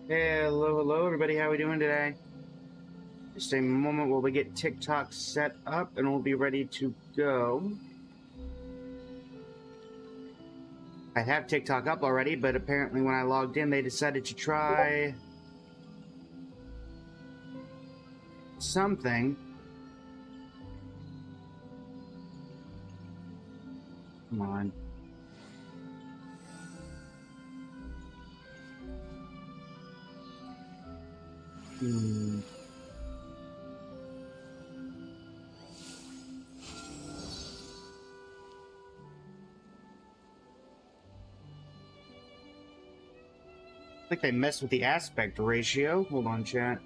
Hello, hello, everybody. How are we doing today? Just a moment while we get TikTok set up and we'll be ready to go. I have TikTok up already, but apparently when I logged in, they decided to try something. Come on. Hmm. I think they messed with the aspect ratio. Hold on, chat.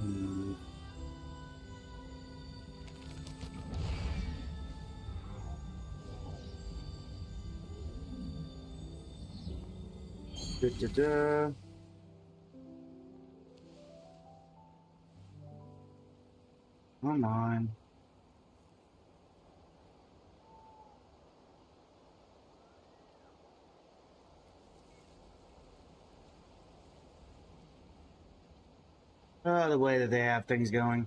Hmm. Da, da, da. Come on. The way that they have things going.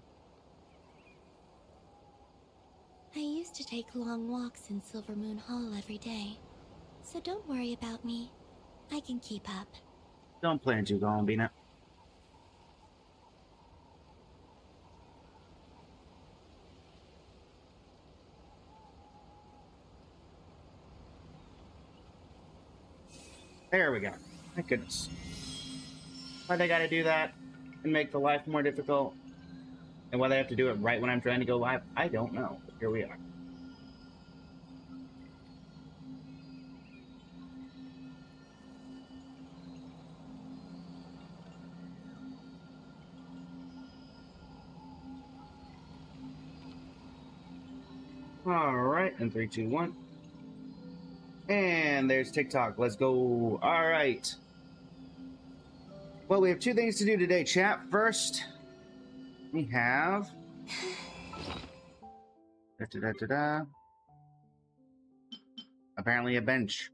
I used to take long walks in Silver Moon Hall every day, so don't worry about me. I can keep up. Don't plan to go on, Bina. There we go. Thank goodness. Why they gotta do that and make the life more difficult? And why they have to do it right when I'm trying to go live, I don't know. But here we are. Alright, and 3, 2, 1. And there's TikTok. Let's go. Alright. Well, we have two things to do today, chat. First, we have... apparently a bench.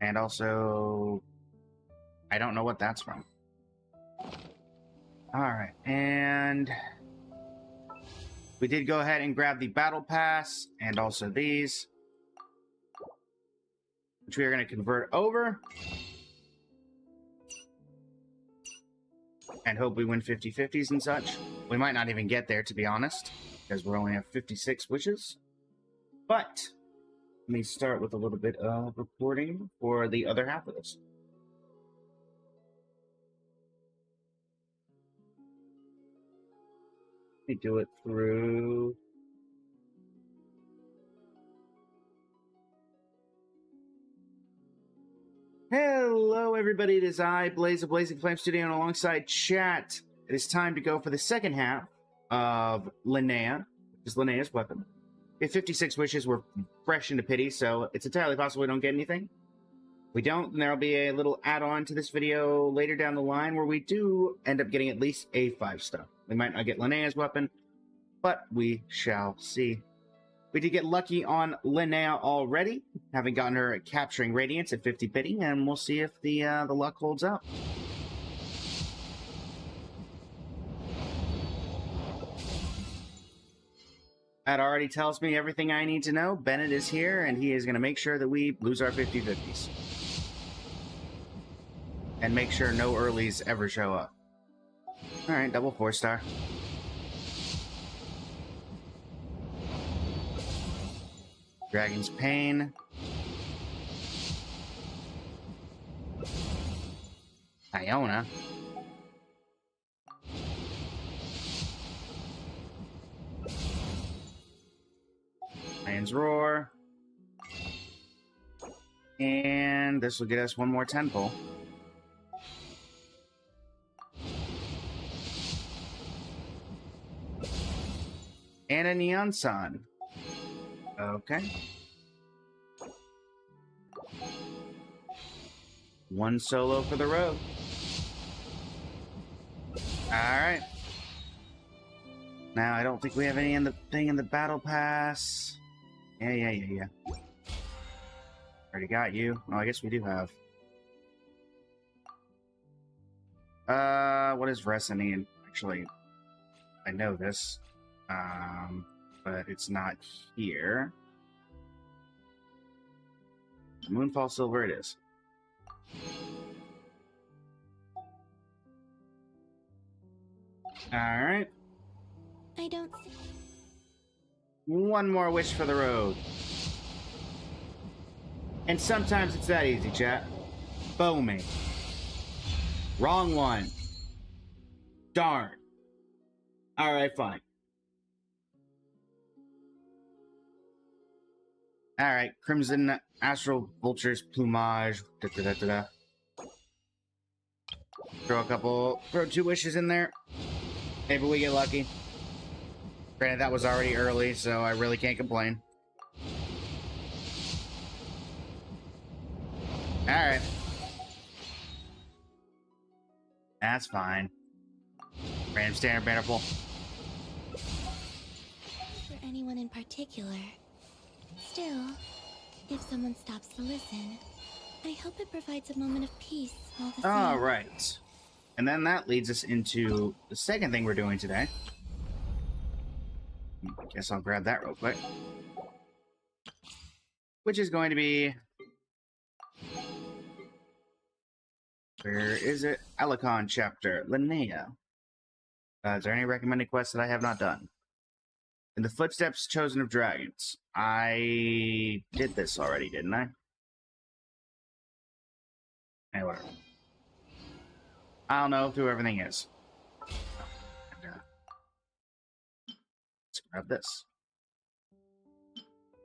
And also... I don't know what that's from. Alright, and... we did go ahead and grab the battle pass, and also these, which we are going to convert over. And hope we win 50-50s and such. We might not even get there, to be honest, because we only have 56 wishes. But, let me start with a little bit of reporting for the other half of this. Let me do it through... Hello, everybody. It is I, Blaze of Blazing Flame Studio, and alongside chat, it is time to go for the second half of LINNEA, which is Linnea's weapon. We have 56 wishes. We're fresh into pity, so it's entirely possible we don't get anything. If we don't, then there'll be a little add-on to this video later down the line where we do end up getting at least a 5-star. We might not get Linnea's weapon, but we shall see. We did get lucky on LINNEA already, having gotten her capturing Radiance at 50 pity, and we'll see if the luck holds up. That already tells me everything I need to know. Bennett is here, and he is going to make sure that we lose our 50-50s. And make sure no earlies ever show up. Alright, double 4-star. Dragon's Pain. Iona. Lion's Roar. And this will get us one more 10-pull. And a Neon Sun. Okay. One solo for the road. Alright. Now, I don't think we have any in the thing in the battle pass. Yeah. Already got you. Oh, I guess we do have. What does Ressa need? Actually, I know this. But it's not here. Moonfall Silver it is. Alright. I don't see... One more wish for the road. And sometimes it's that easy, chat. Boom. Wrong one. Darn. Alright, fine. Alright, Crimson Astral Vulture's Plumage. Throw 2 wishes in there. Maybe we get lucky. Granted, that was already early, so I really can't complain. Alright. That's fine. Random standard banner pull. For anyone in particular. Still, if someone stops to listen, I hope it provides a moment of peace all the same. Alright. And then that leads us into the second thing we're doing today. I guess I'll grab that real quick. Which is going to be... Where is it? Alicon chapter, LINNEA. Is there any recommended quests that I have not done? In the Footsteps Chosen of Dragons. I did this already, didn't I? Hey, whatever. I don't know who everything is. Let's grab this.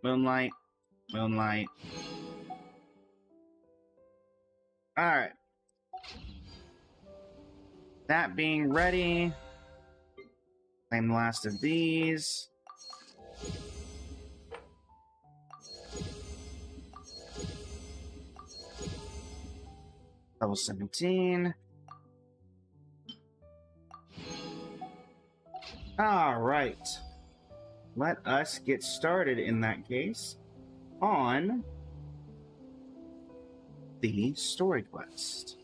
Moonlight. Alright. That being ready. Claim the last of these. Level 17. Alright. Let us get started in that case on the story quest.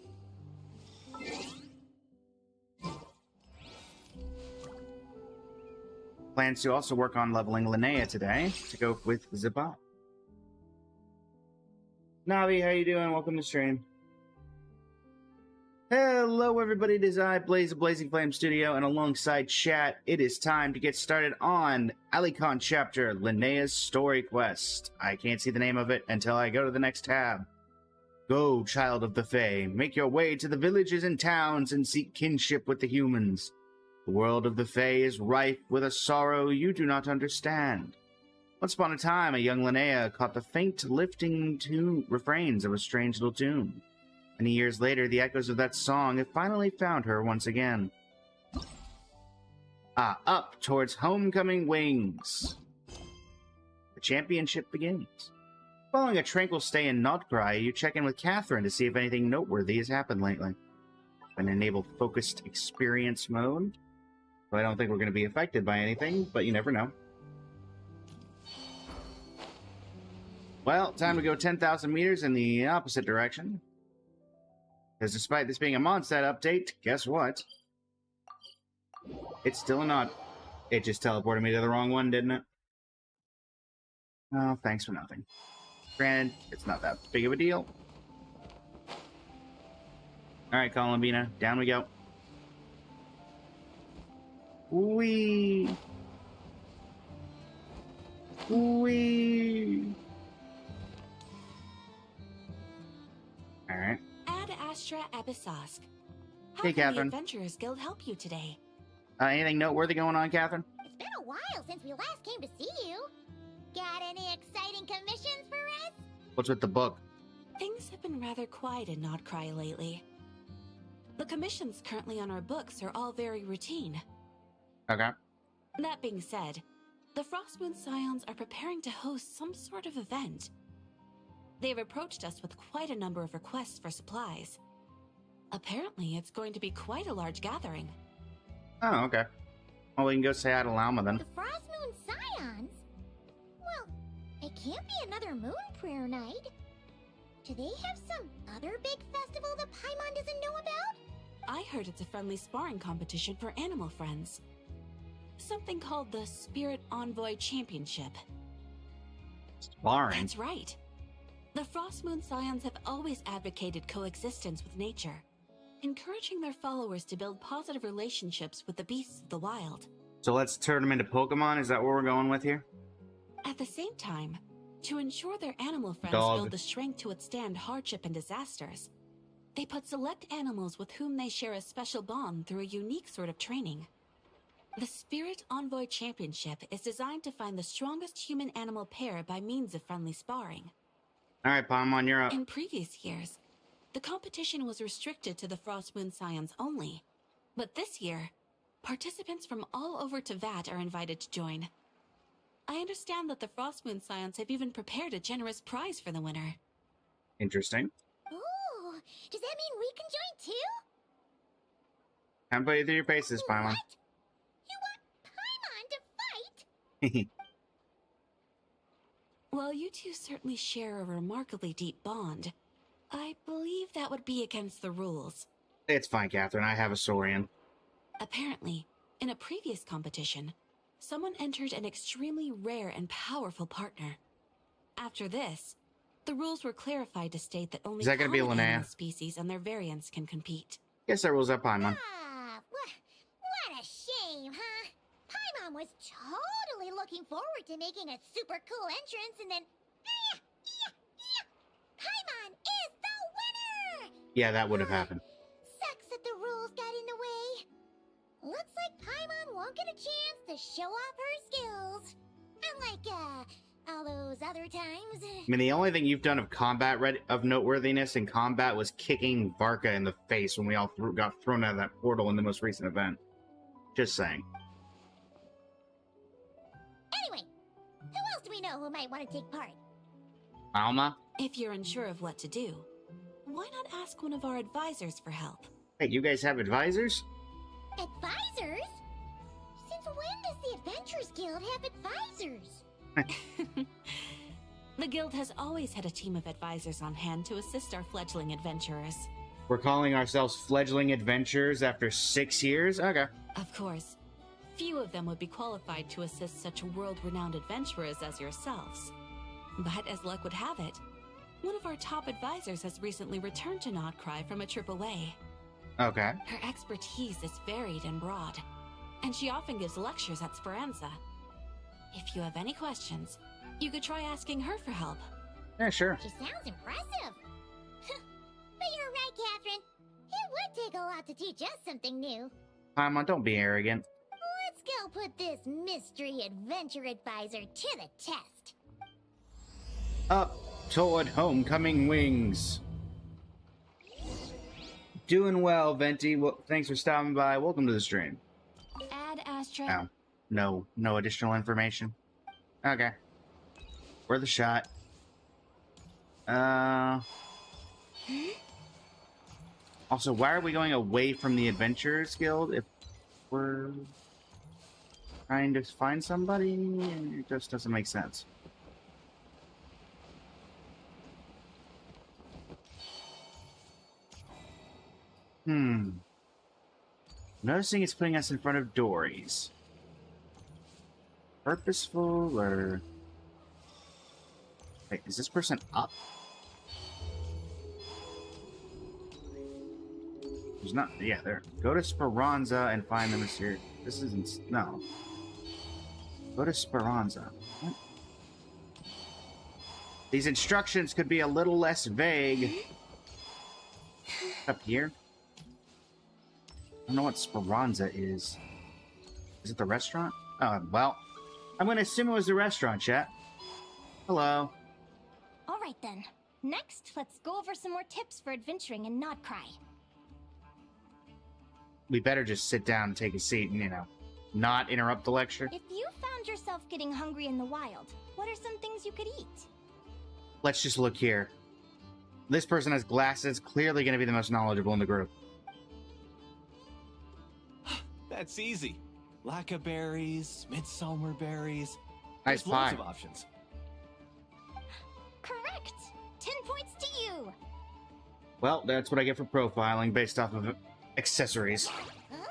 Plans to also work on leveling LINNEA today to go with Zabot. Navi, how you doing? Welcome to stream. Hello everybody, it is I, Blaze of Blazing Flame Studio, and alongside chat, it is time to get started on Alicon chapter, LINNEA's story quest. I can't see the name of it until I go to the next tab. Go, child of the Fae, make your way to the villages and towns and seek kinship with the humans. The world of the Fae is rife with a sorrow you do not understand. Once upon a time, a young LINNEA caught the faint lifting refrains of a strange little tune. Many years later, the echoes of that song have finally found her once again. Up towards homecoming wings. The championship begins. Following a tranquil stay in Notgrai, you check in with Catherine to see if anything noteworthy has happened lately. And enable focused experience mode. So I don't think we're going to be affected by anything, but you never know. Well, time to go 10,000 meters in the opposite direction. Because despite this being a Mondstadt update, guess what? It's still not... It just teleported me to the wrong one, didn't it? Oh, thanks for nothing. Granted, it's not that big of a deal. Alright, Columbina, down we go. Whee! Whee! Alright. Ad Astra Abyssosk. How Hey, can Catherine. the Adventurers Guild help you today? Anything noteworthy going on, Catherine? It's been a while since we last came to see you. Got any exciting commissions for us? What's with the book? Things have been rather quiet in Notcry lately. The commissions currently on our books are all very routine. Okay. That being said, the Frostmoon Scions are preparing to host some sort of event. They've approached us with quite a number of requests for supplies. Apparently, it's going to be quite a large gathering. Oh, okay. Well, we can go say hi to Llama then. The Frost Moon Scions? Well, it can't be another moon prayer night. Do they have some other big festival that Paimon doesn't know about? I heard it's a friendly sparring competition for animal friends. Something called the Spirit Envoy Championship. Sparring? That's right. The Frost Moon Scions have always advocated coexistence with nature, encouraging their followers to build positive relationships with the beasts of the wild. So let's turn them into Pokemon? Is that what we're going with here? At the same time, to ensure their animal friends Dog. build the strength to withstand hardship and disasters, they put select animals with whom they share a special bond through a unique sort of training. The Spirit Envoy Championship is designed to find the strongest human-animal pair by means of friendly sparring. Alright, Paimon, you're up. In previous years, the competition was restricted to the Frost Moon Scions only. But this year, participants from all over Teyvat are invited to join. I understand that the Frost Moon Scions have even prepared a generous prize for the winner. Interesting. Ooh, does that mean we can join too? Can't put you through your paces, Paimon. What? You want Paimon to fight? While you two certainly share a remarkably deep bond, I believe that would be against the rules. It's fine, Catherine. I have a Saurian. Apparently, in a previous competition, someone entered an extremely rare and powerful partner. After this, the rules were clarified to state that only Is that gonna be common LINNEA? animal species and their variants can compete. Guess that rules up, Paimon. Ah, what a shame, huh? Paimon was totally looking forward to making a super cool entrance, and then... Paimon is the winner! Yeah, that would have happened. Sucks that the rules got in the way. Looks like Paimon won't get a chance to show off her skills. Unlike, all those other times. I mean, the only thing you've done of combat of noteworthiness in combat was kicking Varka in the face when we all got thrown out of that portal in the most recent event. Just saying. Anyway, who else do we know who might want to take part? Alma? If you're unsure of what to do, why not ask one of our advisors for help? Hey, you guys have advisors? Advisors? Since when does the Adventurers Guild have advisors? The guild has always had a team of advisors on hand to assist our fledgling adventurers. We're calling ourselves fledgling adventurers after 6 years? Okay. Of course, few of them would be qualified to assist such world-renowned adventurers as yourselves. But as luck would have it, one of our top advisors has recently returned to Notcry from a trip away. Okay. Her expertise is varied and broad, and she often gives lectures at Speranza. If you have any questions, you could try asking her for help. Yeah, sure. She sounds impressive. But you're right, Catherine. It would take a lot to teach us something new. Paimon, don't be arrogant. Let's go put this mystery adventure advisor to the test. Up toward homecoming wings. Doing well, Venti. Well, thanks for stopping by. Welcome to the stream. Ad Astra. Oh, no additional information. Okay. Worth a shot. Also, why are we going away from the Adventurers Guild if we're trying to find somebody? It just doesn't make sense. Noticing it's putting us in front of Dory's. Purposeful or... Wait, is this person up? There's not... Yeah, there. Go to Speranza and find the mysterious... This isn't... No. Go to Speranza. What? These instructions could be a little less vague. Up here? I don't know what Speranza is. Is it the restaurant? Oh, well. I'm gonna assume it was the restaurant, chat. Hello. All right then. Next, let's go over some more tips for adventuring in Notcry. We better just sit down and take a seat and, not interrupt the lecture. If you found yourself getting hungry in the wild, what are some things you could eat? Let's just look here. This person has glasses, clearly going to be the most knowledgeable in the group. That's easy. Lacca berries, midsummer berries. Nice There's lots pie. of options. Correct. 10 points to you. Well, that's what I get for profiling based off of accessories. Oh,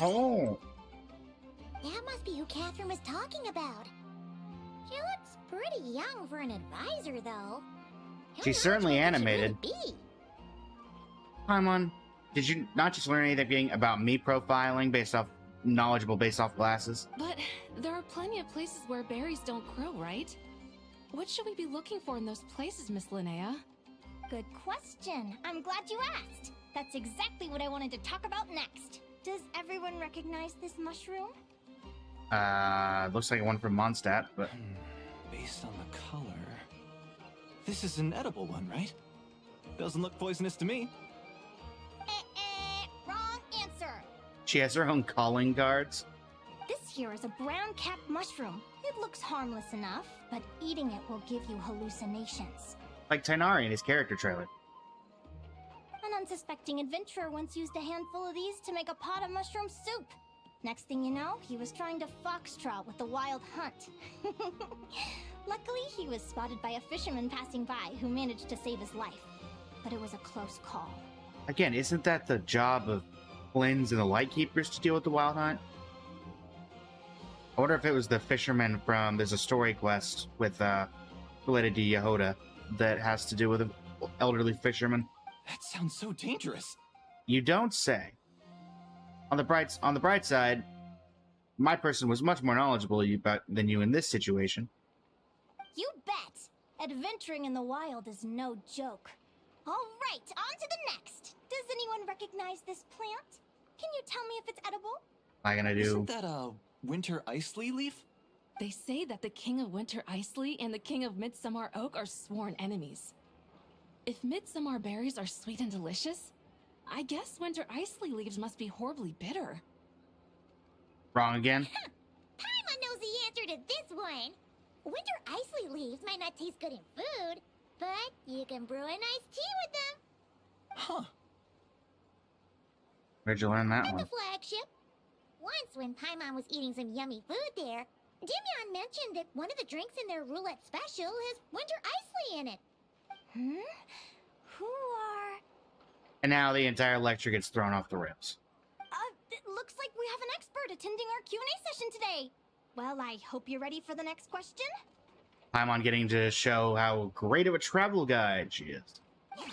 Oh! that must be who Catherine was talking about. She looks pretty young for an advisor, though. Who She's knows certainly what they should animated. really be? Paimon, did you not just learn anything about me profiling based off glasses? But there are plenty of places where berries don't grow, right? What should we be looking for in those places, Miss Linnea? Good question. I'm glad you asked. That's exactly what I wanted to talk about next. Does everyone recognize this mushroom? Looks like one from Mondstadt, but Based on the color... This is an edible one, right? Doesn't look poisonous to me. Wrong answer. she has her own calling cards. This here is a brown-capped mushroom. It looks harmless enough, but eating it will give you hallucinations. Like Tainari in his character trailer. An unsuspecting adventurer once used a handful of these to make a pot of mushroom soup. Next thing you know, he was trying to foxtrot with the wild hunt. Luckily, he was spotted by a fisherman passing by who managed to save his life. But it was a close call. Again, isn't that the job of Flynn's and the Lightkeepers to deal with the Wild Hunt? I wonder if it was the fisherman from... There's a story quest with, related to Yehoda that has to do with an elderly fisherman. That sounds so dangerous. You don't say. On the bright side, my person was much more knowledgeable than you in this situation. You bet! Adventuring in the wild is no joke. All right, on to the next. Does anyone recognize this plant? Can you tell me if it's edible? Am I gonna do? Isn't that a winter isley leaf? They say that the King of Winter Isley and the King of Midsummer Oak are sworn enemies. If midsummer berries are sweet and delicious, I guess winter isley leaves must be horribly bitter. Wrong again? Paimon knows the answer to this one. Winter isley leaves might not taste good in food, but you can brew a nice tea with them. Huh. Where'd you learn that At one? the flagship. Once when Paimon was eating some yummy food there, Dimion mentioned that one of the drinks in their roulette special has winter isley in it. Who are... And now the entire lecture gets thrown off the rails. It looks like we have an expert attending our Q&A session today. Well, I hope you're ready for the next question. Paimon getting to show how great of a travel guide she is. Oh,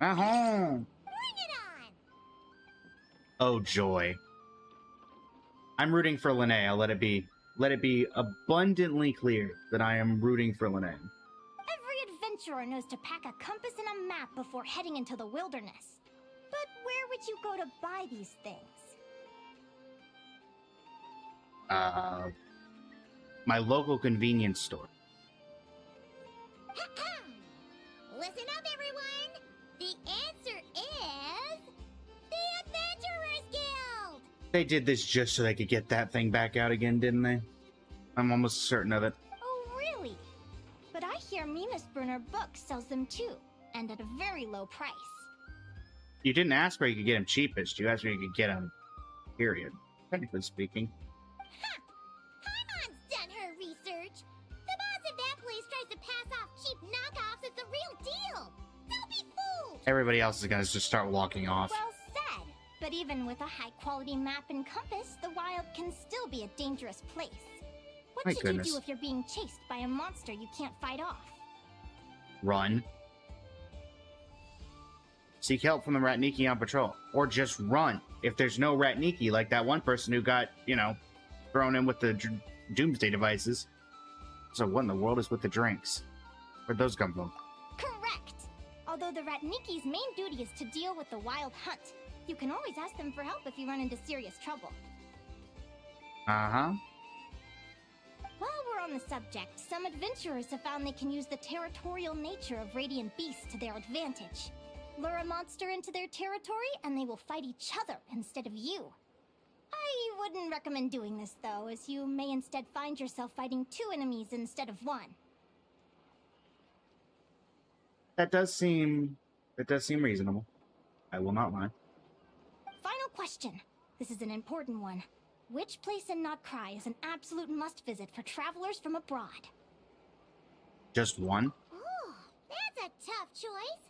Uh-huh. bring it on! Oh joy. I'm rooting for Linnea. Let it be abundantly clear that I am rooting for Linnea. Every adventurer knows to pack a compass and a map before heading into the wilderness. But where would you go to buy these things? My local convenience store. Listen up, everyone! The answer is... the Adventurers Guild! They did this just so they could get that thing back out again, didn't they? I'm almost certain of it. Oh, really? But I hear Mimasbrunner Books sells them too, and at a very low price. You didn't ask where you could get them cheapest. You asked where you could get them, period. Technically speaking. Paimon's done her research. The boss of that place tries to pass off cheap knockoffs as the real deal. Don't be fooled! Everybody else is gonna just start walking off. Well said. But even with a high-quality map and compass, the wild can still be a dangerous place. What My should goodness. you do if you're being chased by a monster you can't fight off? Run. Seek help from the Ratniki on patrol. Or just run. If there's no Ratniki, like that one person who got, thrown in with the doomsday devices. So what in the world is with the drinks? Where'd those come from? Correct! Although the Ratniki's main duty is to deal with the wild hunt. You can always ask them for help if you run into serious trouble. Uh-huh. While we're on the subject, some adventurers have found they can use the territorial nature of radiant beasts to their advantage. Lure a monster into their territory, and they will fight each other instead of you. I wouldn't recommend doing this, though, as you may instead find yourself fighting two enemies instead of one. That does seem reasonable. I will not lie. Final question. This is an important one. Which place in Notcry is an absolute must-visit for travelers from abroad? Just one? Oh, that's a tough choice.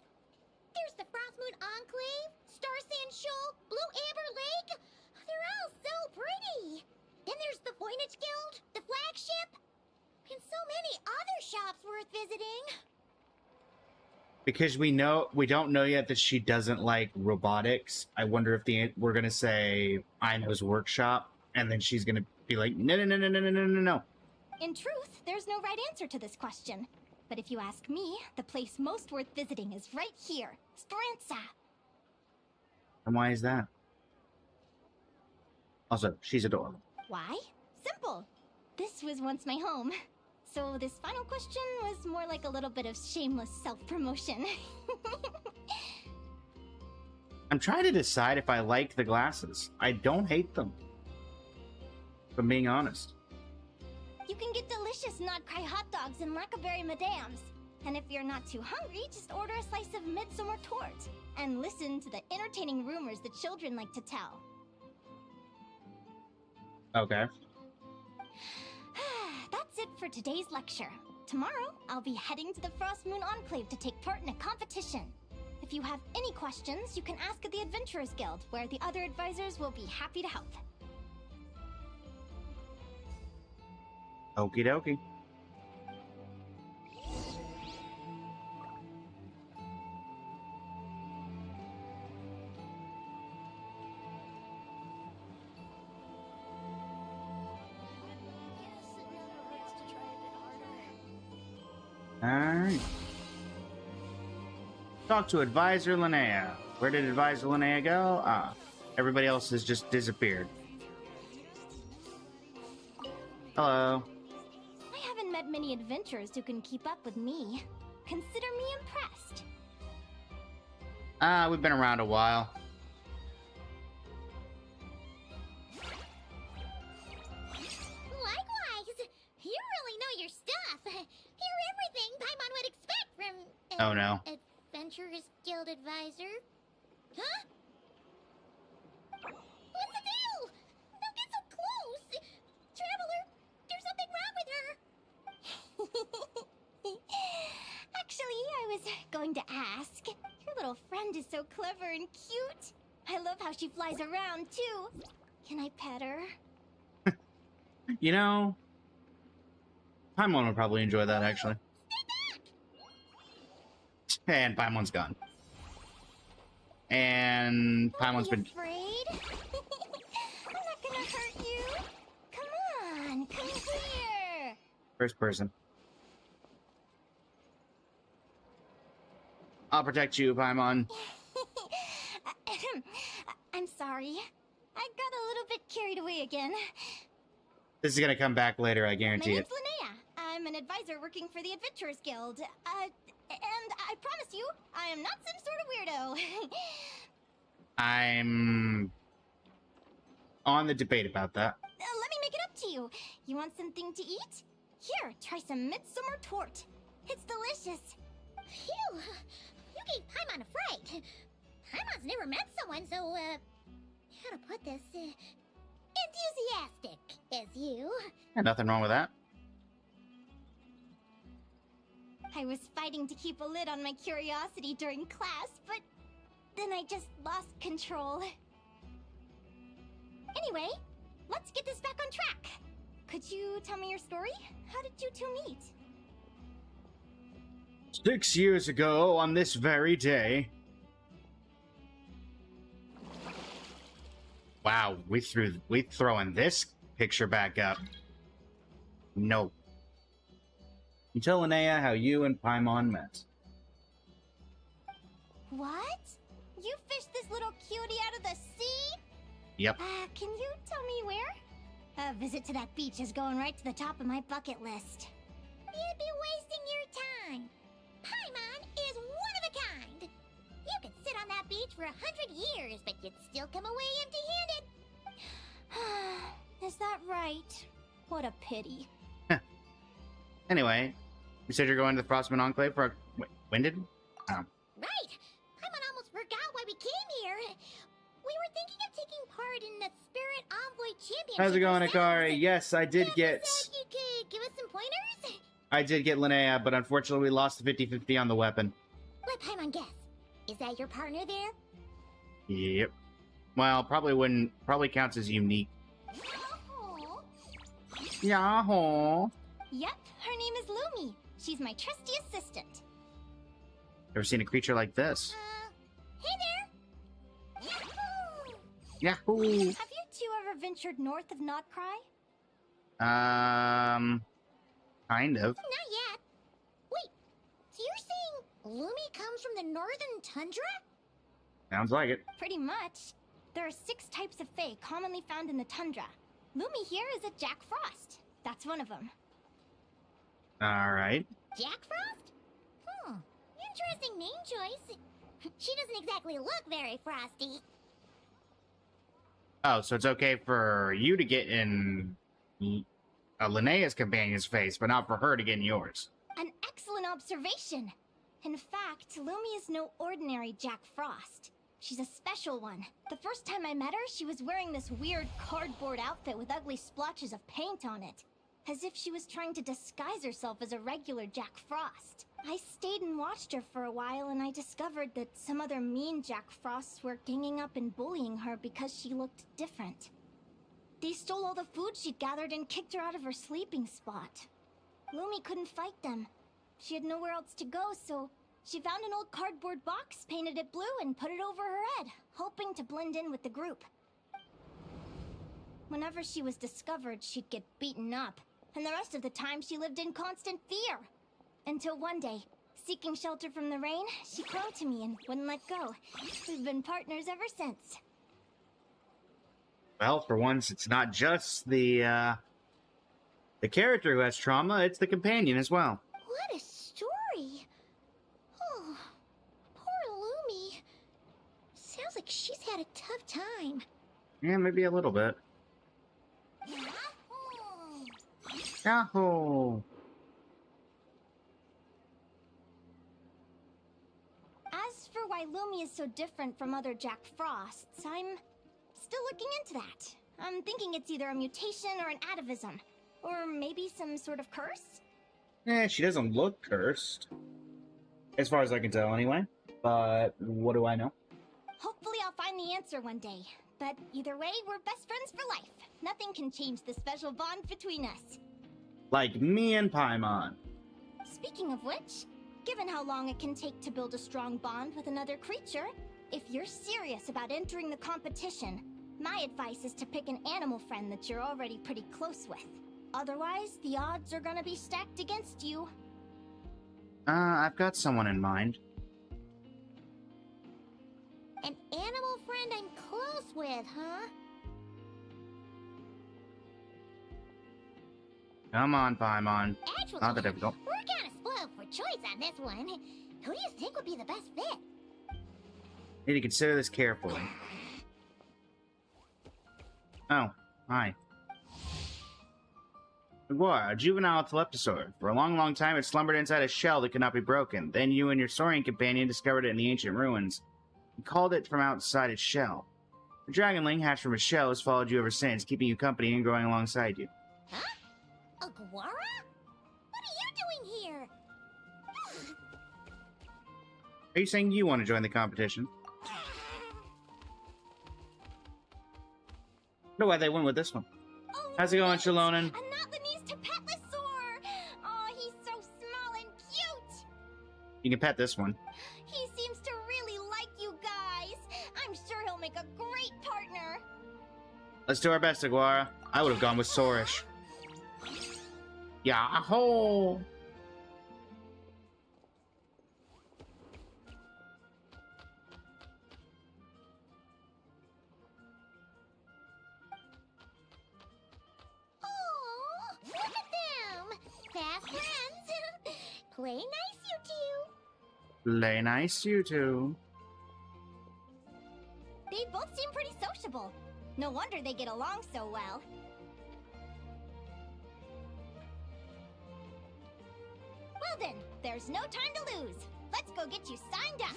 There's the Frostmoon Enclave, Star Sand Shoal, Blue Amber Lake. They're all so pretty. Then there's the Voynich Guild, the flagship, and so many other shops worth visiting. Because we don't know yet that she doesn't like robotics. I wonder if we're gonna say Ino's workshop, and then she's gonna be like, no. In truth, there's no right answer to this question. But if you ask me, the place most worth visiting is right here, Speranza. And why is that? Also, she's adorable. Why? Simple. This was once my home. So this final question was more like a little bit of shameless self-promotion. I'm trying to decide if I like the glasses. I don't hate them, if I'm being honest. You can get delicious Notcry hot dogs and Lackaberry Madams. And if you're not too hungry, just order a slice of Midsummer Tort. And listen to the entertaining rumors the children like to tell. Okay. That's it for today's lecture. Tomorrow, I'll be heading to the Frostmoon Enclave to take part in a competition. If you have any questions, you can ask at the Adventurers Guild, where the other advisors will be happy to help. Okie dokie. Alright. Talk to Advisor LINNEA. Where did Advisor LINNEA go? Ah, everybody else has just disappeared. Hello. I haven't met many adventurers who can keep up with me. Consider me impressed. We've been around a while. Likewise. You really know your stuff. You're everything Paimon would expect from Oh no. Adventurers Guild advisor. Huh? What's the deal? Don't get so close. Traveler, there's something wrong with her. Actually, I was going to ask. Your little friend is so clever and cute. I love how she flies around, too. Can I pet her? You know, Paimon would probably enjoy that, actually. And Paimon's gone. And Paimon's been... afraid? I'm not gonna hurt you. Come on, come here. First person. I'll protect you, Paimon. I'm sorry. I got a little bit carried away again. This is gonna come back later, I My guarantee name's it. LINNEA. I'm an advisor working for the Adventurers Guild. And I promise you, I am not some sort of weirdo. I'm on the debate about that. Let me make it up to you. You want something to eat? Here, try some Midsummer Tort. It's delicious. Phew, you gave Paimon a fright. Paimon's never met someone so, how to put this, enthusiastic as you. Yeah, nothing wrong with that. I was fighting to keep a lid on my curiosity during class, but then I just lost control. Anyway, let's get this back on track. Could you tell me your story? How did you two meet? 6 years ago, on this very day... Wow, we throwing this picture back up. No. You tell LINNEA how you and Paimon met. What? You fished this little cutie out of the sea? Yep. Can you tell me where? A visit to that beach is going right to the top of my bucket list. You'd be wasting your time. Paimon is one of a kind. You could sit on that beach for 100 years, but you'd still come away empty-handed. Is that right? What a pity. Anyway, you said you're going to the Frostmoon Enclave for a... Wait, when did... Oh. Right. Paimon almost forgot why we came here. We were thinking of taking part in the Spirit Envoy Championship. How's it going, ourselves. Akari? Yes, I did Jeff get... said you could give us some pointers? I did get Linnea, but unfortunately we lost the 50-50 on the weapon. Let Paimon guess. Is that your partner there? Yep. Well, probably counts as unique. Oh. Yahoo! Yep, her name is Lumi. She's my trusty assistant. Ever seen a creature like this? Hey there! Yahoo! Have you two ever ventured north of Notcry? Kind of. Not yet. Wait, so you're saying Lumi comes from the northern tundra? Sounds like it. Pretty much. There are 6 types of Fae commonly found in the tundra. Lumi here is a Jack Frost. That's one of them. Alright. Jack Frost? Interesting name choice. She doesn't exactly look very frosty. Oh, so it's okay for you to get in Linnea's companion's face, but not for her to get in yours. An excellent observation. In fact, Lumi is no ordinary Jack Frost. She's a special one. The first time I met her, she was wearing this weird cardboard outfit with ugly splotches of paint on it. As if she was trying to disguise herself as a regular Jack Frost. I stayed and watched her for a while, and I discovered that some other mean Jack Frosts were ganging up and bullying her because she looked different. They stole all the food she'd gathered and kicked her out of her sleeping spot. Lumi couldn't fight them. She had nowhere else to go, so she found an old cardboard box, painted it blue, and put it over her head, hoping to blend in with the group. Whenever she was discovered, she'd get beaten up, and the rest of the time she lived in constant fear. Until one day, seeking shelter from the rain, she clung to me and wouldn't let go. We've been partners ever since. Well, for once, it's not just the character who has trauma, it's the companion as well. What a story! Oh, poor Lumi. Sounds like she's had a tough time. Yeah, maybe a little bit. Yahoo! As for why Lumi is so different from other Jack Frosts, I'm still looking into that. I'm thinking it's either a mutation or an atavism. Or maybe some sort of curse? She doesn't look cursed. As far as I can tell, anyway. But what do I know? Hopefully I'll find the answer one day. But either way, we're best friends for life. Nothing can change the special bond between us. Like me and Paimon. Speaking of which, given how long it can take to build a strong bond with another creature, if you're serious about entering the competition, my advice is to pick an animal friend that you're already pretty close with. Otherwise, the odds are gonna be stacked against you. I've got someone in mind. An animal friend I'm close with, huh? Come on, Paimon. Actually, Not that difficult. we're kinda spoiled for choice on this one. Who do you think would be the best fit? Need to consider this carefully. Oh, hi. Agora, a juvenile teleptosaur. For a long, long time, it slumbered inside a shell that could not be broken. Then you and your saurian companion discovered it in the ancient ruins. You called it from outside its shell. The dragonling, hatched from its shell, has followed you ever since, keeping you company and growing alongside you. Huh? Agora? What are you doing here? Are you saying you want to join the competition? No, why they went with this one. Oh, How's it going, right. Shalonen? A Notlanese Tapetlosaur! Oh, he's so small and cute! You can pet this one. He seems to really like you guys. I'm sure he'll make a great partner. Let's do our best, Aguara. I would have gone with Saurish. Yahoo! Oh, look at them! Fast friends! Play nice, you two! Play nice, you two. They both seem pretty sociable. No wonder they get along so well. Well then, there's no time to lose. Let's go get you signed up.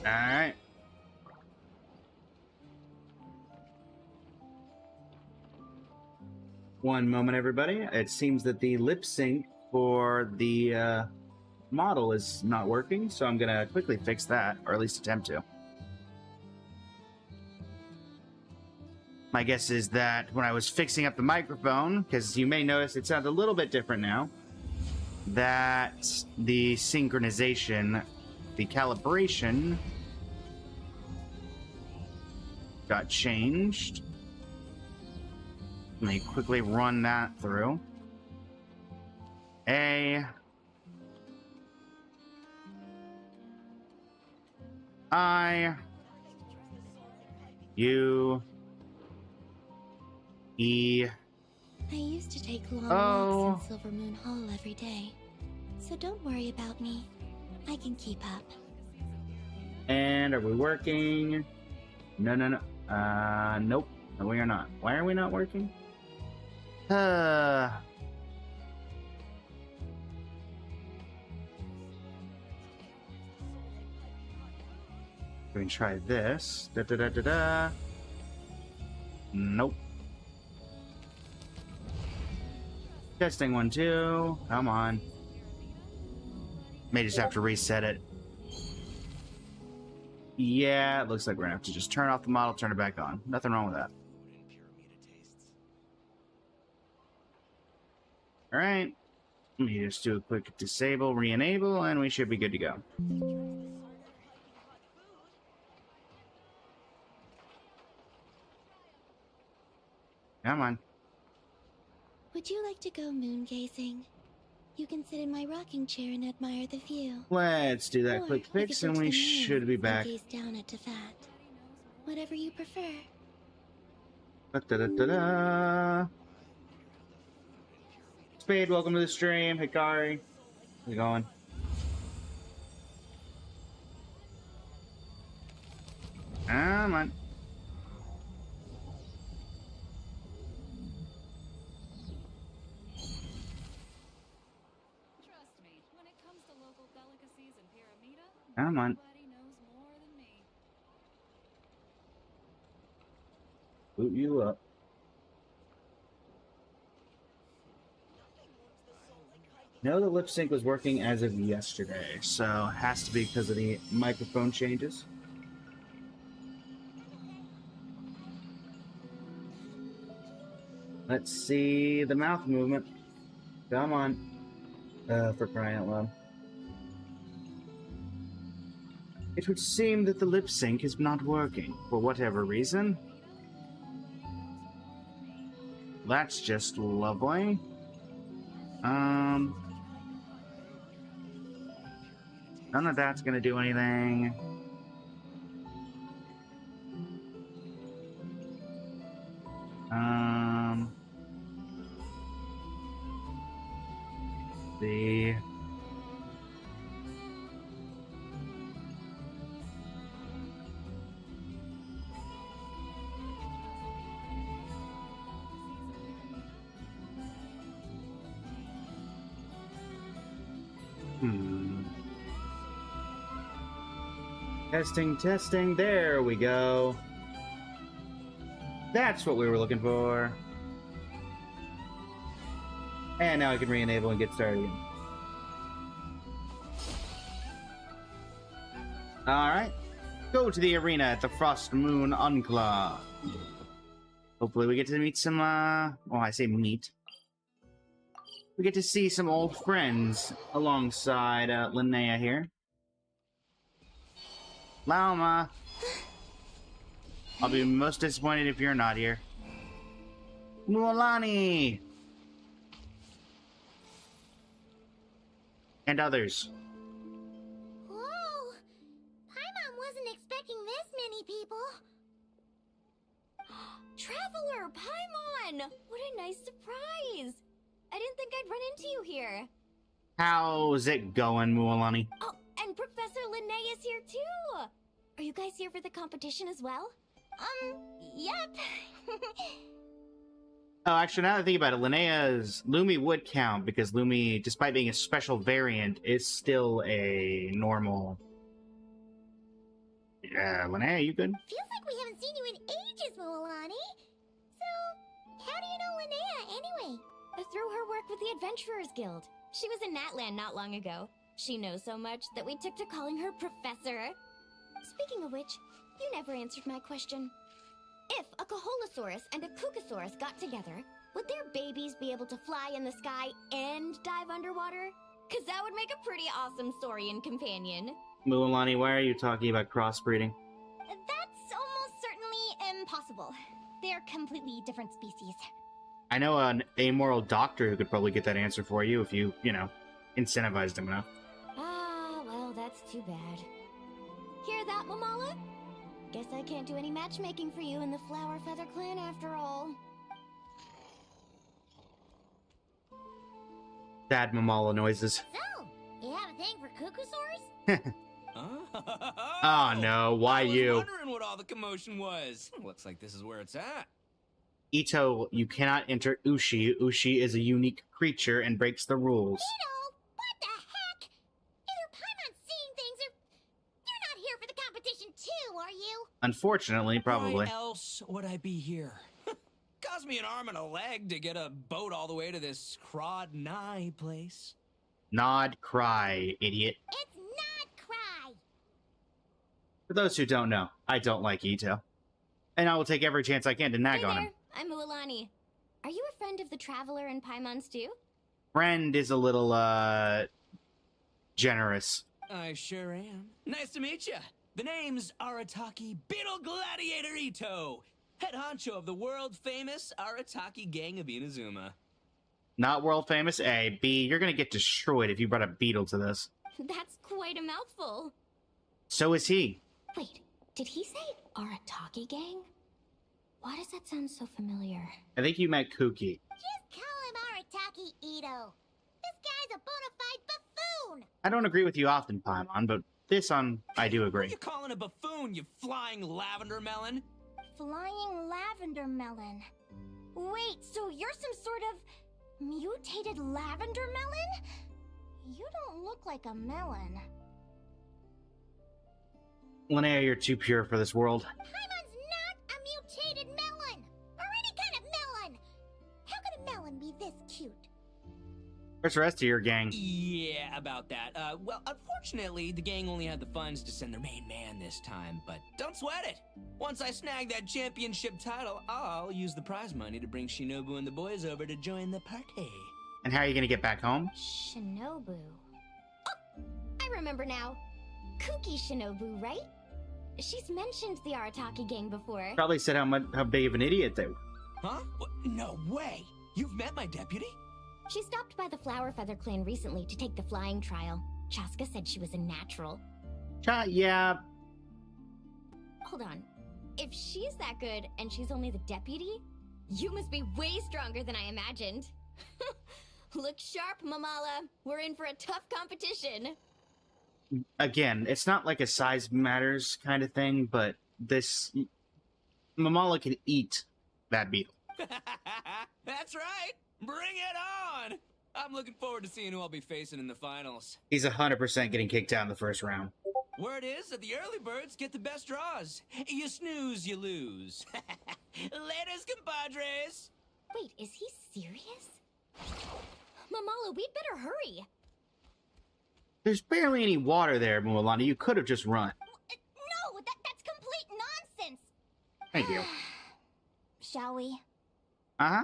Alright. One moment, everybody. It seems that the lip sync for the model is not working, so I'm gonna quickly fix that, or at least attempt to. My guess is that when I was fixing up the microphone, because you may notice it sounds a little bit different now, that the synchronization, the calibration got changed. Let me quickly run that through. A I U E. I used to take long Oh. walks in Silver Moon Hall every day, so don't worry about me. I can keep up. And are we working? No. Nope. No, we are not. Why are we not working? We can try this. Nope. Testing 1, 2. Come on. May just have to reset it. Yeah, it looks like we're gonna have to just turn off the model, turn it back on. Nothing wrong with that. Alright. Let me just do a quick disable, re-enable, and we should be good to go. Come on. Would you like to go moon gazing? You can sit in my rocking chair and admire the view. Let's do that Or quick we fix could go and to we the moon should be back. And gaze down at Tefat. Whatever you prefer. Da-da-da-da-da. Spade, welcome to the stream. Hikari. How's it going? Come on. Trust me, when it comes to local delicacies in Pyramida, Come on. nobody knows more than me. Boot you up. No, the lip sync was working as of yesterday, so has to be because of the microphone changes. Let's see the mouth movement. Come on. For crying out loud. It would seem that the lip sync is not working, for whatever reason. That's just lovely. None of that's gonna do anything. The Testing. There we go. That's what we were looking for. And now I can re-enable and get started again. Alright. Go to the arena at the Frost Moon Enclave. Hopefully we get to meet some, well, I say meet. We get to see some old friends alongside LINNEA here. Lauma. I'll be most disappointed if you're not here. Mualani! And others. Whoa! Paimon wasn't expecting this many people. Traveler, Paimon! What a nice surprise! I didn't think I'd run into you here. How's it going, Mualani? Oh, and Professor LINNEA is here too! Are you guys here for the competition as well? Yep. Oh, actually, now that I think about it, Linnea's Lumi would count because Lumi, despite being a special variant, is still a normal. Yeah, Linnea, you good? Feels like we haven't seen you in ages, Moalani. So, how do you know Linnea anyway? Through her work with the Adventurers Guild. She was in Natland not long ago. She knows so much that we took to calling her Professor. Speaking of which, you never answered my question. If a Caholosaurus and a Kookasaurus got together, would their babies be able to fly in the sky and dive underwater? Cause that would make a pretty awesome saurian companion. Mualani, why are you talking about crossbreeding? That's almost certainly impossible. They're completely different species. I know an amoral doctor who could probably get that answer for you if you incentivized him enough. Ah, well, that's too bad. Hear that, Mamala? Guess I can't do any matchmaking for you in the Flower Feather Clan after all. Sad Mamala noises. So, you have a thing for Kookasaurs? Oh no, why I was you? wondering what all the commotion was. Looks like this is where it's at. Ito, you cannot enter Ushi. Ushi is a unique creature and breaks the rules. What the heck? Either Paimon's seeing things or you're not here for the competition too, are you? Unfortunately, probably. Why else would I be here? Cost me an arm and a leg to get a boat all the way to this Crod Nye place. Nod, cry, idiot. It's not cry. For those who don't know, I don't like Ito. And I will take every chance I can to nag Hey on there, him. I'm Mualani. Are you a friend of the Traveler and Paimon stew? Friend is a little, generous. I sure am. Nice to meet you. The name's Arataki Beetle Gladiator Ito, head honcho of the world-famous Arataki gang of Inazuma. Not world famous A. B, you're gonna get destroyed if you brought a beetle to this. That's quite a mouthful. So is he. Wait, did he say Arataki gang? Why does that sound so familiar? I think you meant Kooky. Just call him Arataki Ito. This guy's a bona fide buffoon. I don't agree with you often, Paimon, but this on I do What are agree. you calling a buffoon, you flying lavender melon? Flying lavender melon. Wait, so you're some sort of mutated lavender melon? You don't look like a melon. Linnea, you're too pure for this world. Paimon's not a mutated melon! Or any kind of melon! How could a melon be this cute? Where's the rest of your gang? Yeah, about that. Well, unfortunately, the gang only had the funds to send their main man this time, but don't sweat it. Once I snag that championship title, I'll use the prize money to bring Shinobu and the boys over to join the party. And how are you gonna get back home? Shinobu. Oh, I remember now. Kuki Shinobu, right? She's mentioned the Arataki gang before. Probably said how big of an idiot they were. Huh? No way! You've met my deputy? She stopped by the Flower Feather Clan recently to take the flying trial. Chaska said she was a natural. Yeah. Hold on. If she's that good and she's only the deputy, you must be way stronger than I imagined. Look sharp, Mamala. We're in for a tough competition. Again, it's not like a size matters kind of thing, but this Mamala can eat that beetle. That's right! Bring it on! I'm looking forward to seeing who I'll be facing in the finals. He's 100% getting kicked out in the first round. Word is that the early birds get the best draws. You snooze, you lose. Laters, compadres! Wait, is he serious? Mamala, we'd better hurry. There's barely any water there, Mualani. You could have just run. No, that's complete nonsense! Thank you. Shall we? Uh-huh.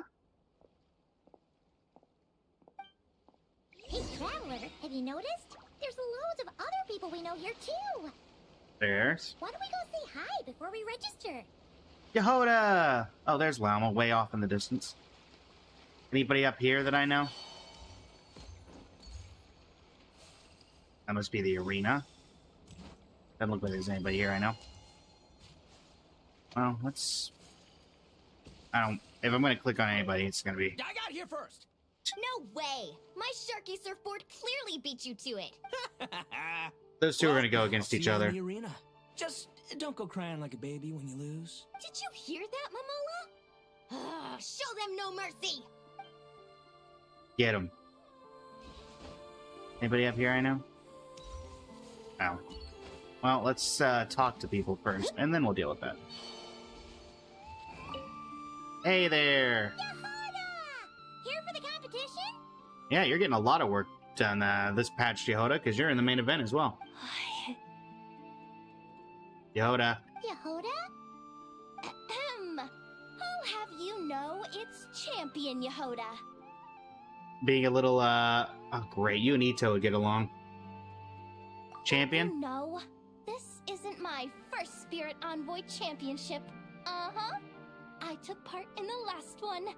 Hey, Traveler, have you noticed? There's loads of other people we know here, too! There's Why don't we go say hi before we register? Yehoda! Oh, there's Lama, way off in the distance. Anybody up here that I know? That must be the arena. Doesn't look like there's anybody here I know. Well, let's... If I'm gonna click on anybody, it's gonna be... I got here first! No way! My Sharky surfboard clearly beat you to it. Those two are gonna go against I'll each see you in other. the arena. Just don't go crying like a baby when you lose. Did you hear that, Mamala? Show them no mercy! Get him. Anybody up here I know? Oh. Well, let's talk to people first, and then we'll deal with that. Hey there! Yehuda! Here for the competition? Yeah, you're getting a lot of work done this patch, Yehuda, because you're in the main event as well. Yehuda. Yehuda? Ahem. I'll have you know it's Champion Yehuda. Being a little, oh great, you and Ito would get along. Champion? No, this isn't my first Spirit Envoy Championship. Uh-huh. I took part in the last one.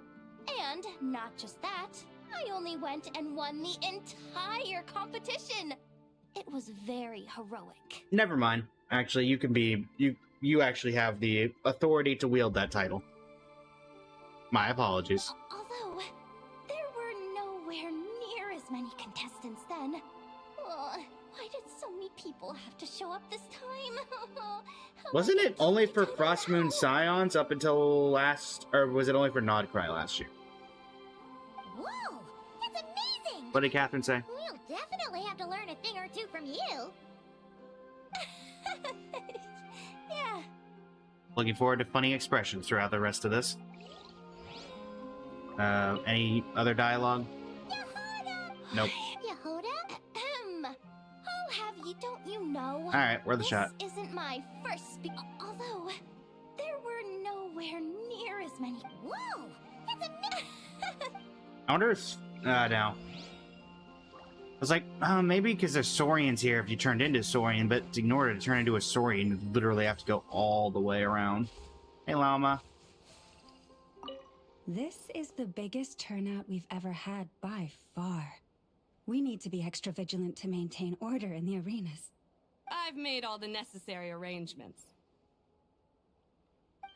And not just that, I only went and won the entire competition. It was very heroic. Never mind. Actually, you can be, you actually have the authority to wield that title. My apologies. Although, there were nowhere near as many contestants then. Why did so many people have to show up this time? Wasn't it only for Frostmoon Scions up until last, or was it only for Nodcry last year? Whoa! That's amazing! What did Catherine say? We'll definitely have to learn a thing or two from you. Yeah. Looking forward to funny expressions throughout the rest of this. Any other dialogue? Yehuda! Nope. Yehuda? I'll have you, don't you know? Alright, we're the shot. This isn't my first although, there were nowhere near as many. Whoa! That's amazing! I wonder if, no. I was like, maybe because there's Saurians here if you turned into Saurian, but in order to turn into a Saurian, you literally have to go all the way around. Hey, Llama. This is the biggest turnout we've ever had by far. We need to be extra vigilant to maintain order in the arenas. I've made all the necessary arrangements.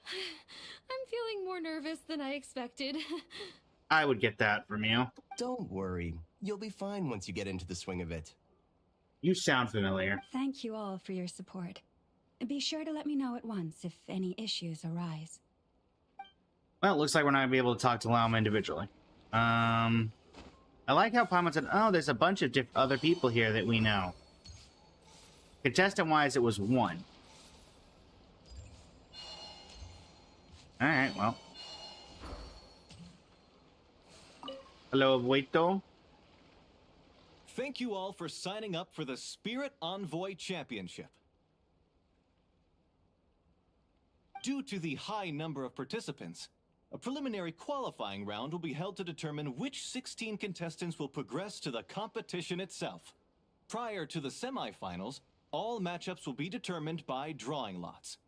I'm feeling more nervous than I expected. I would get that from you. Don't worry. You'll be fine once you get into the swing of it. You sound familiar. Thank you all for your support. Be sure to let me know at once if any issues arise. Well, it looks like we're not going to be able to talk to Llama individually. I like how Paimon said, oh, there's a bunch of other people here that we know. Contestant-wise, it was one. Alright, well. Hello, Vuito. Thank you all for signing up for the Spirit Envoy Championship. Due to the high number of participants, a preliminary qualifying round will be held to determine which 16 contestants will progress to the competition itself. Prior to the semifinals, all matchups will be determined by drawing lots.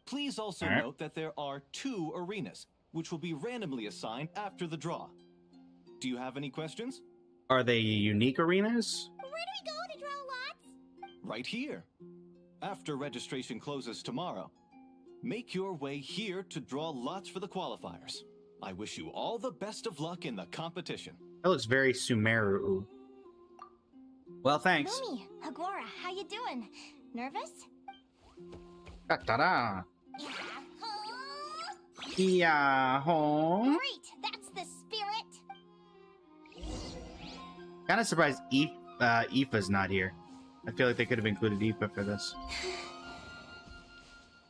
Please also note that there are 2 arenas, which will be randomly assigned after the draw. Do you have any questions? Are they unique arenas? Where do we go to draw lots? Right here. After registration closes tomorrow, make your way here to draw lots for the qualifiers. I wish you all the best of luck in the competition. That looks very Sumeru. Well, thanks. Lumi, Agora, how you doing? Nervous? Ta-da! Yahoo! Yahoo! Great, that's the spirit. Kind of surprised Aoife's not here. I feel like they could have included Aoife for this.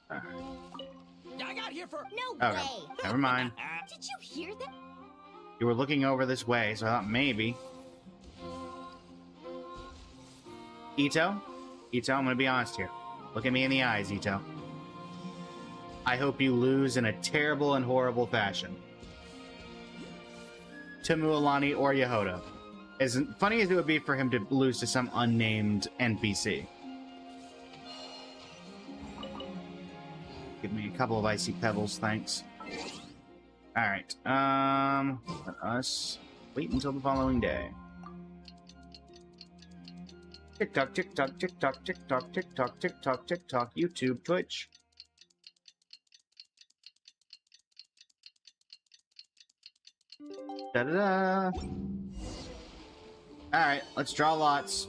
I got here for. No Okay, way! never mind. Did you hear them? You were looking over this way, so I thought maybe. Ito? Ito, I'm gonna be honest here. Look at me in the eyes, Ito. I hope you lose in a terrible and horrible fashion. To Mualani or Yehuda. As funny as it would be for him to lose to some unnamed NPC. Give me a couple of icy pebbles, thanks. Alright, let us wait until the following day. TikTok, TikTok, TikTok, TikTok, TikTok, TikTok, TikTok, YouTube, Twitch. Da-da-da! Alright, let's draw lots.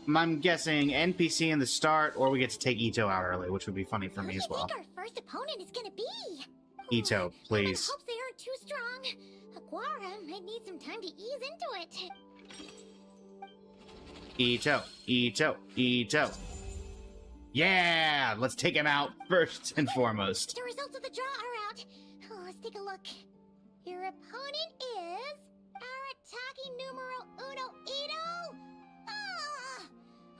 I'm guessing NPC in the start, or we get to take Ito out early, which would be funny for me as well. Who do you think our first opponent is gonna be? Ito, please. I hope they aren't too strong. Aguara might need some time to ease into it. Ito, Ito, Ito. Yeah! Let's take him out first and foremost. The results of the draw are out. Oh, let's take a look. Your opponent is Arataki numero uno Ito. Ah,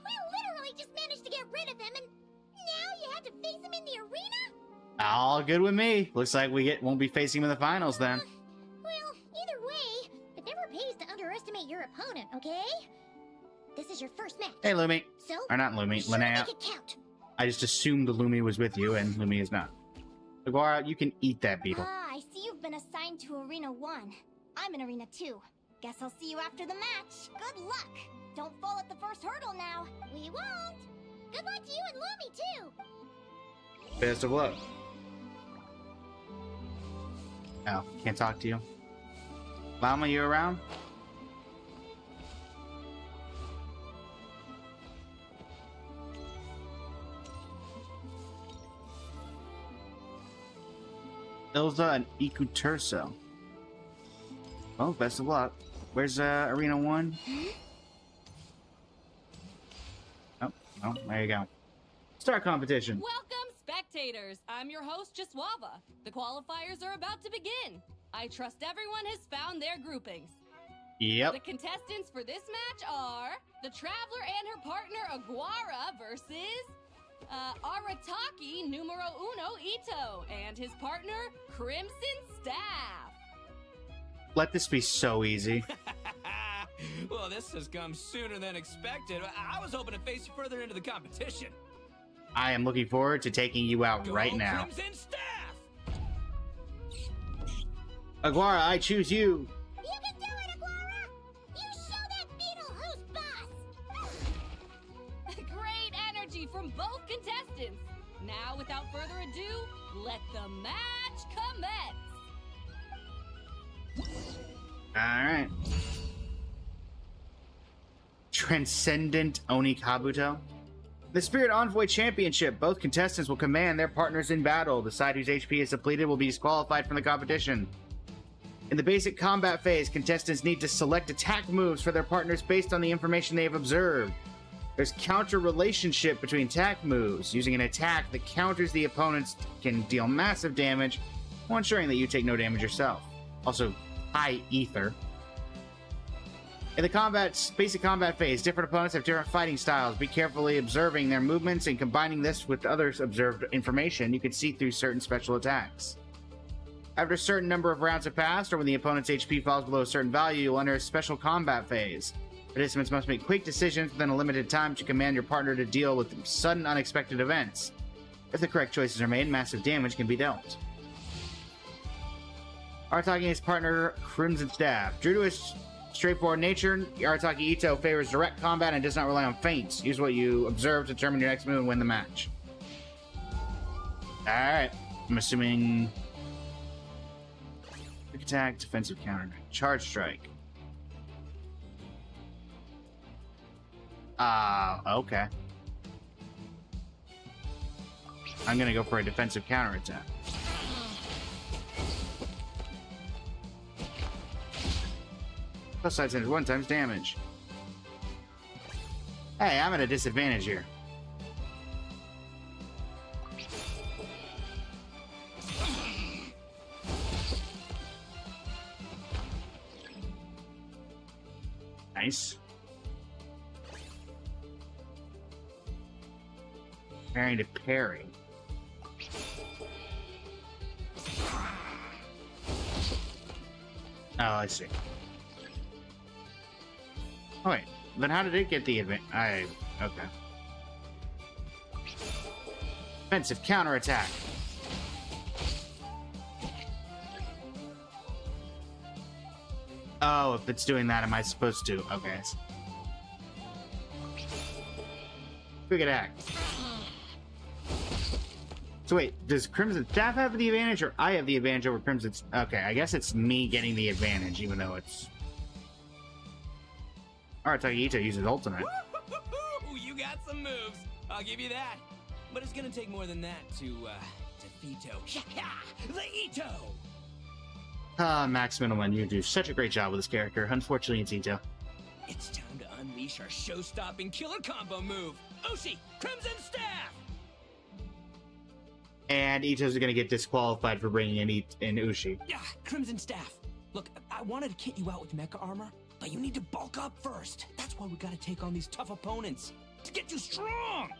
we literally just managed to get rid of him, and now you have to face him in the arena? All good with me. Looks like we won't be facing him in the finals then. Well, either way, it never pays to underestimate your opponent, okay? This is your first match. Hey, Lumi. So, Or not Lumi, be sure to Linnea. make it count. I just assumed Lumi was with you, and Lumi is not. Aguara, you can eat that beetle. Ah, I see you've been assigned to Arena 1. I'm in Arena 2. Guess I'll see you after the match. Good luck! Don't fall at the first hurdle now. We won't. Good luck to you and Lumi, too. Best of luck. Oh, can't talk to you. Llama, you around? Ilza and Ikuturso. Well, best of luck. Where's Arena 1? Oh, there you go. Start competition. Welcome, spectators. I'm your host, Jaswava. The qualifiers are about to begin. I trust everyone has found their groupings. Yep. The contestants for this match are the Traveler and her partner Aguara versus Arataki numero uno Ito and his partner Crimson Staff. Let this be so easy. Well, this has come sooner than expected. I was hoping to face you further into the competition. I am looking forward to taking you out Go right now. Crimson Staff! Aguara, I choose you. You can do it, Aguara! You show that beetle who's boss! Great energy from both contestants. Now, without further ado, let the match commence. Alright. Transcendent Oni Kabuto. The Spirit Envoy Championship. Both contestants will command their partners in battle. The side whose HP is depleted will be disqualified from the competition. In the basic combat phase, contestants need to select attack moves for their partners based on the information they have observed. There's counter relationship between attack moves. Using an attack that counters the opponent's can deal massive damage while ensuring that you take no damage yourself. Also, high ether. In the basic combat phase, different opponents have different fighting styles. Be carefully observing their movements and combining this with others' observed information. You can see through certain special attacks. After a certain number of rounds have passed, or when the opponent's HP falls below a certain value, you'll enter a special combat phase. Participants must make quick decisions within a limited time to command your partner to deal with sudden unexpected events. If the correct choices are made, massive damage can be dealt. Arataki and his partner, Crimson Staff. Due to his straightforward nature, Arataki Ito favors direct combat and does not rely on feints. Use what you observe to determine your next move and win the match. Alright. I'm assuming... Quick attack, defensive counter, charge strike. Okay. I'm gonna go for a defensive counter attack. Plus side center 1 times damage. Hey, I'm at a disadvantage here. Nice. Preparing to parry. Oh, I see. Oh, wait. Then how did it get the advantage? Okay. Defensive counterattack. Oh, if it's doing that, am I supposed to? Okay. Quick attack. So wait, does Crimson Staff have the advantage, or I have the advantage over Crimson? Okay, I guess it's me getting the advantage, even though it's... Arataki Ito uses ultimate. You got some moves. I'll give you that. But it's gonna take more than that to Ito. The Ito! Max Miniman, you do such a great job with this character. Unfortunately, it's Ito. It's time to unleash our show-stopping killer combo move. Ushi, Crimson Staff! And Ito's gonna get disqualified for bringing in Ushi. Yeah, Crimson Staff. Look, I wanted to kit you out with mecha armor, but you need to bulk up first. That's why we gotta take on these tough opponents. To get you strong!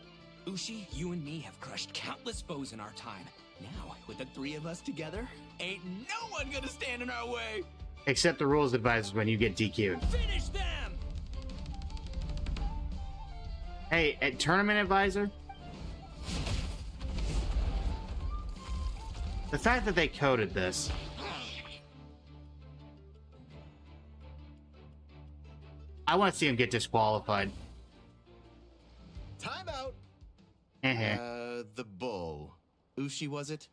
Ushi, you and me have crushed countless foes in our time. Now, with the three of us together, ain't no one gonna stand in our way! Except the rules advisors when you get DQ'd. Finish them! Hey, tournament advisor? The fact that they coded this. I want to see him get disqualified. Time out. Uh-huh. The bull. Ushi, was it?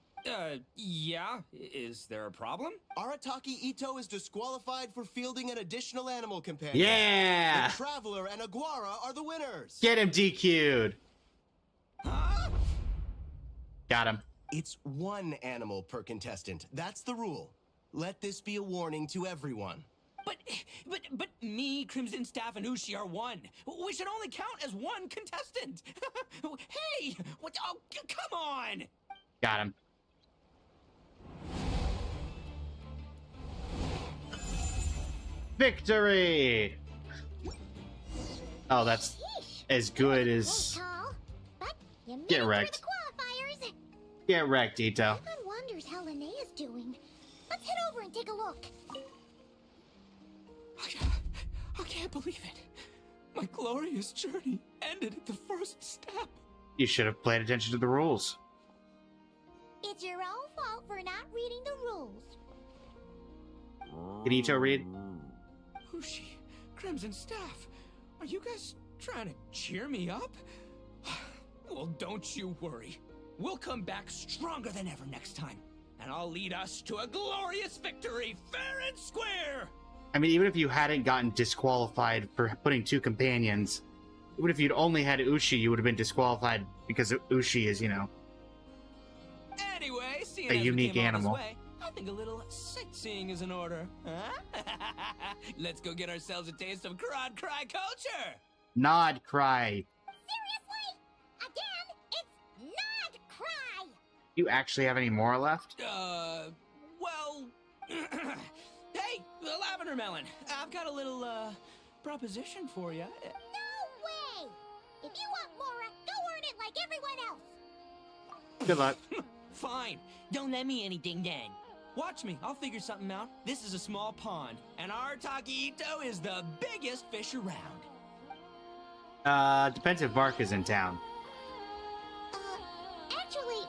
Yeah. Is there a problem? Arataki Ito is disqualified for fielding an additional animal companion. Yeah! The Traveler and Aguara are the winners. Get him DQ'd. Huh? Got him. It's one animal per contestant. That's the rule. Let this be a warning to everyone. But me, Crimson Staff, and Ushi are one. We should only count as one contestant. Hey, what? Oh, come on! Got him. Victory! Oh, that's as good as... But you made Get it through wrecked. the qualifiers. Get wrecked, Ito. Everyone wonders how Linnea's doing. Let's head over and take a look. I can't believe it. My glorious journey ended at the first step. You should have paid attention to the rules. It's your own fault for not reading the rules. Can Ito read? Ushi, Crimson Staff, are you guys trying to cheer me up? Well, don't you worry. We'll come back stronger than ever next time, and I'll lead us to a glorious victory, fair and square! I mean, even if you hadn't gotten disqualified for putting two companions, even if you'd only had Ushi, you would have been disqualified because Ushi is, you know, Anyway, seeing a as we unique came all this animal. way, I think a little sightseeing is in order. Huh? Let's go get ourselves a taste of Crod Cry culture! Nod Cry. Seriously? Again, it's not cry. You actually have any more left? Well... Hey, Lavender Melon, I've got a little, proposition for you. No way. If you want Mora, go earn it like everyone else. Good luck. Fine. Don't let me anything then. Watch me. I'll figure something out. This is a small pond, and Arataki Ito is the biggest fish around. Depends if Mark is in town. Actually,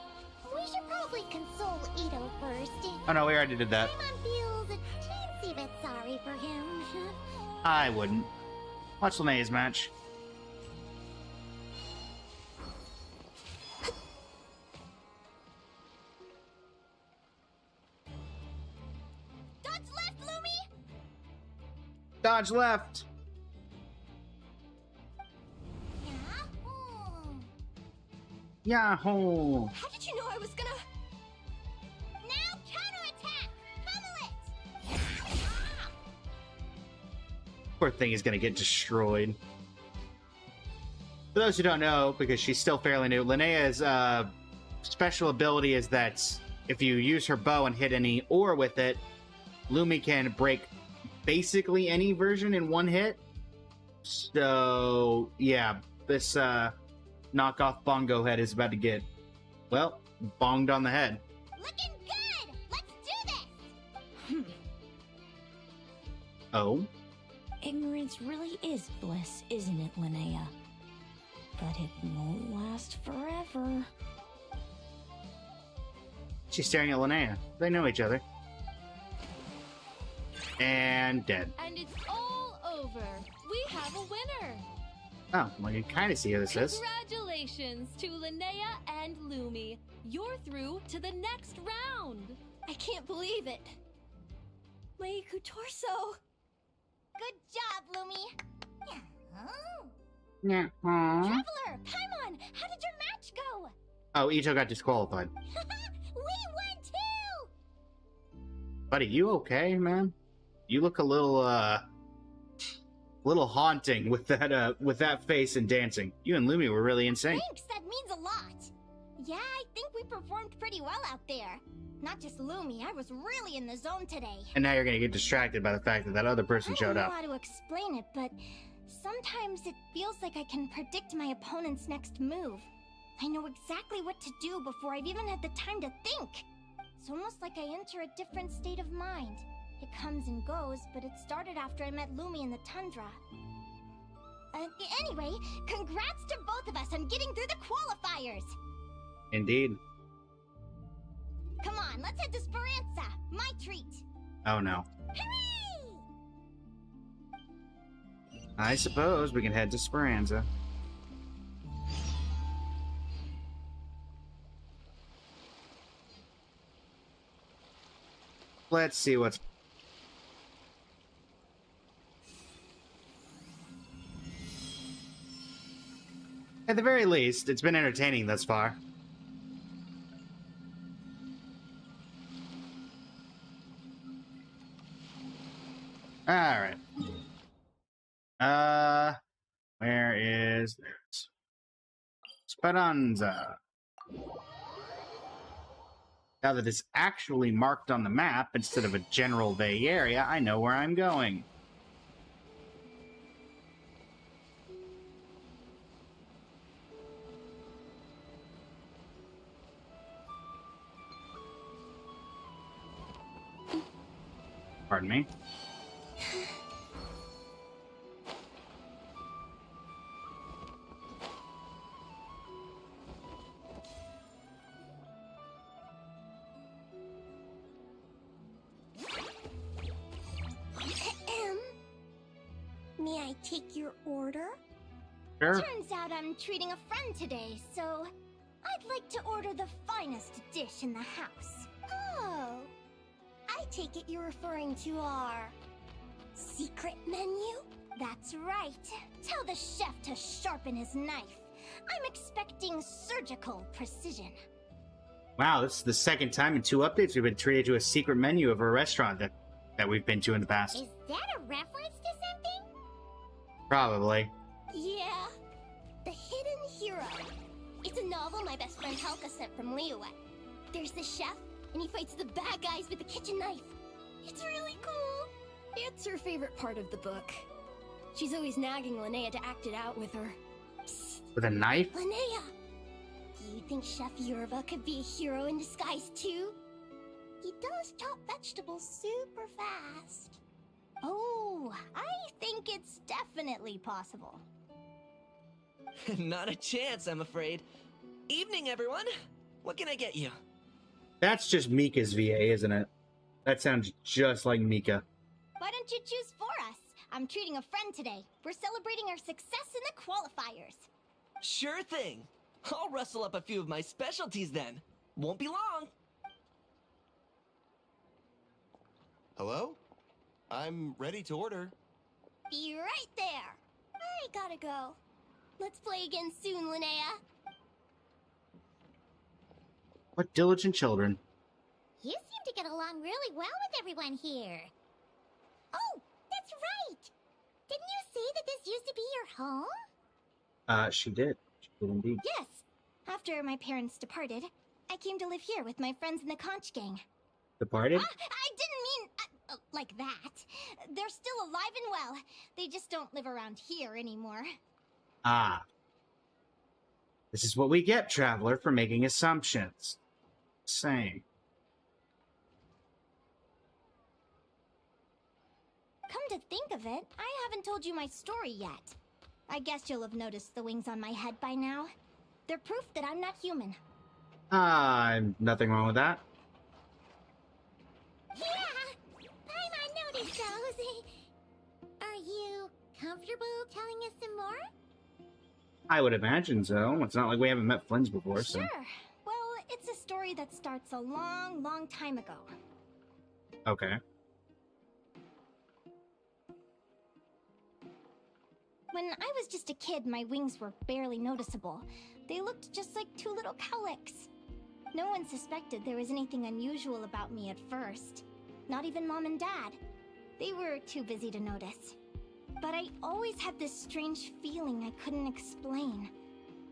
we should probably console Ito first. Oh no, we already did that. Paimon feels a teensy bit sorry for him. I wouldn't. Watch Linnea's match. Dodge left, Lumi! Dodge left. Yeah. Yahoo! How did you know I was gonna... Now counterattack! Pummel it! Poor thing is gonna get destroyed. For those who don't know, because she's still fairly new, Linnea's special ability is that if you use her bow and hit any ore with it, Lumi can break basically any version in one hit. So, yeah, this knockoff bongo head is about to get, well, bonged on the head. Looking good! Let's do this! Oh? Ignorance really is bliss, isn't it, Linnea? But it won't last forever. She's staring at Linnea. They know each other. And dead. And it's all over. We have a winner. Oh, well, you kind of see who this is. Congratulations to Linnea and Lumi. You're through to the next round. I can't believe it. My Torso. Good job, Lumi! Oh. Yeah. Traveler, Paimon, how did your match go? Oh, Ito got disqualified. Buddy, you okay, man? You look a little haunting with that face and dancing. You and Lumi were really in sync. Thanks, that means a lot. Yeah, I think we performed pretty well out there. Not just Lumi, I was really in the zone today. And now you're gonna get distracted by the fact that that other person showed up. I don't know how to explain it, but sometimes it feels like I can predict my opponent's next move. I know exactly what to do before I've even had the time to think. It's almost like I enter a different state of mind. It comes and goes, but it started after I met Lumi in the tundra. Anyway, congrats to both of us on getting through the qualifiers! Indeed. Come on, let's head to Speranza, my treat! Oh no. Hooray! I suppose we can head to Speranza. Let's see what's... At the very least, it's been entertaining thus far. Alright. Where is this? Speranza. Now that it's actually marked on the map instead of a general vague area, I know where I'm going. Pardon me. May I take your order? Sure. Turns out I'm treating a friend today, so I'd like to order the finest dish in the house. Oh, I take it you're referring to our secret menu? That's right. Tell the chef to sharpen his knife. I'm expecting surgical precision. Wow, this is the second time in 2 updates we've been treated to a secret menu of a restaurant that we've been to in the past. Is that a reference to something? Probably. Yeah. The Hidden Hero. It's a novel my best friend Helka sent from Liyue. There's the chef, and he fights the bad guys with a kitchen knife. It's really cool. It's her favorite part of the book. She's always nagging Linnea to act it out with her. Psst. With a knife? Linnea! Do you think Chef Yerba could be a hero in disguise too? He does chop vegetables super fast. Oh, I think it's definitely possible. Not a chance, I'm afraid. Evening, everyone. What can I get you? That's just Mika's VA, isn't it? That sounds just like Mika. Why don't you choose for us? I'm treating a friend today. We're celebrating our success in the qualifiers. Sure thing. I'll rustle up a few of my specialties then. Won't be long. Hello? I'm ready to order. Be right there. I gotta go. Let's play again soon, Linnea. What diligent children. You seem to get along really well with everyone here. Oh, that's right! Didn't you say that this used to be your home? She did. She did indeed. Yes. After my parents departed, I came to live here with my friends in the conch gang. Departed? I didn't mean like that. They're still alive and well. They just don't live around here anymore. Ah. This is what we get, Traveler, for making assumptions. Same. Come to think of it, I haven't told you my story yet. I guess you'll have noticed the wings on my head by now. They're proof that I'm not human. Nothing wrong with that. Yeah! I noticed those. Are you comfortable telling us some more? I would imagine so. It's not like we haven't met Flynns before, so... Sure. Well, it's a story that starts a long, long time ago. Okay. When I was just a kid, my wings were barely noticeable. They looked just like 2 little cowlicks. No one suspected there was anything unusual about me at first. Not even Mom and Dad. They were too busy to notice. But I always had this strange feeling I couldn't explain.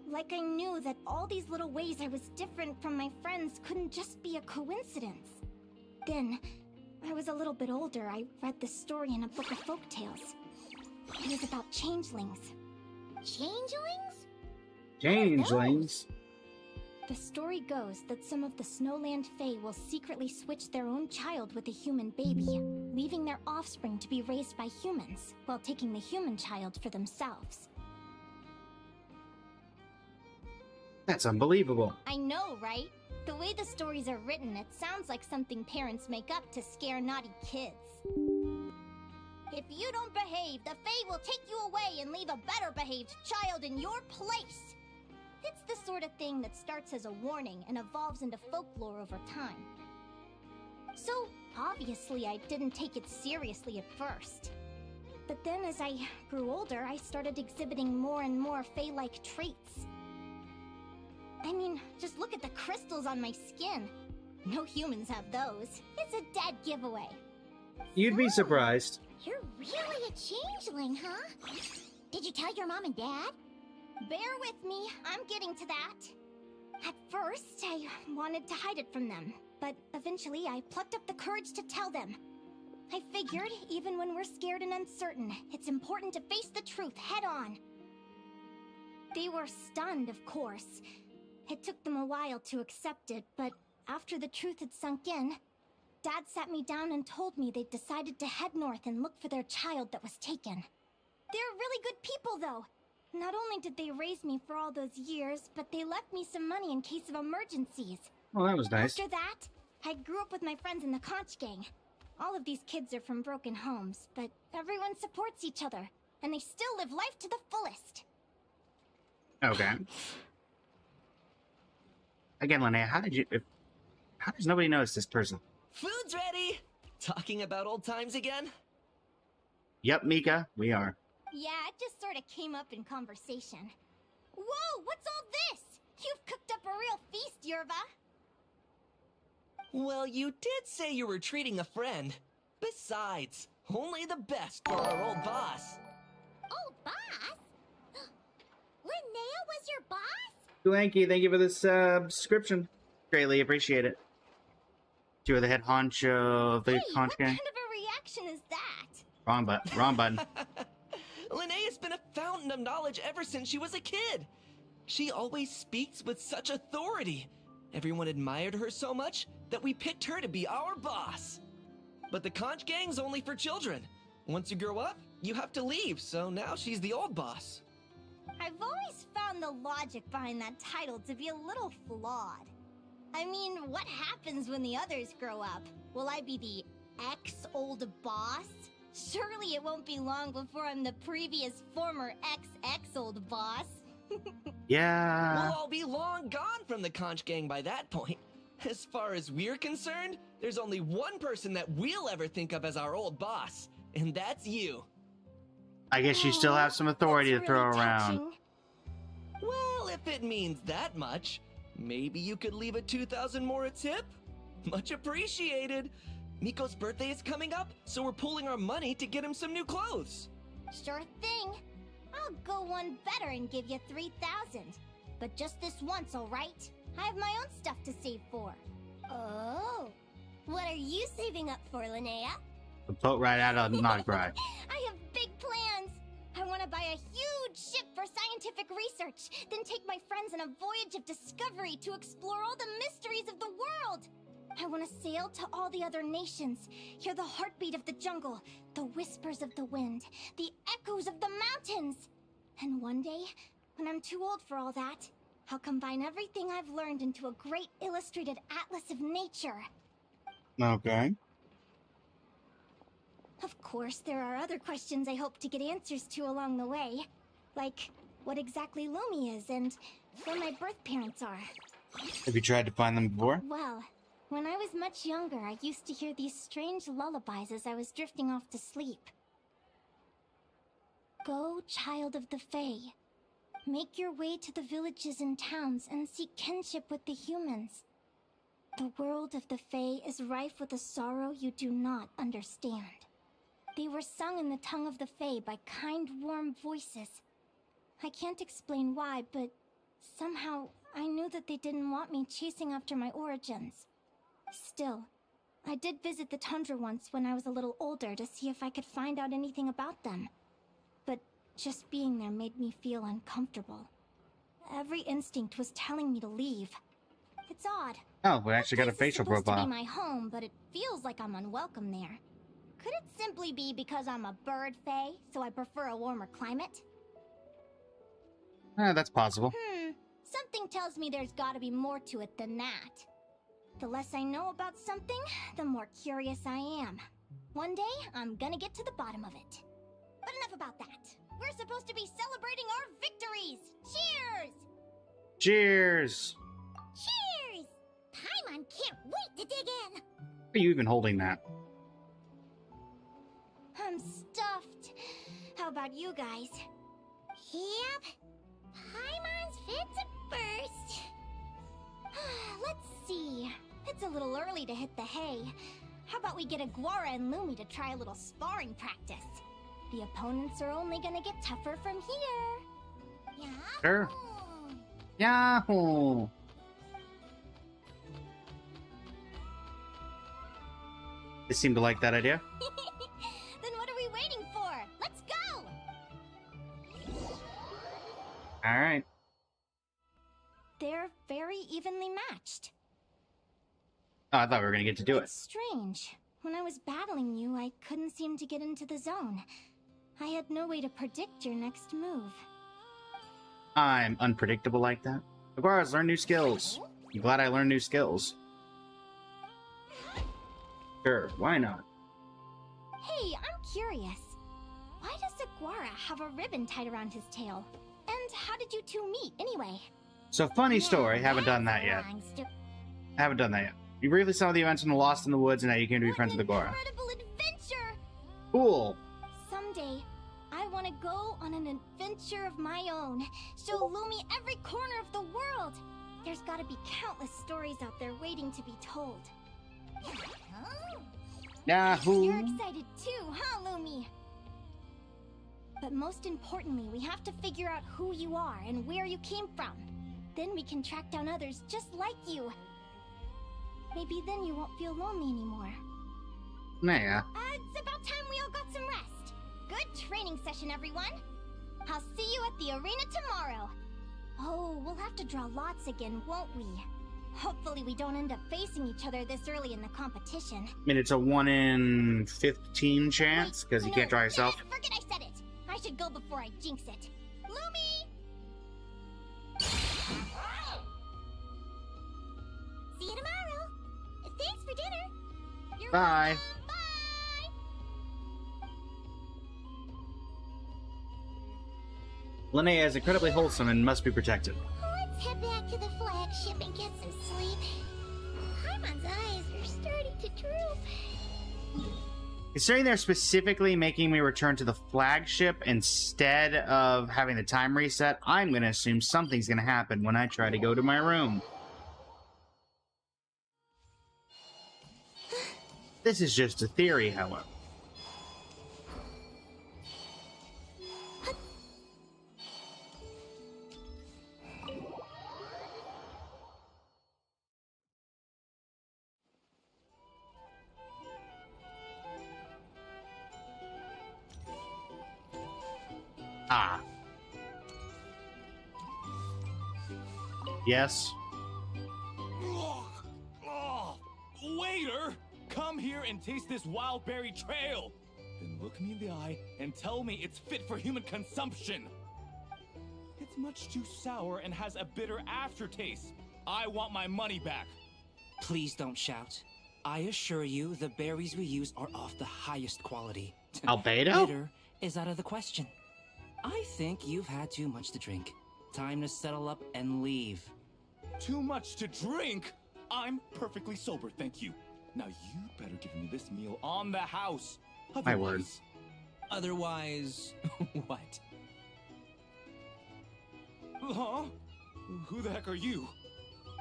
Like I knew that all these little ways I was different from my friends couldn't just be a coincidence. Then, I was a little bit older, I read this story in a book of folktales. It was about changelings. Changelings? Changelings. The story goes that some of the Snowland Fae will secretly switch their own child with a human baby, leaving their offspring to be raised by humans, while taking the human child for themselves. That's unbelievable. I know, right? The way the stories are written, it sounds like something parents make up to scare naughty kids. If you don't behave, the Fae will take you away and leave a better behaved child in your place. It's the sort of thing that starts as a warning and evolves into folklore over time. So, obviously I didn't take it seriously at first. But then as I grew older, I started exhibiting more and more Fae-like traits. I mean, just look at the crystals on my skin. No humans have those. It's a dead giveaway. You'd be surprised. You're really a changeling, huh? Did you tell your mom and dad? Bear with me, I'm getting to that. At first, I wanted to hide it from them, but eventually I plucked up the courage to tell them. I figured, even when we're scared and uncertain, it's important to face the truth head on. They were stunned, of course. It took them a while to accept it, but after the truth had sunk in, Dad sat me down and told me they'd decided to head north and look for their child that was taken. They're really good people, though. Not only did they raise me for all those years, but they left me some money in case of emergencies. Well, that was nice. After that, I grew up with my friends in the conch gang. All of these kids are from broken homes, but everyone supports each other, and they still live life to the fullest. Okay. Again, Linnea, how does nobody notice this person? Food's ready! Talking about old times again? Yep, Mika, we are. Yeah, it just sort of came up in conversation. Whoa, what's all this? You've cooked up a real feast, Yerva. Well, you did say you were treating a friend. Besides, only the best for our old boss. Old boss? Linnea was your boss? Thank you for this subscription. Greatly appreciate it. You are the head honcho of the Hey, conch what gang. kind of a reaction is that? Wrong button. Wrong button. Linnea's been a fountain of knowledge ever since she was a kid. She always speaks with such authority. Everyone admired her so much that we picked her to be our boss. But the conch gang's only for children. Once you grow up, you have to leave, so now she's the old boss. I've always found the logic behind that title to be a little flawed. I mean, what happens when the others grow up? Will I be the ex-old boss? Surely it won't be long before I'm the previous former ex-old boss. Yeah. We'll all be long gone from the conch gang by that point. As far as we're concerned, there's only one person that we'll ever think of as our old boss, and that's you. I guess you still have some authority to That's throw really around. touching. Well, if it means that much, maybe you could leave a 2,000 more a tip? Much appreciated. Miko's birthday is coming up, so we're pooling our money to get him some new clothes. Sure thing. I'll go one better and give you 3,000. But just this once, alright? I have my own stuff to save for. Oh. What are you saving up for, Linnea? The boat right out of Nograi. I have big plans. I want to buy a huge ship for scientific research, then take my friends on a voyage of discovery to explore all the mysteries of the world. I want to sail to all the other nations, hear the heartbeat of the jungle, the whispers of the wind, the echoes of the mountains. And one day, when I'm too old for all that, I'll combine everything I've learned into a great illustrated atlas of nature. Okay. Of course, there are other questions I hope to get answers to along the way. Like, what exactly Lumi is and where my birth parents are. Have you tried to find them before? Well, when I was much younger, I used to hear these strange lullabies as I was drifting off to sleep. Go, child of the Fae. Make your way to the villages and towns and seek kinship with the humans. The world of the Fae is rife with a sorrow you do not understand. They were sung in the tongue of the Fae by kind, warm voices. I can't explain why, but somehow I knew that they didn't want me chasing after my origins. Still, I did visit the tundra once when I was a little older to see if I could find out anything about them. But just being there made me feel uncomfortable. Every instinct was telling me to leave. It's odd. Oh, we actually got a facial This is supposed to profile. be my home, but it feels like I'm unwelcome there. Could it simply be because I'm a bird fae, so I prefer a warmer climate? That's possible. Something tells me there's gotta be more to it than that. The less I know about something, the more curious I am. One day, I'm gonna get to the bottom of it. But enough about that. We're supposed to be celebrating our victories! Cheers! Cheers! Cheers! Paimon can't wait to dig in! Are you even holding that? I'm stuffed. How about you guys? Yep. Paimon's fit to burst. Let's see. It's a little early to hit the hay. How about we get Aguara and Lumi to try a little sparring practice? The opponents are only gonna get tougher from here. Yeah? Sure. Yahoo! They seem to like that idea. Then what are we waiting for? Let's go! Alright. They're very evenly matched. Oh, I thought we were gonna get to do it. It's strange. When I was battling you, I couldn't seem to get into the zone. I had no way to predict your next move. I'm unpredictable like that. Aguara's learned new skills. I'm glad I learned new skills. Sure, why not? Hey, I'm curious. Why does Aguara have a ribbon tied around his tail? And how did you two meet, anyway? So, funny story, haven't done that yet. Haven't done that yet. You briefly saw the events from the Lost in the Woods, and now you came to be friends with Aguara. Incredible adventure! Cool! Someday, I want to go on an adventure of my own. Show Lumi every corner of the world. There's got to be countless stories out there waiting to be told. Yahoo! You're excited too, huh, Lumi? But most importantly, we have to figure out who you are and where you came from. Then we can track down others just like you. Maybe then you won't feel lonely anymore. Nah. It's about time we all got some rest. Good training session, everyone. I'll see you at the arena tomorrow. Oh, we'll have to draw lots again, won't we? Hopefully we don't end up facing each other this early in the competition. I mean, it's a 1 in 15 chance, because you can't draw yourself. Forget I said it. I should go before I jinx it. Lumi! See you tomorrow. Thanks for dinner. You're Bye. welcome. Bye. Linnea is incredibly wholesome and must be protected. Let's head back to the flagship and get some sleep. Paimon's eyes are starting to droop. Considering they're specifically making me return to the flagship instead of having the time reset, I'm going to assume something's going to happen when I try to go to my room. This is just a theory, however. Ah. Yes. Waiter! Come here and taste this wild berry trail! Then look me in the eye and tell me it's fit for human consumption! It's much too sour and has a bitter aftertaste. I want my money back. Please don't shout. I assure you, the berries we use are of the highest quality. Albedo? Bitter is out of the question. I think you've had too much to drink. Time to settle up and leave. Too much to drink? I'm perfectly sober, thank you. Now you better give me this meal on the house. My word. Otherwise, what? Huh? Who the heck are you?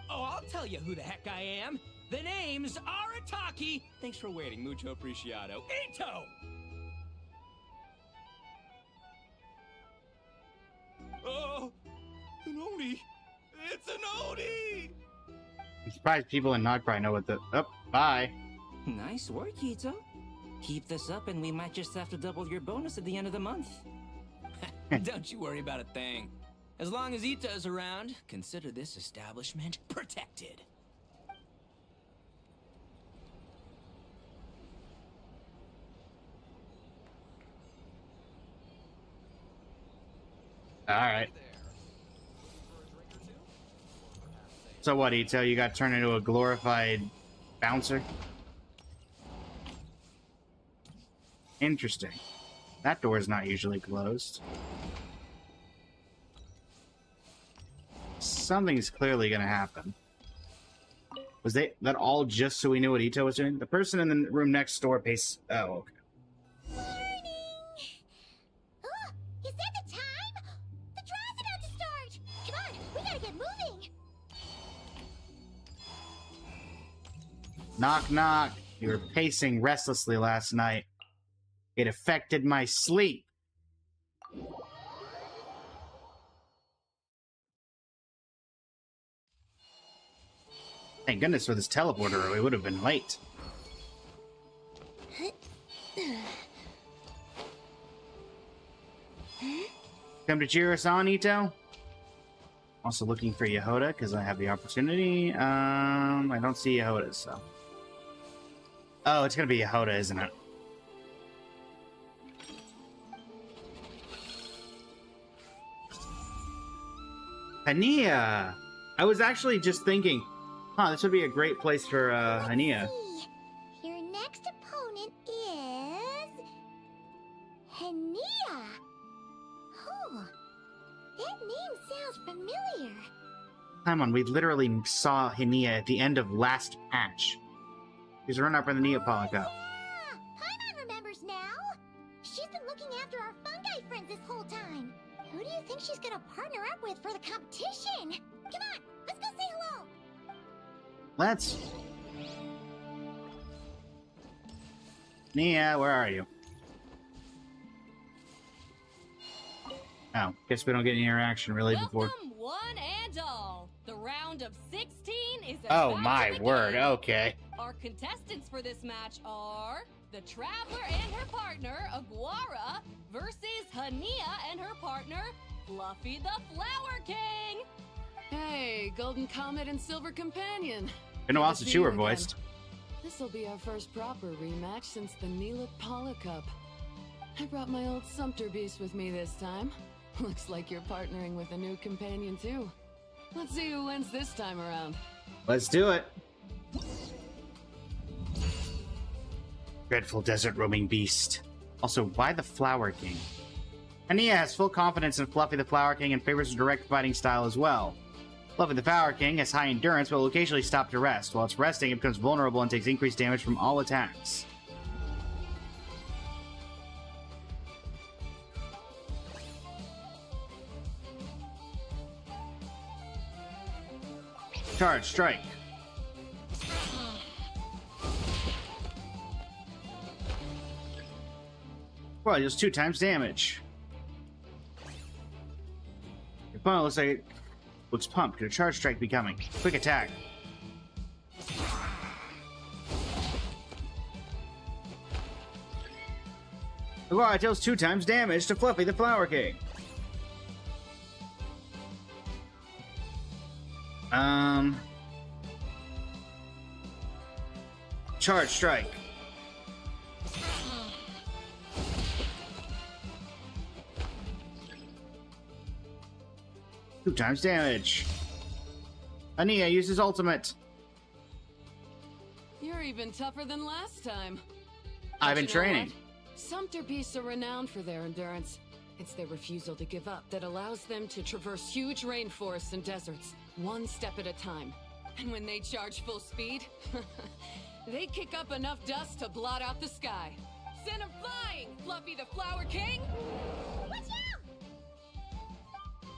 Oh, I'll tell you who the heck I am. The name's Arataki. Thanks for waiting, mucho apreciado. Ito! Oh, an Oni! It's an Oni! I'm surprised people in Nog probably know what the... Oh, bye. Nice work, Ito. Keep this up and we might just have to double your bonus at the end of the month. Don't you worry about a thing. As long as Ito's around, consider this establishment protected. Alright. So what, Ito? You got turned into a glorified bouncer? Interesting. That door's not usually closed. Something's clearly gonna happen. Was that all just so we knew what Ito was doing? The person in the room next door pays... Oh, okay. Morning! Oh, is that the time? The draw's about to start! Come on, we gotta get moving! Knock, knock. You were pacing restlessly last night. It affected my sleep. Thank goodness for this teleporter, or we would have been late. Come to cheer us on, Ito? Also looking for Yehoda, because I have the opportunity. I don't see Yehoda, so... Oh, it's gonna be Yehoda, isn't it? LINNEA! I was actually just thinking, this would be a great place for LINNEA. Your next opponent is... LINNEA! Oh, that name sounds familiar. Come on, we literally saw LINNEA at the end of last patch. She's run up in the Neapolitan Cup. Yeah! Paimon remembers now! She's been looking after our fungi friends this whole time. Who do you think she's gonna partner up with for the competition? Come on, let's go say hello! Let's. LINNEA, where are you? Oh, guess we don't get any interaction really before. Welcome, one and all. The round of 16 is Oh about my to word, begin. okay. Our contestants for this match are the Traveler and her partner, Aguara, versus LINNEA and her partner, Fluffy the Flower King. Hey, Golden Comet and Silver Companion. Been a while Good to since see you were again. voiced. This'll be our first proper rematch since the Neapolitan Cup. I brought my old Sumpter Beast with me this time. Looks like you're partnering with a new companion too. Let's see who wins this time around. Let's do it. Dreadful desert roaming beast. Also, why the Flower King? LINNEA has full confidence in Fluffy the Flower King and favors a direct fighting style as well. Fluffy the Flower King has high endurance but will occasionally stop to rest. While it's resting, it becomes vulnerable and takes increased damage from all attacks. Charge, strike. Well, just 2 times damage. Your opponent looks like it looks pumped. Could a charge strike be coming? Quick attack. Aguara deals 2 times damage to Fluffy the Flower King. Charge strike. Two times damage. LINNEA uses ultimate. You're even tougher than last time. I've But been you know training. what? Sumpter Beasts are renowned for their endurance. It's their refusal to give up that allows them to traverse huge rainforests and deserts, one step at a time. And when they charge full speed, they kick up enough dust to blot out the sky. Send 'em flying, Fluffy the Flower King! Watch out!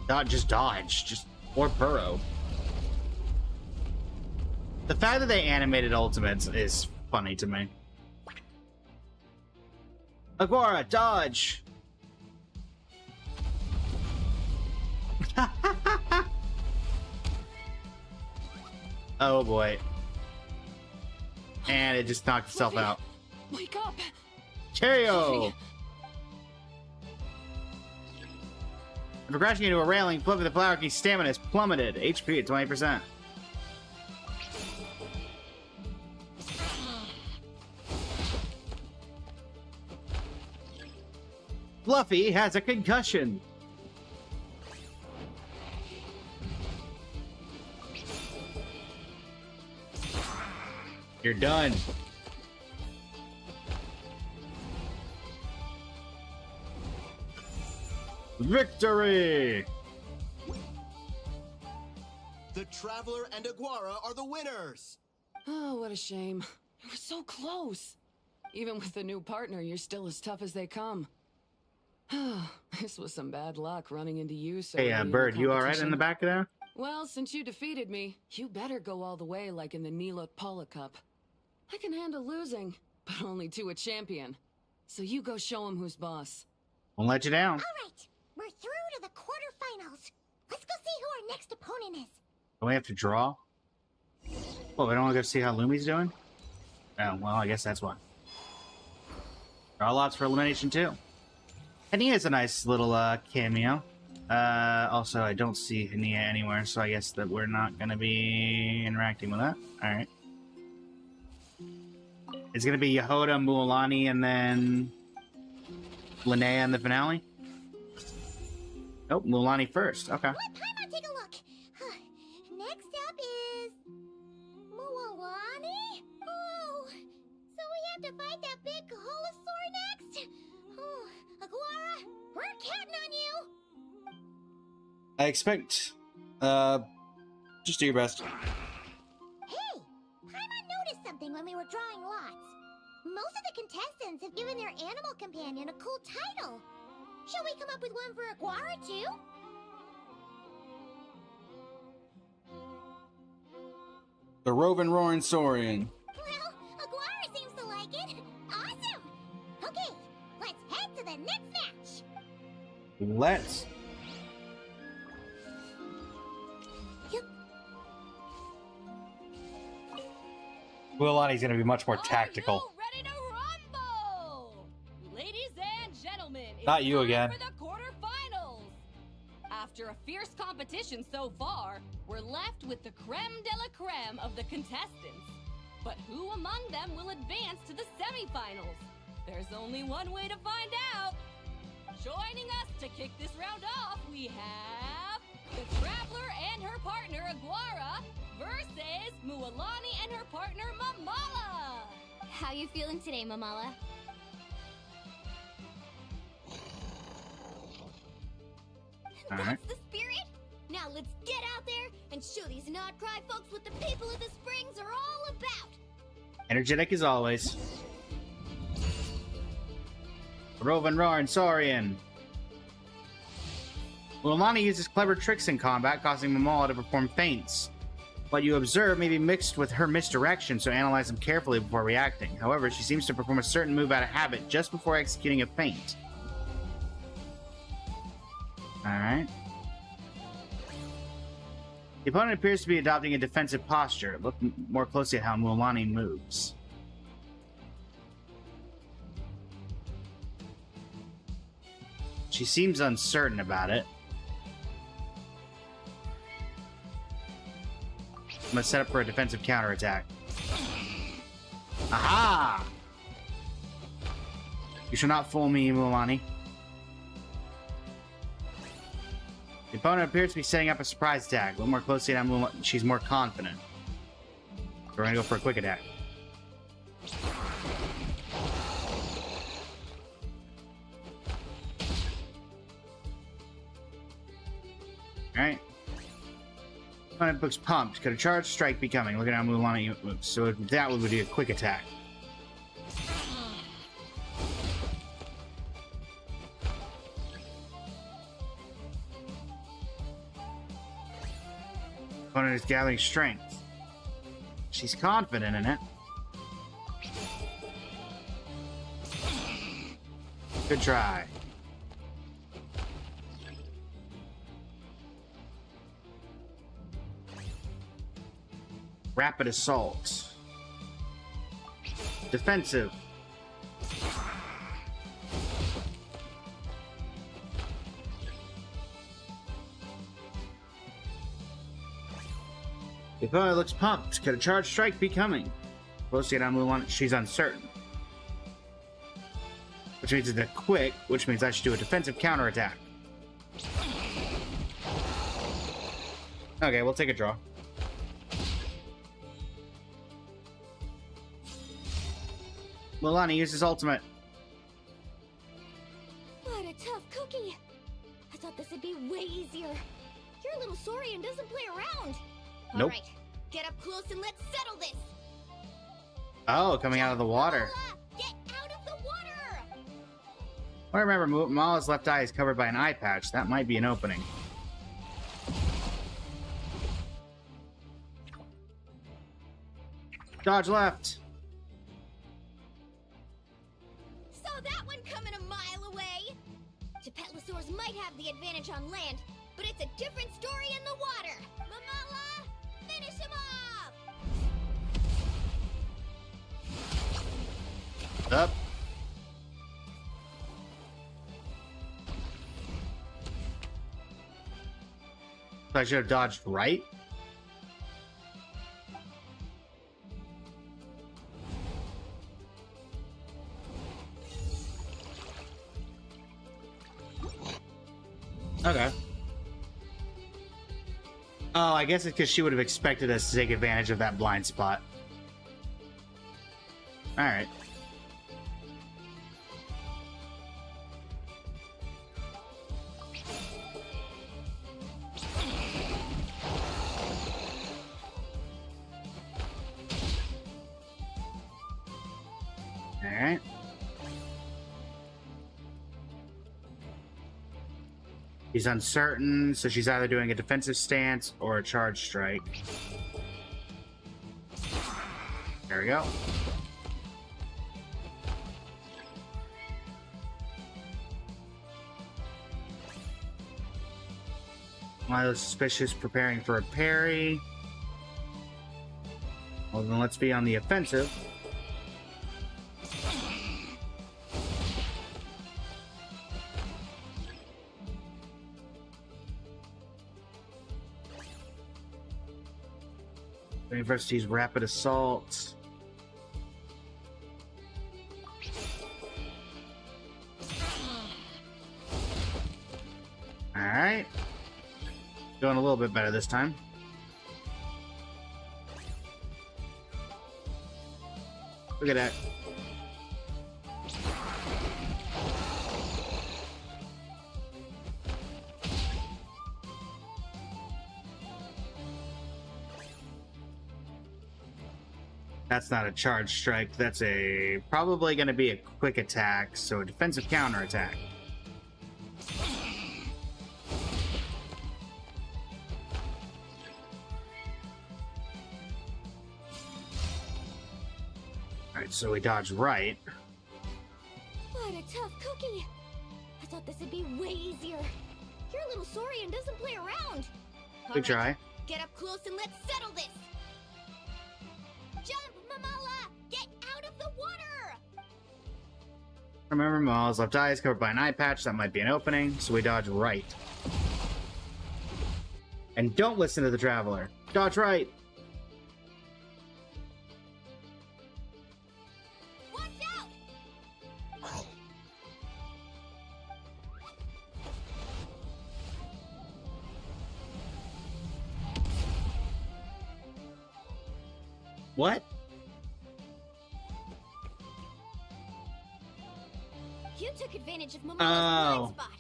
Not just dodge, just or burrow. The fact that they animated ultimates is funny to me. Agora, dodge! Oh boy. And it just knocked itself Fluffy, out. Wake up! Cheerio! After crashing into a railing, Fluffy the Flower King's stamina is plummeted. HP at 20%. Fluffy has a concussion. You're done. Victory! The Traveler and Aguara are the winners! Oh, what a shame. It was so close. Even with the new partner, you're still as tough as they come. This was some bad luck running into you so Hey, early in the Bird, you alright in competition. the back of there? Well, since you defeated me, you better go all the way like in the Nilot Paula Cup. I can handle losing, but only to a champion. So you go show him who's boss. Won't let you down. All right, we're through to the quarterfinals. Let's go see who our next opponent is. Do we have to draw? Well, we don't want to go see how Lumi's doing? Oh, well, I guess that's why. Draw lots for elimination, too. And he has a nice little cameo. Also, I don't see LINNEA anywhere, so I guess that we're not going to be interacting with that. Alright. It's going to be Yehoda, Mualani, and then LINNEA in the finale? Nope, Mualani first. Okay. Let Paimon take a look. Next up is... Mualani? Oh, so we have to fight that big Holosaur next? Oh, Aguara, we're counting on you. I expect, just do your best. Hey, Paimon noticed something when we were drawing lots. Most of the contestants have given their animal companion a cool title. Shall we come up with one for Aguara, too? The Rovin' Roaring Saurian. Well, Aguara seems to like it. Awesome! Okay, let's head to the next match. Let's. Mualani's gonna be much more tactical. Are you ready to rumble? Ladies and gentlemen, it's Not you time again. for the quarterfinals. After a fierce competition so far, we're left with the creme de la creme of the contestants. But who among them will advance to the semifinals? There's only one way to find out. Joining us to kick this round off, we have the Traveler and her partner Aguara versus Mualani and her partner Mamala. How you feeling today, Mamala? Alright. That's the spirit? Now let's get out there and show these Nodcry folks what the people of the Springs are all about. Energetic as always. Rovin' Roaring Saurian. Mualani uses clever tricks in combat, causing Mamala to perform feints. What you observe may be mixed with her misdirection, so analyze them carefully before reacting. However, she seems to perform a certain move out of habit just before executing a feint. Alright. The opponent appears to be adopting a defensive posture. Look more closely at how Mualani moves. She seems uncertain about it. I'm gonna set up for a defensive counterattack. Aha! You shall not fool me, Mualani. The opponent appears to be setting up a surprise attack. Look more closely at Mualani. She's more confident. We're gonna go for a quick attack. Alright. Opponent looks pumped. Could a charge strike be coming? Look at how Mualani moves. So that would be a quick attack. Opponent is gathering strength. She's confident in it. Good try. Rapid assault. Defensive. The opponent looks pumped. Could a charge strike be coming? Supposed to get on Mulan. She's uncertain. Which means it's a quick, which means I should do a defensive counterattack. Okay, we'll take a draw. Mulan uses ultimate. What a tough cookie. I thought this would be way easier. Your little Saurian doesn't play around. Nope. All right, get up close and let's settle this. Oh, coming out of the water. Mala, get out of the water! I remember Mala's left eye is covered by an eye patch. That might be an opening. Dodge left. Saw that one coming a mile away. Gepetlosaurs might have the advantage on land, but it's a different story in the water. Mamala, finish him off! Up. So I should have dodged right. Okay. Oh, I guess it's because she would have expected us to take advantage of that blind spot. Alright. Alright. She's uncertain, so she's either doing a defensive stance or a charge strike. There we go. Milo suspicious, preparing for a parry. Well, then let's be on the offensive. University's rapid assault. Alright. Doing a little bit better this time. Look at that. That's not a charge strike. That's a probably going to be a quick attack, so a defensive counter attack. All right, so we dodge right. What a tough cookie. I thought this would be way easier. Your little Saurian doesn't play around. Good try. Get up close and let's settle this. Jump, Mamala! Get out of the water! Remember, Mala's left eye is covered by an eye patch. That might be an opening, so we dodge right. And don't listen to the Traveler. Dodge right. Watch out! What? You took advantage of Mamala's Oh. blind spot.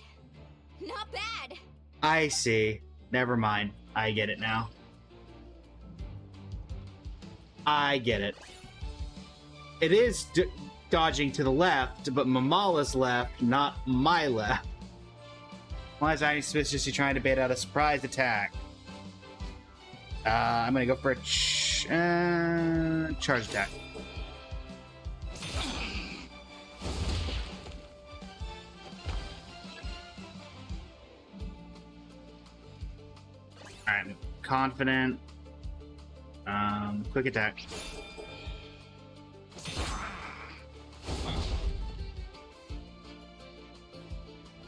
Not bad. I see. Never mind. I get it now. I get it. It is dodging to the left, but Mamala's left, not my left. Why is I suspiciously trying to bait out a surprise attack? I'm gonna go for a Charge attack. I'm confident. Quick attack.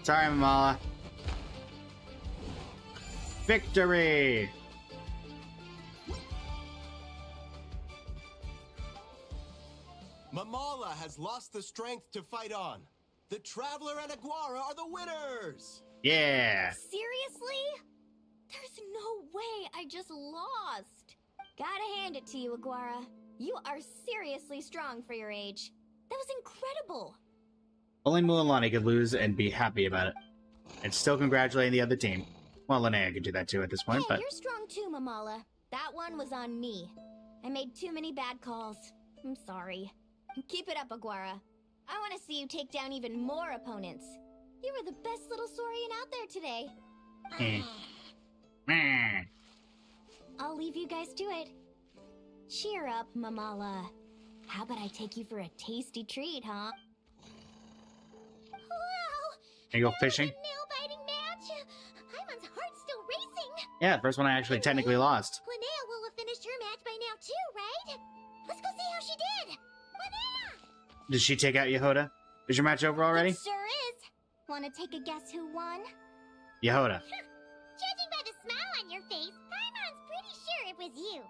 Sorry, Mamala. Victory! Mamala has lost the strength to fight on. The Traveler and Aguara are the winners! Yeah! Seriously? There's no way I just lost. Gotta hand it to you, Aguara. You are seriously strong for your age. That was incredible. Only Mualani could lose and be happy about it. And still congratulating the other team. Well, Linnea could do that too at this point, Hey, but... you're strong too, Mamala. That one was on me. I made too many bad calls. I'm sorry. Keep it up, Aguara. I want to see you take down even more opponents. You were the best little Saurian out there today. Meh. I'll leave you guys to it. Cheer up, Mamala. How about I take you for a tasty treat, huh? Wow! Can you go fishing? Nail-biting match! Paimon's heart's still racing! Yeah, first one I actually technically lost. Linnea will have finished her match by now too, right? Let's go see how she did! Linnea! Did she take out Yehoda? Is your match over already? It sure is. Wanna take a guess who won? Yehoda. Judging by the smile on your face, Paimon's pretty sure it was you.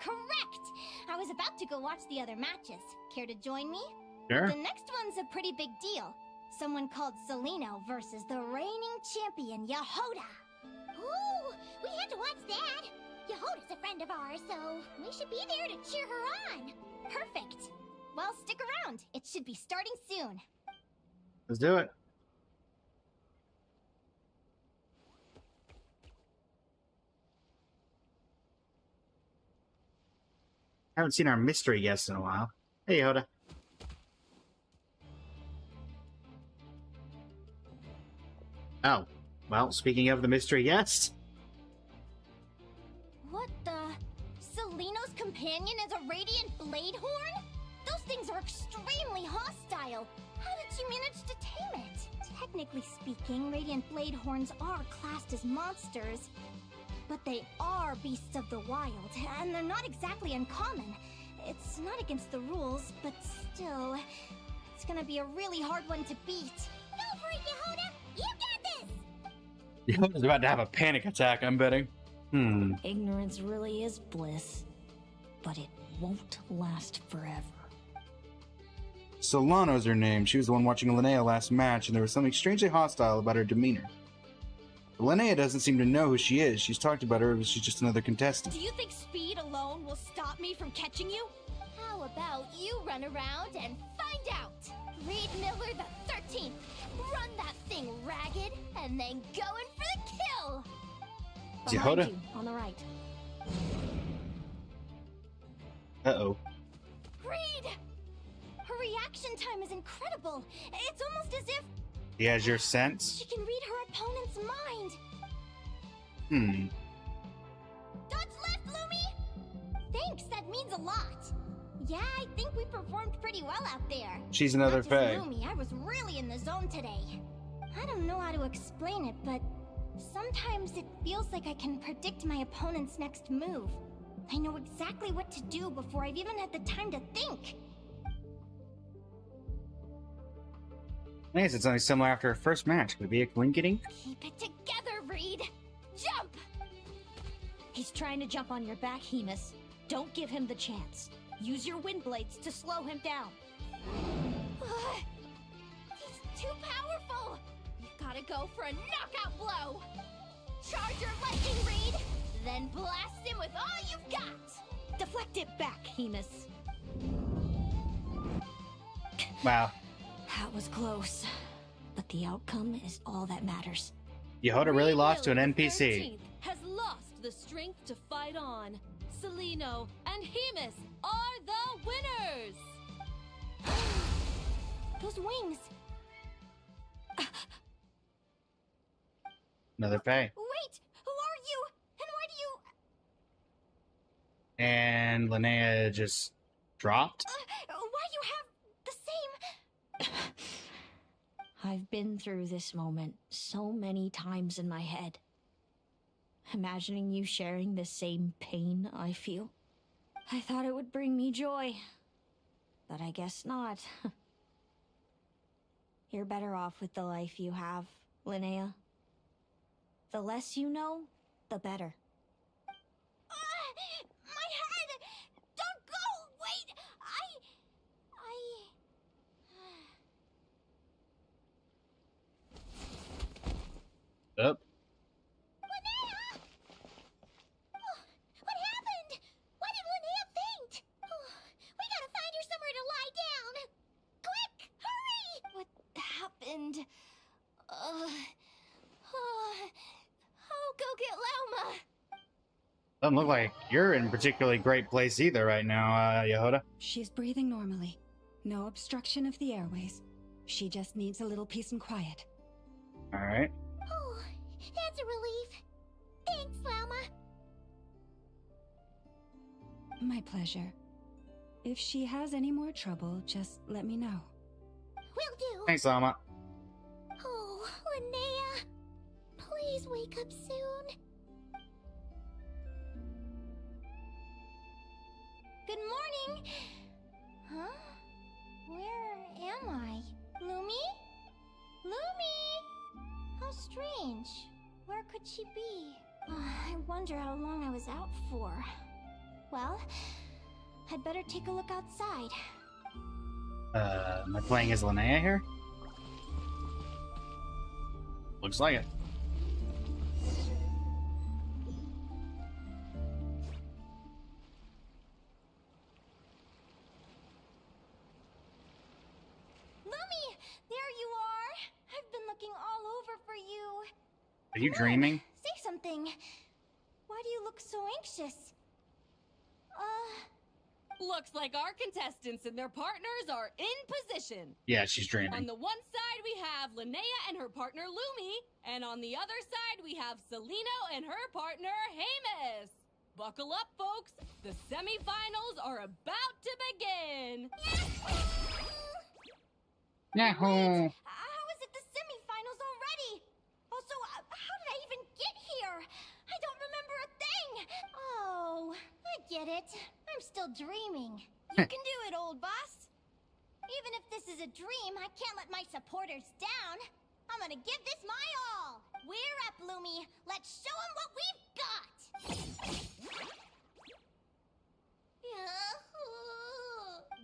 Correct! I was about to go watch the other matches. Care to join me? Sure. The next one's a pretty big deal. Someone called Celino versus the reigning champion, Yehoda. Ooh, we had to watch that. Yehoda's a friend of ours, so we should be there to cheer her on. Perfect. Well, stick around. It should be starting soon. Let's do it. Haven't seen our mystery guest in a while. Hey, Yehoda. Oh, well, speaking of the mystery guest, What the? Celino's companion is a radiant blade horn? Those things are extremely hostile. How did you manage to tame it? Technically speaking, radiant blade horns are classed as monsters. But they are beasts of the wild, and they're not exactly uncommon. It's not against the rules, but still, it's gonna be a really hard one to beat. Go for it, Yehoda! You got this! Yehoda's about to have a panic attack, I'm betting. Ignorance really is bliss, but it won't last forever. Solano's her name. She was the one watching Linnea last match, and there was something strangely hostile about her demeanor. But Linnea doesn't seem to know who she is. She's talked about her as she's just another contestant. Do you think speed alone will stop me from catching you? How about you run around and find out? Reed Miller the 13th. Run that thing ragged, and then go in for the kill! Yehoda? Behind you, on the right. Uh-oh. Reed! Her reaction time is incredible. It's almost as if He has your sense? she can read her opponent's mind. Dodge left, Lumi! Thanks, that means a lot. Yeah, I think we performed pretty well out there. She's another Not just Fae. Lumi, I was really in the zone today. I don't know how to explain it, but sometimes it feels like I can predict my opponent's next move. I know exactly what to do before I've even had the time to think. I guess it's only similar after her first match. Could it be a coincidence? Keep it together, Reed! Jump! He's trying to jump on your back, Hemus. Don't give him the chance. Use your wind blades to slow him down. He's too powerful! You've gotta go for a knockout blow! Charge your lightning, Reed! Then blast him with all you've got! Deflect it back, Hemus. Wow. That was close. But the outcome is all that matters. Yehoda really Reed lost to an Miller, the NPC. 13th, has lost the strength to fight on. Celino and Hemus are the winners! Those wings! Another Fae. Wait! Who are you? And why do you... And Linnea just dropped? Why you have the same... I've been through this moment so many times in my head. Imagining you sharing the same pain I feel. I thought it would bring me joy. But I guess not. You're better off with the life you have, Linnea. The less you know, the better. My head! Don't go! Wait! Up. Linnea! Oh, what happened? Why did Linnea faint? Oh, we gotta find her somewhere to lie down. Quick! Hurry! What happened? I'll go get Lauma. Doesn't look like you're in a particularly great place either right now, Yehuda. She's breathing normally. No obstruction of the airways. She just needs a little peace and quiet. Alright. Oh, that's a relief. Thanks, Lauma. My pleasure. If she has any more trouble, just let me know. Will do. Thanks, Lama. Oh, Linnea. Please wake up soon. Good morning. Huh? Where am I? Lumi? Lumi! How strange. Where could she be? I wonder how long I was out for. Well, I'd better take a look outside. Am I playing as Linnea here? Looks like it. Lumi! There you are! I've been looking all over for you. Are you Come on, dreaming? say something. Why do you look so anxious? Looks like our contestants and their partners are in position. Yeah, she's On dreaming. the one side, we have Linnea and her partner Lumi, and on the other side, we have Celino and her partner Hamus. Buckle up, folks. The semifinals are about to begin. Yahoo! How is it the semifinals already? Also, how did I even get here? I don't remember a thing. Oh, I get it. I'm still dreaming. You can do it, old boss. Even if this is a dream, I can't let my supporters down. I'm gonna give this my all. We're up, Lumi. Let's show them what we've got.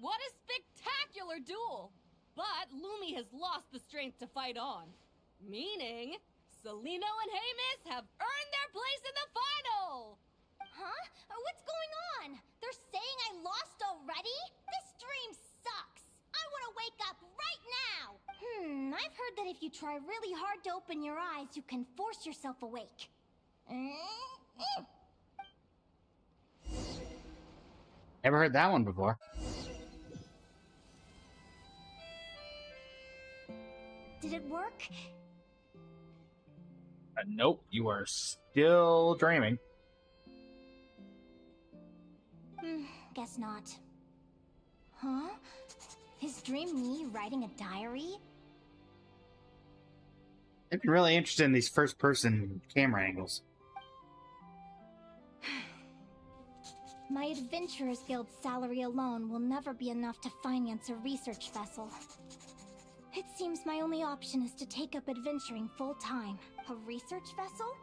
What a spectacular duel! But Lumi has lost the strength to fight on. Meaning, Celino and Hamus have earned their place in the final! Huh? What's going on? They're saying I lost already? This dream sucks. I want to wake up right now. I've heard that if you try really hard to open your eyes, you can force yourself awake. Never heard that one before. Did it work? Nope, you are still dreaming. Guess not. Huh? Is Dream me writing a diary? I'd be really interested in these first-person camera angles. My Adventurers Guild salary alone will never be enough to finance a research vessel. It seems my only option is to take up adventuring full-time. A research vessel?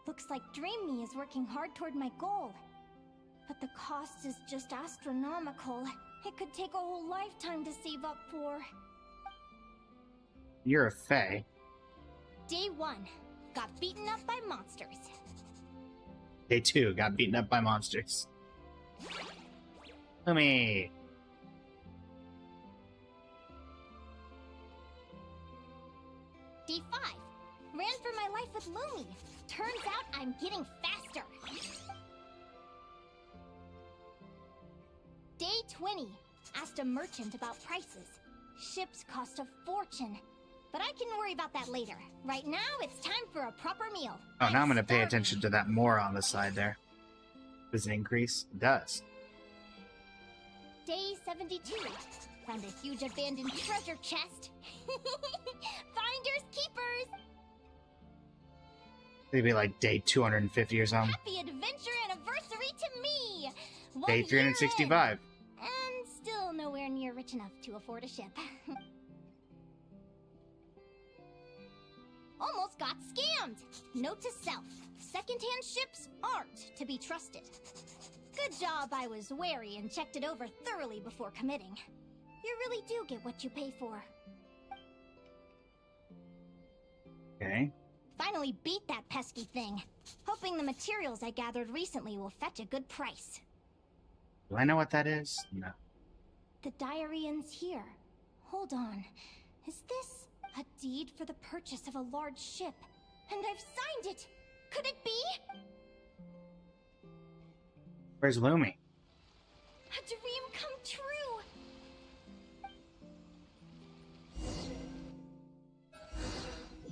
Looks like Dream Me is working hard toward my goal. But the cost is just astronomical. It could take a whole lifetime to save up for. You're a fae. Day 1. Got beaten up by monsters. Day 2, got beaten up by monsters. Lumi! Day 5. Ran for my life with Lumi. Turns out I'm getting faster. Day 20. Asked a merchant about prices. Ships cost a fortune. But I can worry about that later. Right now, it's time for a proper meal. Oh, now I'm gonna pay attention to that more on the side there. Does it increase? It does. Day 72. Found a huge abandoned treasure chest. Finders keepers. It'd be like day 250 or something. Happy adventure anniversary to me. Day 365. And still nowhere near rich enough to afford a ship. Almost got scammed. Note to self. Secondhand ships aren't to be trusted. Good job I was wary and checked it over thoroughly before committing. You really do get what you pay for. Okay. Finally beat that pesky thing. Hoping the materials I gathered recently will fetch a good price. Do I know what that is? No. The diary ends here. Hold on. Is this a deed for the purchase of a large ship? And I've signed it! Could it be? Where's Lumi? A dream come true!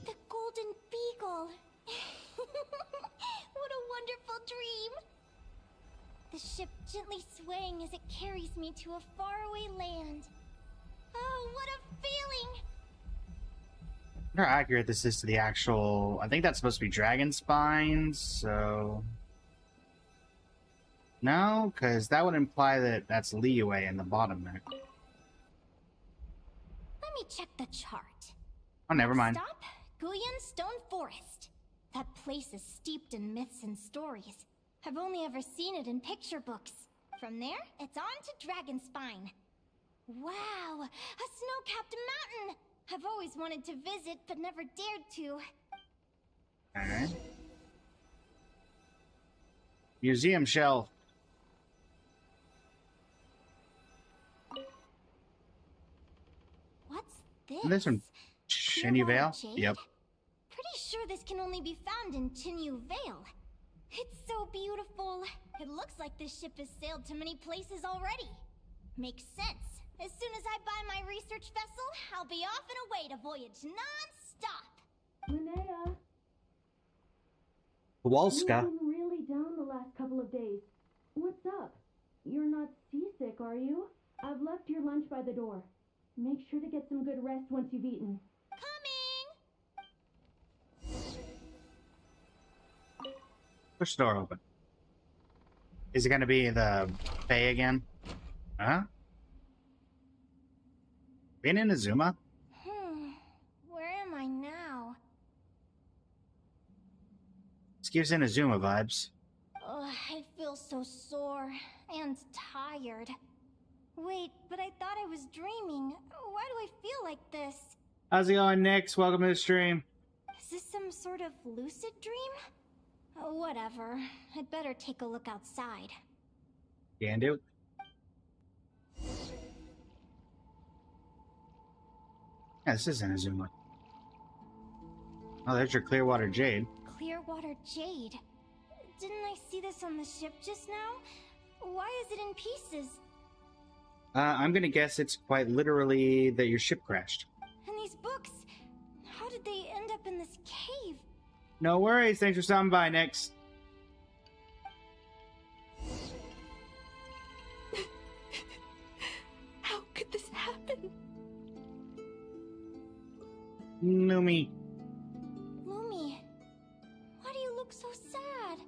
The Golden Beagle! What a wonderful dream! The ship gently swaying as it carries me to a faraway land. Oh, what a feeling! I wonder how accurate this is to the actual... I think that's supposed to be dragon spines, so... No, because that would imply that that's Liyue in the bottom there. Let me check the chart. Oh, never mind. Stop, Guyan Stone Forest. That place is steeped in myths and stories. I've only ever seen it in picture books. From there, it's on to Dragonspine. Wow, a snow-capped mountain! I've always wanted to visit, but never dared to. Alright. Museum shelf. What's this? This one. Chinyu Vale? Jade? Yep. Pretty sure this can only be found in Chinyu Vale. It's so beautiful. It looks like this ship has sailed to many places already. Makes sense. As soon as I buy my research vessel, I'll be off and away to voyage non-stop. Linnea, Kowalska. you've been really down the last couple of days. What's up? You're not seasick, are you? I've left your lunch by the door. Make sure to get some good rest once you've eaten. Coming! Push the door open. Is it going to be the Fae again? Huh? Been in Azuma? Where am I now? This gives Inazuma vibes. Ugh, I feel so sore and tired. Wait, but I thought I was dreaming. Why do I feel like this? How's it going, Nix? Welcome to the stream. Is this some sort of lucid dream? Whatever. I'd better take a look outside. Can do. Yeah, this is Inazuma. Oh, there's your Clearwater Jade. Clearwater Jade? Didn't I see this on the ship just now? Why is it in pieces? I'm gonna guess it's quite literally that your ship crashed. And these books, how did they end up in this cave? No worries, thanks for stopping by, Nix. How could this happen? Lumi. Lumi, why do you look so sad?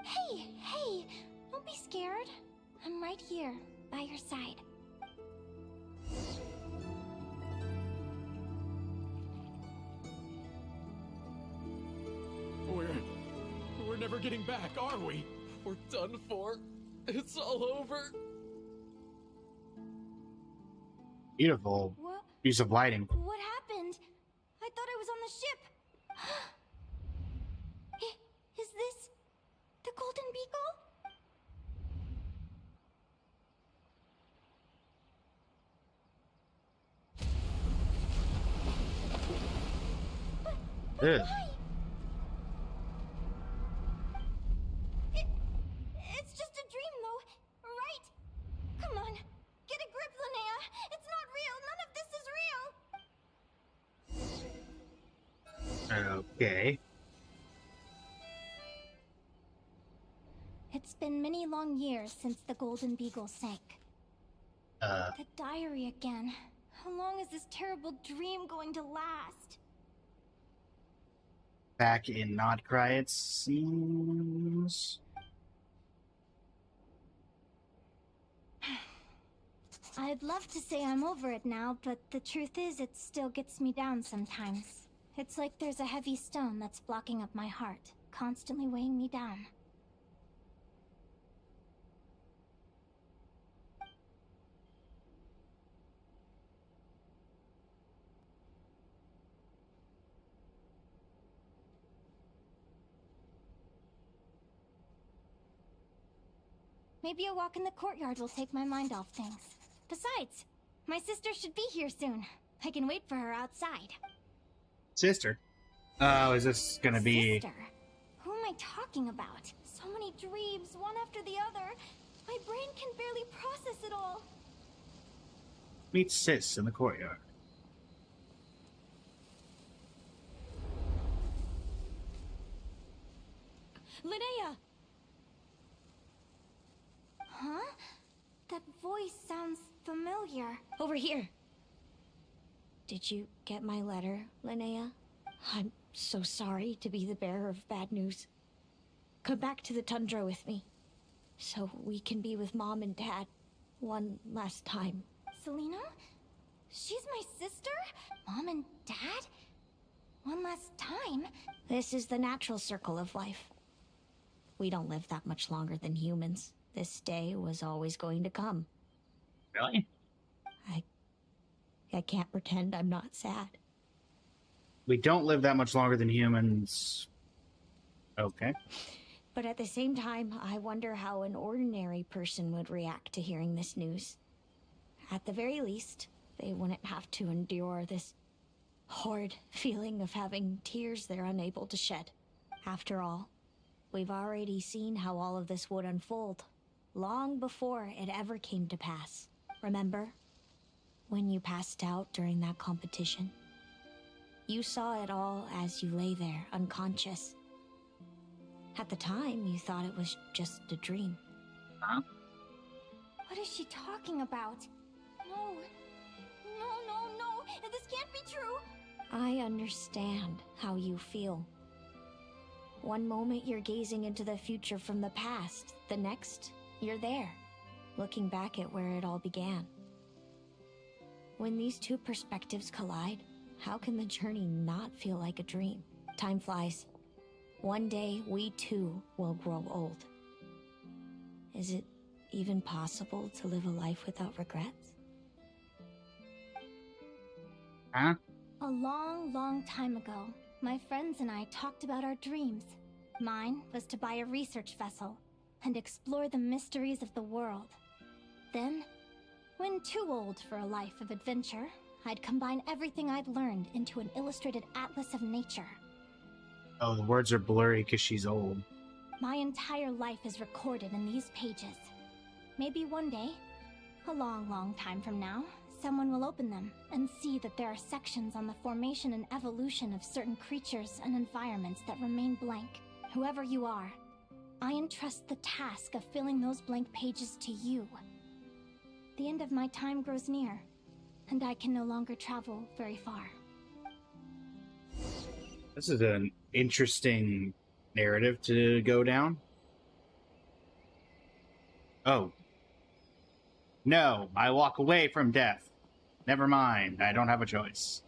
Hey, don't be scared. I'm right here, by your side. We're never getting back, are we? We're done for. It's all over. Beautiful What? use of lighting. What happened? I thought I was on the ship. Is this the Golden Beagle? Ugh. It's just a dream, though, right? Come on, get a grip, Linnea. It's not real. None of this is real. Okay. It's been many long years since the Golden Beagle sank. The diary again. How long is this terrible dream going to last? Back in Not Cry, it seems. I'd love to say I'm over it now, but the truth is it still gets me down sometimes. It's like there's a heavy stone that's blocking up my heart, constantly weighing me down. Maybe a walk in the courtyard will take my mind off things. Besides, my sister should be here soon. I can wait for her outside. Sister? Oh, is this gonna be... Sister? Who am I talking about? So many dreams, one after the other. My brain can barely process it all. Meet Sis in the courtyard. Linnea! Huh? That voice sounds familiar. Over here. Did you get my letter, Linnea? I'm so sorry to be the bearer of bad news. Come back to the tundra with me, so we can be with Mom and Dad one last time. Selena? She's my sister? Mom and Dad? One last time? This is the natural circle of life. We don't live that much longer than humans. This day was always going to come. Really? I can't pretend I'm not sad. We don't live that much longer than humans. Okay. But at the same time, I wonder how an ordinary person would react to hearing this news. At the very least, they wouldn't have to endure this horrid feeling of having tears they're unable to shed. After all, we've already seen how all of this would unfold, long before it ever came to pass. Remember? When you passed out during that competition? You saw it all as you lay there, unconscious. At the time, you thought it was just a dream. Huh? What is she talking about? No. No. This can't be true. I understand how you feel. One moment you're gazing into the future from the past. The next, you're there, looking back at where it all began. When these two perspectives collide, how can the journey not feel like a dream? Time flies. One day, we too will grow old. Is it even possible to live a life without regrets? Huh? A long time ago, my friends and I talked about our dreams. Mine was to buy a research vessel and explore the mysteries of the world. Then, when too old for a life of adventure, I'd combine everything I'd learned into an illustrated atlas of nature. Oh, the words are blurry because she's old. My entire life is recorded in these pages. Maybe one day, a long time from now, someone will open them and see that there are sections on the formation and evolution of certain creatures and environments that remain blank. Whoever you are, I entrust the task of filling those blank pages to you. The end of my time grows near, and I can no longer travel very far. This is an interesting narrative to go down. Oh. No, I walk away from death. Never mind, I don't have a choice.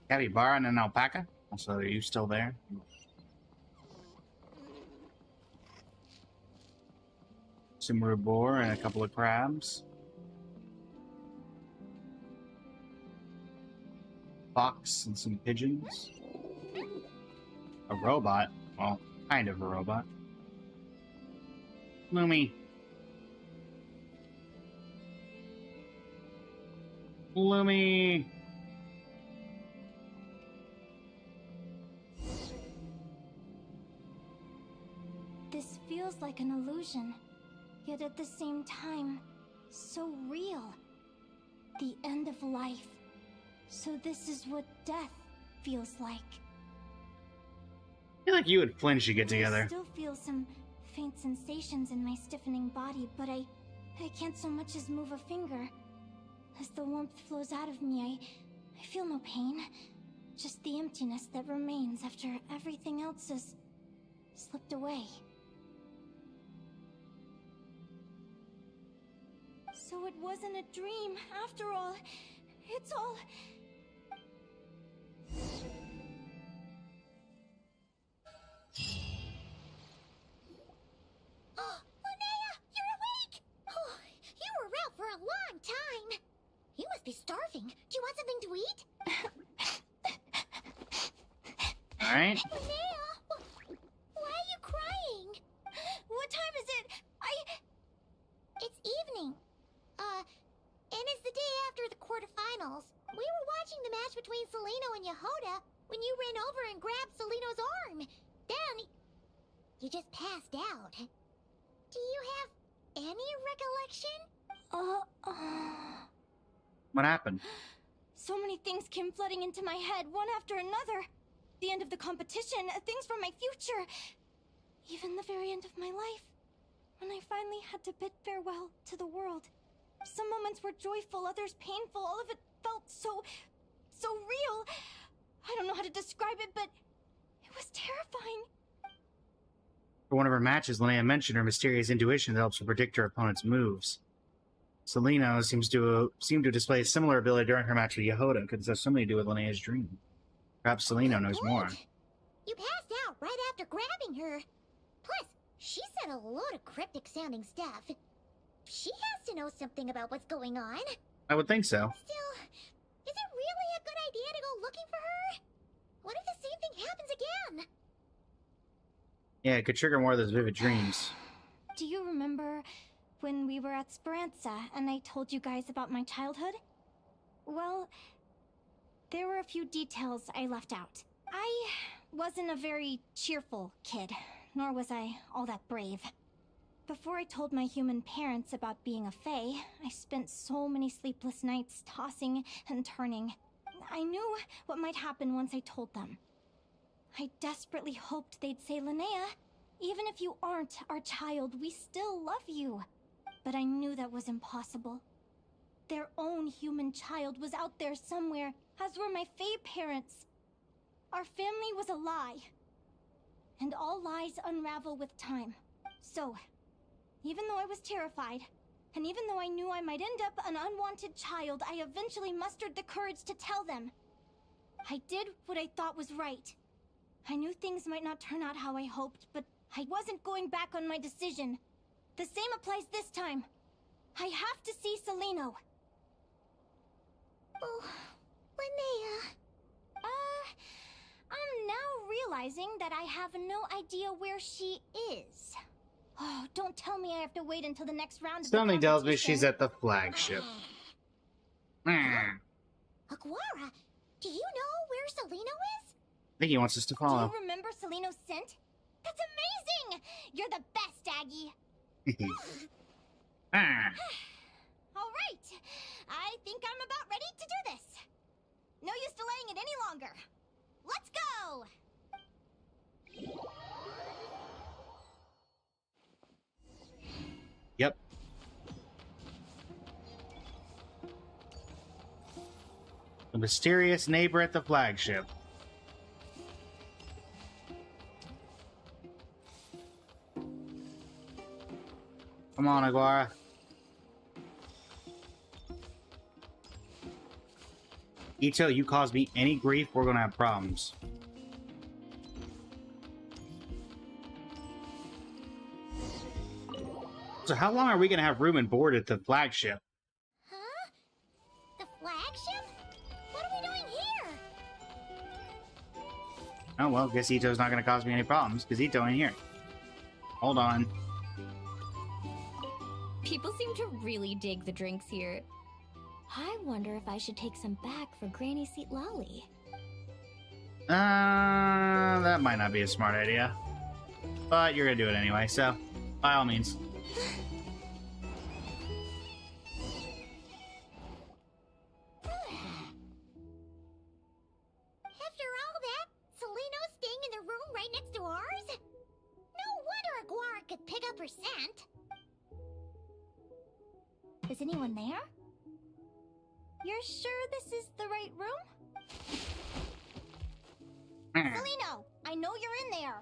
Capybara and an alpaca? Also, are you still there? Some boar and a couple of crabs. Fox and some pigeons. A robot. Well, kind of a robot. Lumi. Lumi. This feels like an illusion, yet at the same time, so real. The end of life. So this is what death feels like. feel like you would flinch to get I together. still feel some faint sensations in my stiffening body, but I can't so much as move a finger. As the warmth flows out of me, I feel no pain. Just the emptiness that remains after everything else has slipped away. So it wasn't a dream, after all. It's all... Oh, Linnea, you're awake! Oh, you were out for a long time. You must be starving. Do you want something to eat? Alright. Linnea, why are you crying? What time is it? It's evening. And it's the day after the quarterfinals. We were watching the match between Celino and Yehoda when you ran over and grabbed Celino's arm. Then, you just passed out. Do you have any recollection? What happened? So many things came flooding into my head, one after another. The end of the competition, things from my future. Even the very end of my life. When I finally had to bid farewell to the world. Some moments were joyful, others painful. All of it felt so real. I don't know how to describe it, but it was terrifying. For one of her matches, Linnea mentioned her mysterious intuition that helps her predict her opponent's moves. Celino seemed to display a similar ability during her match with Yehoda. Could this have something to do with Linnea's dream? Perhaps Celino knows more. You passed out right after grabbing her. Plus, she said a load of cryptic-sounding stuff. She has to know something about what's going on. I would think so. Still, is it really a good idea to go looking for her? What if the same thing happens again? Yeah, it could trigger more of those vivid dreams. Do you remember when we were at Speranza and I told you guys about my childhood? Well, there were a few details I left out. I wasn't a very cheerful kid, nor was I all that brave. Before I told my human parents about being a fae, I spent so many sleepless nights tossing and turning. I knew what might happen once I told them. I desperately hoped they'd say, Linnea, even if you aren't our child, we still love you. But I knew that was impossible. Their own human child was out there somewhere, as were my fae parents. Our family was a lie. And all lies unravel with time. So, even though I was terrified, and even though I knew I might end up an unwanted child, I eventually mustered the courage to tell them. I did what I thought was right. I knew things might not turn out how I hoped, but I wasn't going back on my decision. The same applies this time. I have to see Celino. Oh, Linnea. I'm now realizing that I have no idea where she is. Oh, don't tell me I have to wait until the next round of the Something tells me competition. she's at the flagship. Aguara, do you know where Celino is? I think he wants us to Do follow. you remember Celino's scent? That's amazing! You're the best, Aggie! All right, I think I'm about ready to do this. No use delaying it any longer. Let's go! Yep. The mysterious neighbor at the flagship. Come on, Aguara. Ito, you cause me any grief, we're gonna have problems. So how long are we gonna have room and board at the flagship? Huh? The flagship? What are we doing here? Oh well, guess Ito's not gonna cause me any problems, because Ito ain't here. Hold on. People seem to really dig the drinks here. I wonder if I should take some back for Granny Seat Lolly. That might not be a smart idea. But you're gonna do it anyway, so by all means. After all that, Celino's staying in the room right next to Is anyone there? You're sure this is the right room? Celino, I know you're in there.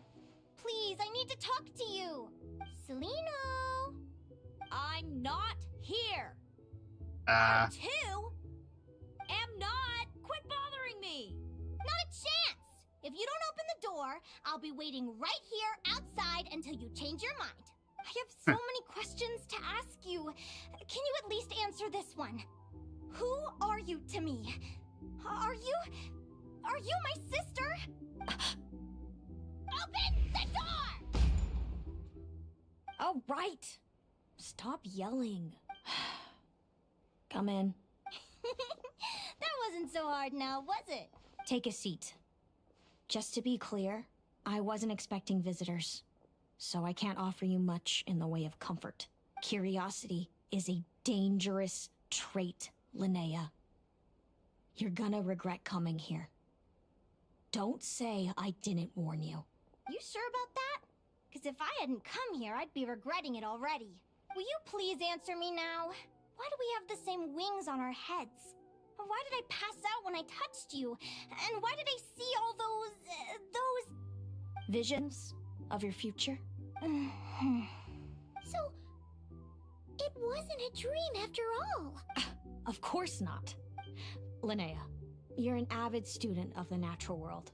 Please, I need to talk to you. Celino! I'm not here. Two? Am not. Quit bothering me. Not a chance! If you don't open the door, I'll be waiting right here outside until you change your mind. I have so many questions to ask you. Can you at least answer this one? Who are you to me? Are you my sister? Open the door! Oh, right. Stop yelling. Come in. That wasn't so hard now, was it? Take a seat. Just to be clear, I wasn't expecting visitors, so I can't offer you much in the way of comfort. Curiosity is a dangerous trait, Linnea. You're gonna regret coming here. Don't say I didn't warn you. You sure about that? Because if I hadn't come here, I'd be regretting it already. Will you please answer me now? Why do we have the same wings on our heads? Why did I pass out when I touched you? And why did I see all those... Visions of your future? So, it wasn't a dream after all. Of course not. Linnea, you're an avid student of the natural world.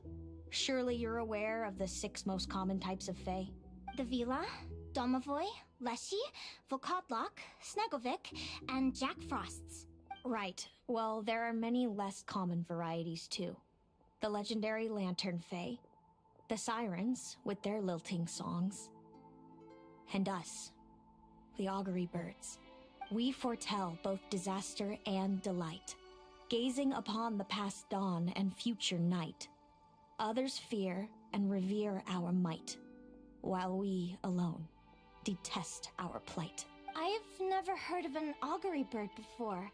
Surely you're aware of the 6 most common types of Fae? The Vila, Domovoy, Leshy, Volkodlok, Snegovic, and Jack Frosts. Right. Well, there are many less common varieties too. The legendary Lantern Fae, the Sirens with their lilting songs, and us, the Augury Birds. We foretell both disaster and delight, gazing upon the past dawn and future night. Others fear and revere our might, while we alone detest our plight. I've never heard of an augury bird before,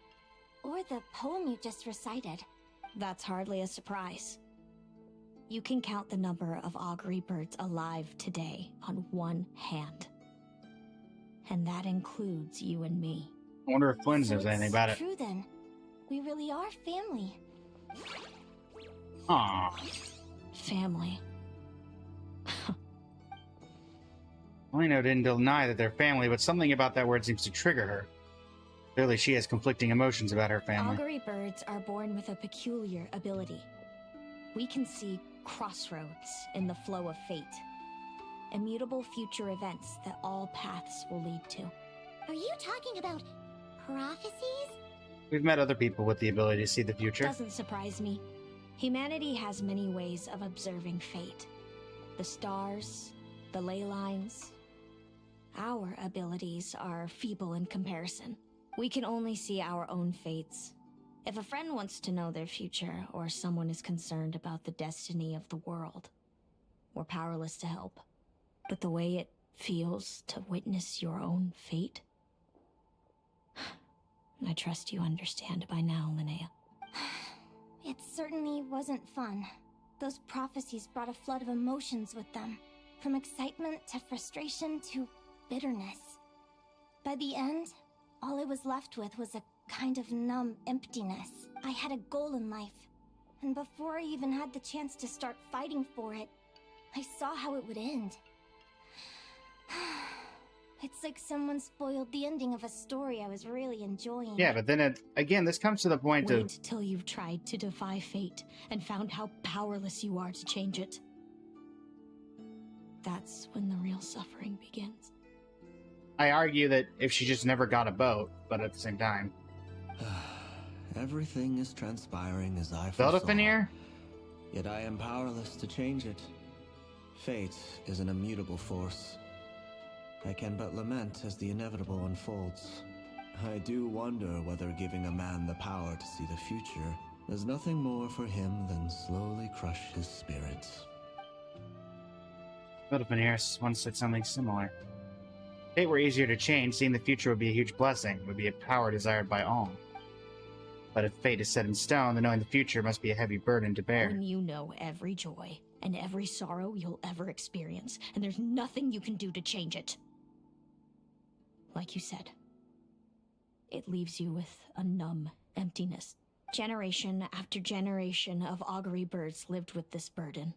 or the poem you just recited. That's hardly a surprise. You can count the number of augury birds alive today on one hand. And that includes you and me. I wonder if Flynn knows So anything it's about it. true then. We really are family. Aww. Family. Lino didn't deny that they're family, but something about that word seems to trigger her. Clearly, she has conflicting emotions about her family. Augury birds are born with a peculiar ability. We can see crossroads in the flow of fate. Immutable future events that all paths will lead to. Are you talking about prophecies? We've met other people with the ability to see the future. Doesn't surprise me. Humanity has many ways of observing fate. The stars, the ley lines. Our abilities are feeble in comparison. We can only see our own fates. If a friend wants to know their future, or someone is concerned about the destiny of the world, we're powerless to help. But the way it feels to witness your own fate, I trust you understand by now, Linnea. It certainly wasn't fun. Those prophecies brought a flood of emotions with them. From excitement to frustration to bitterness. By the end, all I was left with was a kind of numb emptiness. I had a goal in life, and before I even had the chance to start fighting for it, I saw how it would end. It's like someone spoiled the ending of a story I was really enjoying. Yeah, but then again, this comes to the point of... Wait till you've tried to defy fate and found how powerless you are to change it. That's when the real suffering begins. I argue that if she just never got a boat, but at the same time... Everything is transpiring as I foresaw. Veneer? Yet I am powerless to change it. Fate is an immutable force. I can but lament as the inevitable unfolds. I do wonder whether giving a man the power to see the future is nothing more for him than slowly crush his spirits. Veneer once said something similar. If fate were easier to change, seeing the future would be a huge blessing, would be a power desired by all. But if fate is set in stone, then knowing the future must be a heavy burden to bear. When you know every joy and every sorrow you'll ever experience, and there's nothing you can do to change it. like you said. It leaves you with a numb emptiness. Generation after generation of augury birds lived with this burden.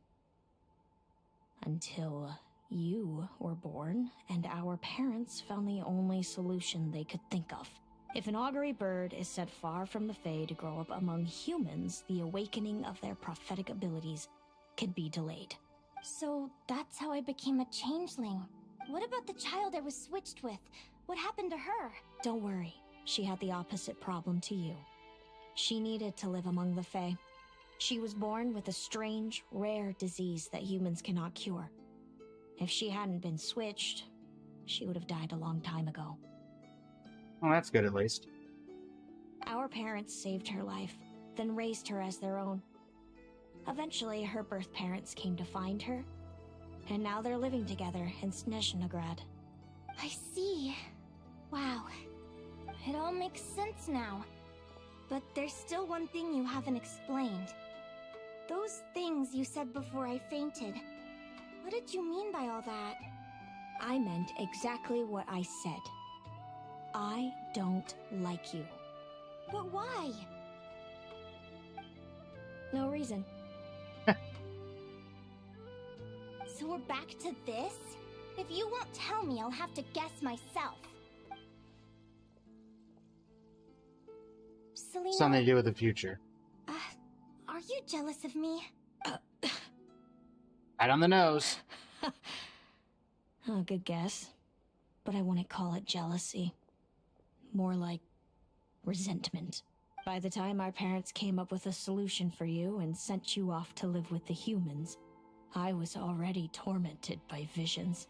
Until you were born, and our parents found the only solution they could think of. If an augury bird is set far from the Fae to grow up among humans, the awakening of their prophetic abilities can be delayed. So that's how I became a changeling. What about the child I was switched with? What happened to her? Don't worry, she had the opposite problem to you. She needed to live among the Fae. She was born with a strange, rare disease that humans cannot cure. If she hadn't been switched, she would have died a long time ago. Well, that's good at least. Our parents saved her life, then raised her as their own. Eventually, her birth parents came to find her, and now they're living together in Snezhnegrad. I see. Wow. It all makes sense now. But there's still one thing you haven't explained. Those things you said before I fainted. What did you mean by all that? I meant exactly what I said. I don't like you. But why? No reason. So we're back to this? If you won't tell me, I'll have to guess myself. Selena... Something to do with the future. Are you jealous of me? Right on the nose. Oh, good guess. But I wouldn't call it jealousy. More like resentment. By the time our parents came up with a solution for you and sent you off to live with the humans, I was already tormented by visions.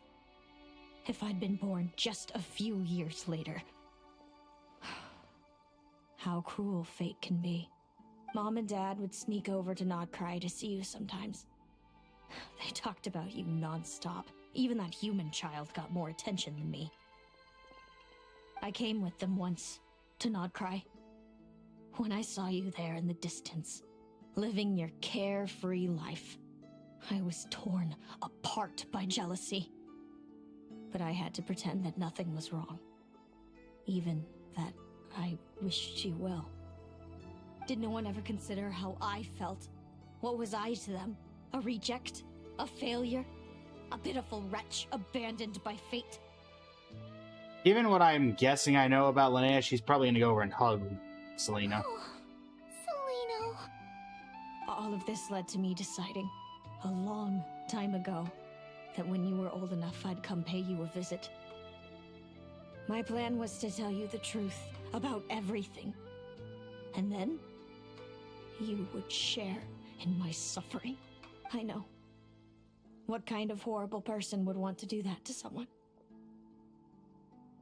If I'd been born just a few years later. How cruel fate can be. Mom and Dad would sneak over to Nodcry to see you sometimes. They talked about you nonstop. Even that human child got more attention than me. I came with them once, to Nodcry. When I saw you there in the distance, living your carefree life, I was torn apart by jealousy. But I had to pretend that nothing was wrong. Even that I wished you well. Did no one ever consider how I felt? What was I to them? A reject? A failure? A pitiful wretch abandoned by fate? Given what I'm guessing I know about Linnea, she's probably gonna go over and hug Selena. Oh, Selena. All of this led to me deciding, a long time ago, that when you were old enough, I'd come pay you a visit. My plan was to tell you the truth about everything. And then, you would share in my suffering. I know. What kind of horrible person would want to do that to someone?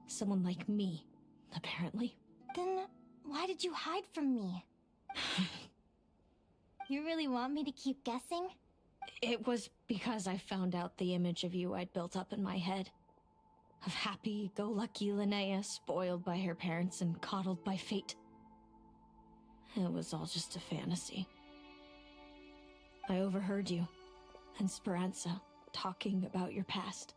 Someone like me, apparently. Then, why did you hide from me? You really want me to keep guessing? It was because I found out the image of you I'd built up in my head. Of happy-go-lucky Linnea, spoiled by her parents and coddled by fate. It was all just a fantasy. I overheard you and Speranza talking about your past.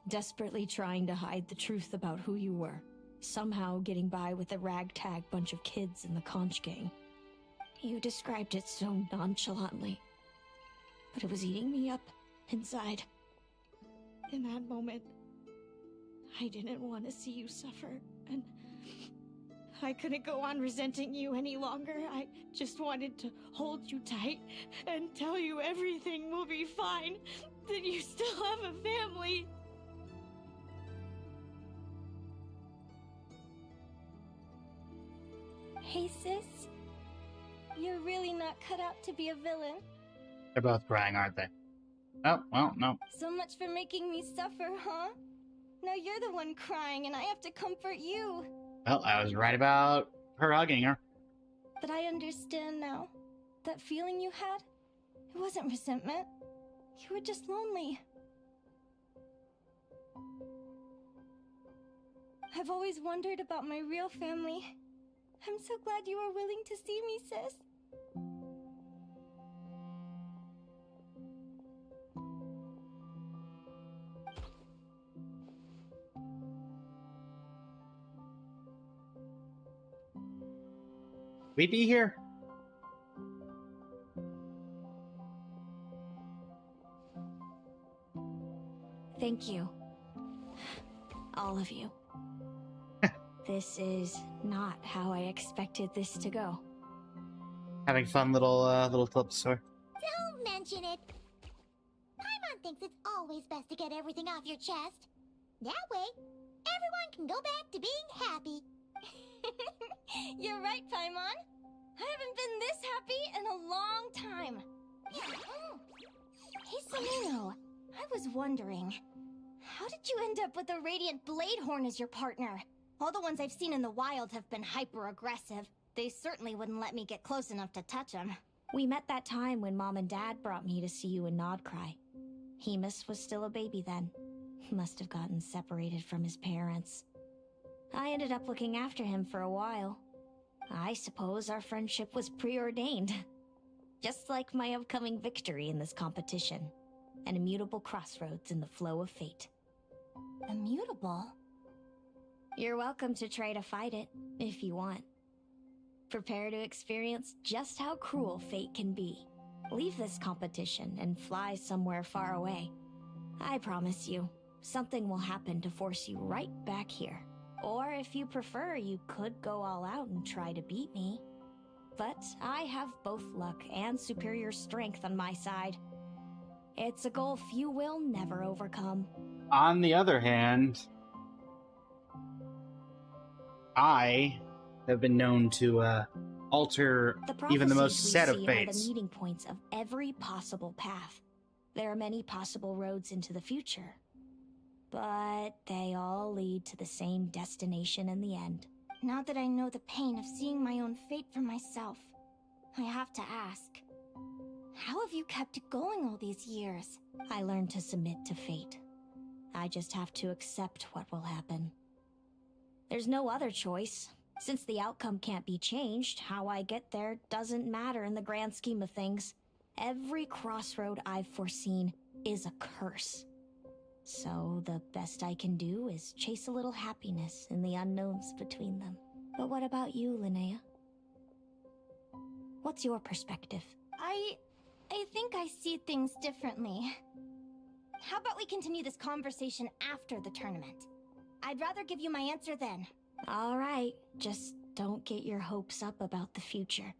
Desperately trying to hide the truth about who you were. Somehow getting by with a ragtag bunch of kids in the conch gang. You described it so nonchalantly. But it was eating me up inside. In that moment, I didn't want to see you suffer, and I couldn't go on resenting you any longer. I just wanted to hold you tight and tell you everything will be fine, that you still have a family. Hey, sis. You're really not cut out to be a villain. They're both crying, aren't they? Oh, well, no. So much for making me suffer, huh? Now you're the one crying and I have to comfort you. Well, I was right about her hugging her. But I understand now. That feeling you had, it wasn't resentment. You were just lonely. I've always wondered about my real family. I'm so glad you were willing to see me, sis. We'd be here. Thank you. All of you. This is not how I expected this to go. Having fun little flip store. Don't mention it. Paimon thinks it's always best to get everything off your chest. That way, everyone can go back to being happy. You're right, Paimon. I haven't been this happy in a long time. Hey, Seleno. I was wondering, how did you end up with a Radiant Bladehorn as your partner? All the ones I've seen in the wild have been hyper-aggressive. They certainly wouldn't let me get close enough to touch them. We met that time when Mom and Dad brought me to see you in Nodcry. Hemus was still a baby then. He must have gotten separated from his parents. I ended up looking after him for a while. I suppose our friendship was preordained. Just like my upcoming victory in this competition. An immutable crossroads in the flow of fate. Immutable? You're welcome to try to fight it, if you want. Prepare to experience just how cruel fate can be. Leave this competition and fly somewhere far away. I promise you, something will happen to force you right back here. Or if you prefer, you could go all out and try to beat me. But I have both luck and superior strength on my side. It's a goal few will never overcome. On the other hand, I have been known to alter even the most set of Are the fates. meeting points of every possible path. There are many possible roads into the future, but they all lead to the same destination in the end. Now that I know the pain of seeing my own fate for myself, I have to ask, how have you kept it going all these years? I learned to submit to fate. I just have to accept what will happen. There's no other choice. Since the outcome can't be changed, how I get there doesn't matter in the grand scheme of things. Every crossroad I've foreseen is a curse. So the best I can do is chase a little happiness in the unknowns between them. But what about you, Linnea? What's your perspective? I think I see things differently. How about we continue this conversation after the tournament? I'd rather give you my answer then. All right, just don't get your hopes up about the future.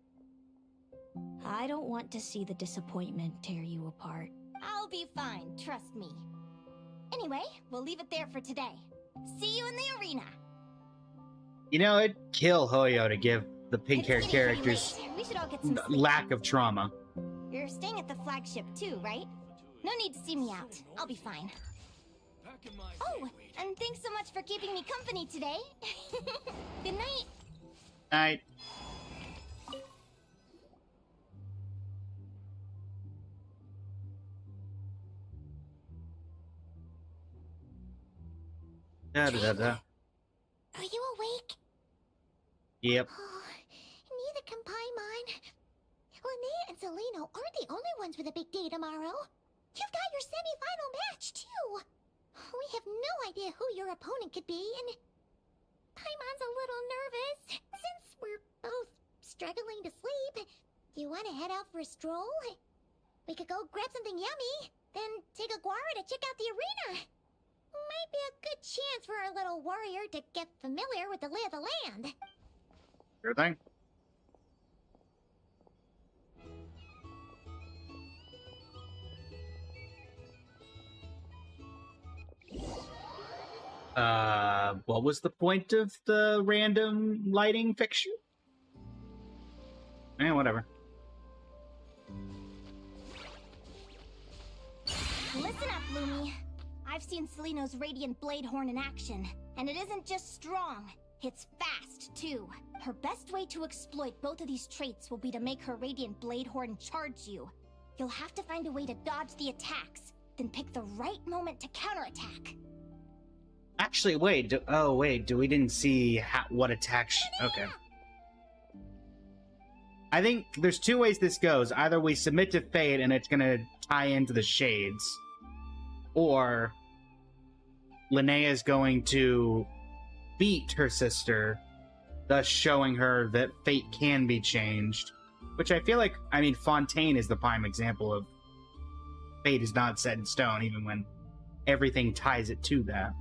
I don't want to see the disappointment tear you apart. I'll be fine, trust me. Anyway, we'll leave it there for today. See you in the arena. You know, it'd kill Hoyo to give the pink hair It's getting pretty characters late. We should all get some sleep. lack of trauma. You're staying at the flagship too, right? No need to see me out. I'll be fine. Oh, and thanks so much for keeping me company today. Good night. Night. Da-da-da-da. Are you awake? Yep. Oh, neither can Paimon. Linnea and Seleno aren't the only ones with a big day tomorrow. You've got your semi-final match, too. We have no idea who your opponent could be, and Paimon's a little nervous. Since we're both struggling to sleep, do you want to head out for a stroll? We could go grab something yummy, then take a guara to check out the arena. Might be a good chance for our little warrior to get familiar with the lay of the land. Sure thing. What was the point of the random lighting fixture? Whatever. Listen up, Lumi. I've seen Seleno's Radiant Bladehorn in action, and it isn't just strong, it's fast, too. Her best way to exploit both of these traits will be to make her Radiant Bladehorn charge you. You'll have to find a way to dodge the attacks, then pick the right moment to counterattack. Actually, wait. We didn't see what attack. Okay. I think there's two ways this goes. Either we submit to fate and it's gonna tie into the shades, or Linnea is going to beat her sister thus showing her that fate can be changed. Which I feel like, I mean, Fontaine is the prime example of fate is not set in stone, even when everything ties it to that.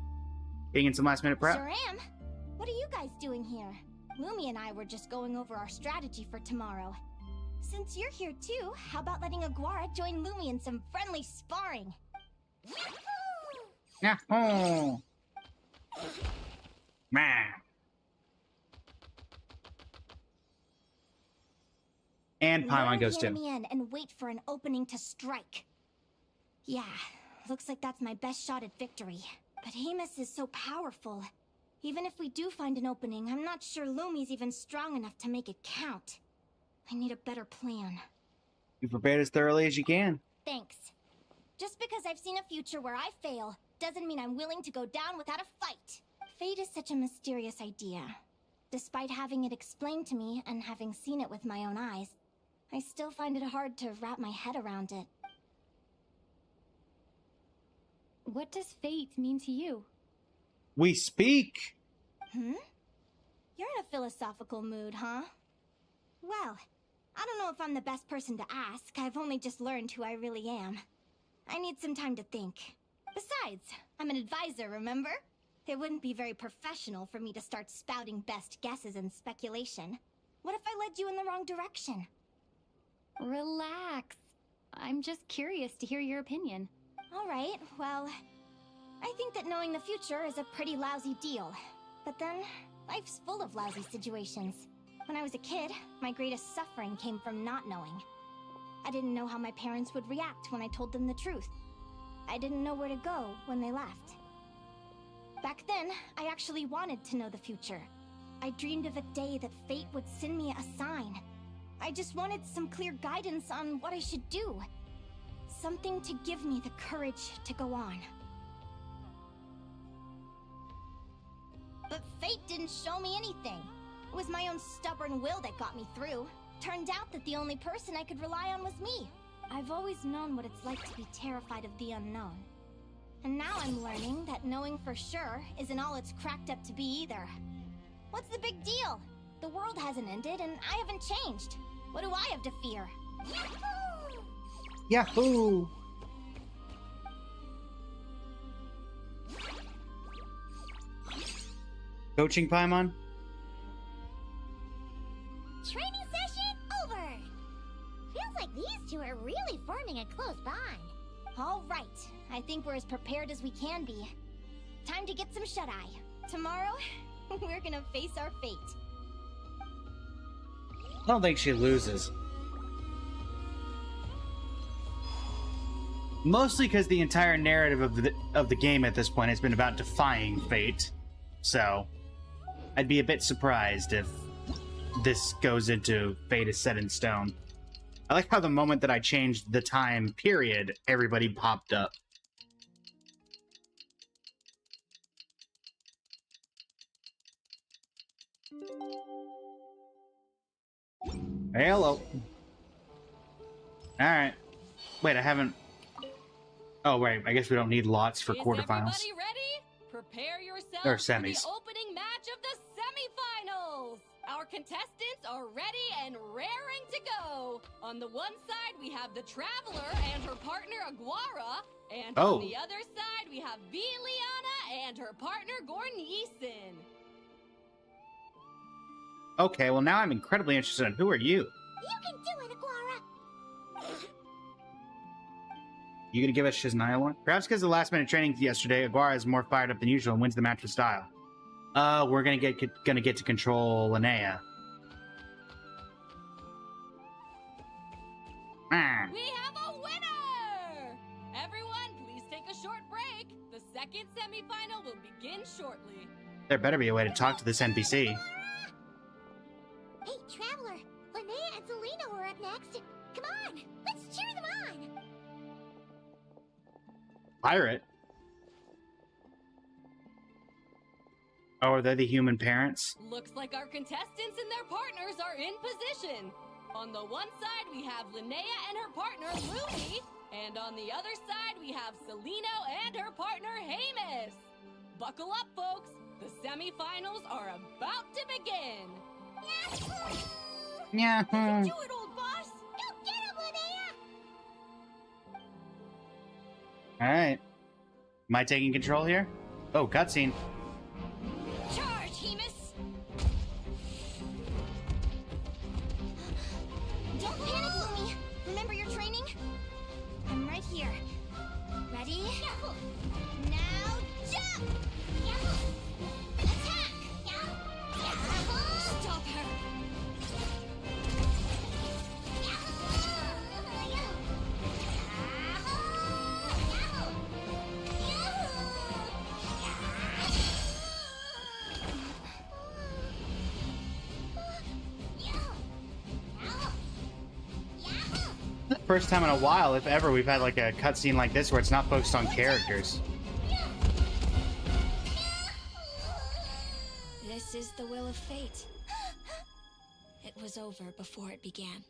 Getting in some last minute prep? Sure am. What are you guys doing here? Lumi and I were just going over our strategy for tomorrow. Since you're here too, how about letting Aguara join Lumi in some friendly sparring? Yahoo! Man. And Paimon goes Hear too. me in and wait for an opening to strike. Yeah, looks like that's my best shot at victory. But Hamus is so powerful. Even if we do find an opening, I'm not sure Lumi's even strong enough to make it count. I need a better plan. You prepared as thoroughly as you can. Thanks. Just because I've seen a future where I fail, doesn't mean I'm willing to go down without a fight. Fate is such a mysterious idea. Despite having it explained to me and having seen it with my own eyes, I still find it hard to wrap my head around it. What does fate mean to you? We speak! Hmm? You're in a philosophical mood, huh? Well, I don't know if I'm the best person to ask. I've only just learned who I really am. I need some time to think. Besides, I'm an advisor, remember? It wouldn't be very professional for me to start spouting best guesses and speculation. What if I led you in the wrong direction? Relax. I'm just curious to hear your opinion. Alright, well, I think that knowing the future is a pretty lousy deal. But then, life's full of lousy situations. When I was a kid, my greatest suffering came from not knowing. I didn't know how my parents would react when I told them the truth. I didn't know where to go when they left. Back then, I actually wanted to know the future. I dreamed of a day that fate would send me a sign. I just wanted some clear guidance on what I should do. Something to give me the courage to go on. But fate didn't show me anything. It was my own stubborn will that got me through. Turned out that the only person I could rely on was me. I've always known what it's like to be terrified of the unknown. And now I'm learning that knowing for sure isn't all it's cracked up to be either. What's the big deal? The world hasn't ended and I haven't changed. What do I have to fear? Yahoo! Coaching Paimon? Training session over! Feels like these two are really forming a close bond. All right, I think we're as prepared as we can be. Time to get some shut-eye. Tomorrow, we're gonna face our fate. I don't think she loses. Mostly because the entire narrative of the game at this point has been about defying fate. So, I'd be a bit surprised if this goes into fate is set in stone. I like how the moment that I changed the time period, everybody popped up. Hello. Alright. Wait, I haven't... Oh, wait, I guess we don't need lots for quarterfinals. Is everybody ready? Prepare yourselves Or for the semis. opening match of the semifinals. Our contestants are ready and raring to go. On the one side, we have the Traveler and her partner Aguara, and on the other side, we have Liana and her partner Gordon Yeeson. Okay, well now I'm incredibly interested in who are you? You can do it, Aguara! You gonna give us Shiznaya one? Perhaps because of the last minute training yesterday, Aguara is more fired up than usual and wins the match with style. We're gonna get to control Linnea. We have a winner! Everyone, please take a short break. The second semifinal will begin shortly. There better be a way to talk to this NPC. Hey, Traveler! Linnea and Selena were up next. Come on, let's cheer them on! Pirate? Oh, are they the human parents? Looks like our contestants and their partners are in position. On the one side, we have Linnea and her partner, Lumi. And on the other side, we have Celino and her partner, Hamus. Buckle up, folks. The semifinals are about to begin. Yeah. Do it, old boss! Go get him, Linnea! All right. Am I taking control here? Oh, cutscene. Charge, Hemus! Don't panic, Lumi. Remember your training? I'm right here. Ready? Now jump! Attack! Stop her! The first time in a while, if ever, we've had like a cutscene like this where it's not focused on characters. This is the will of fate. It was over before it began.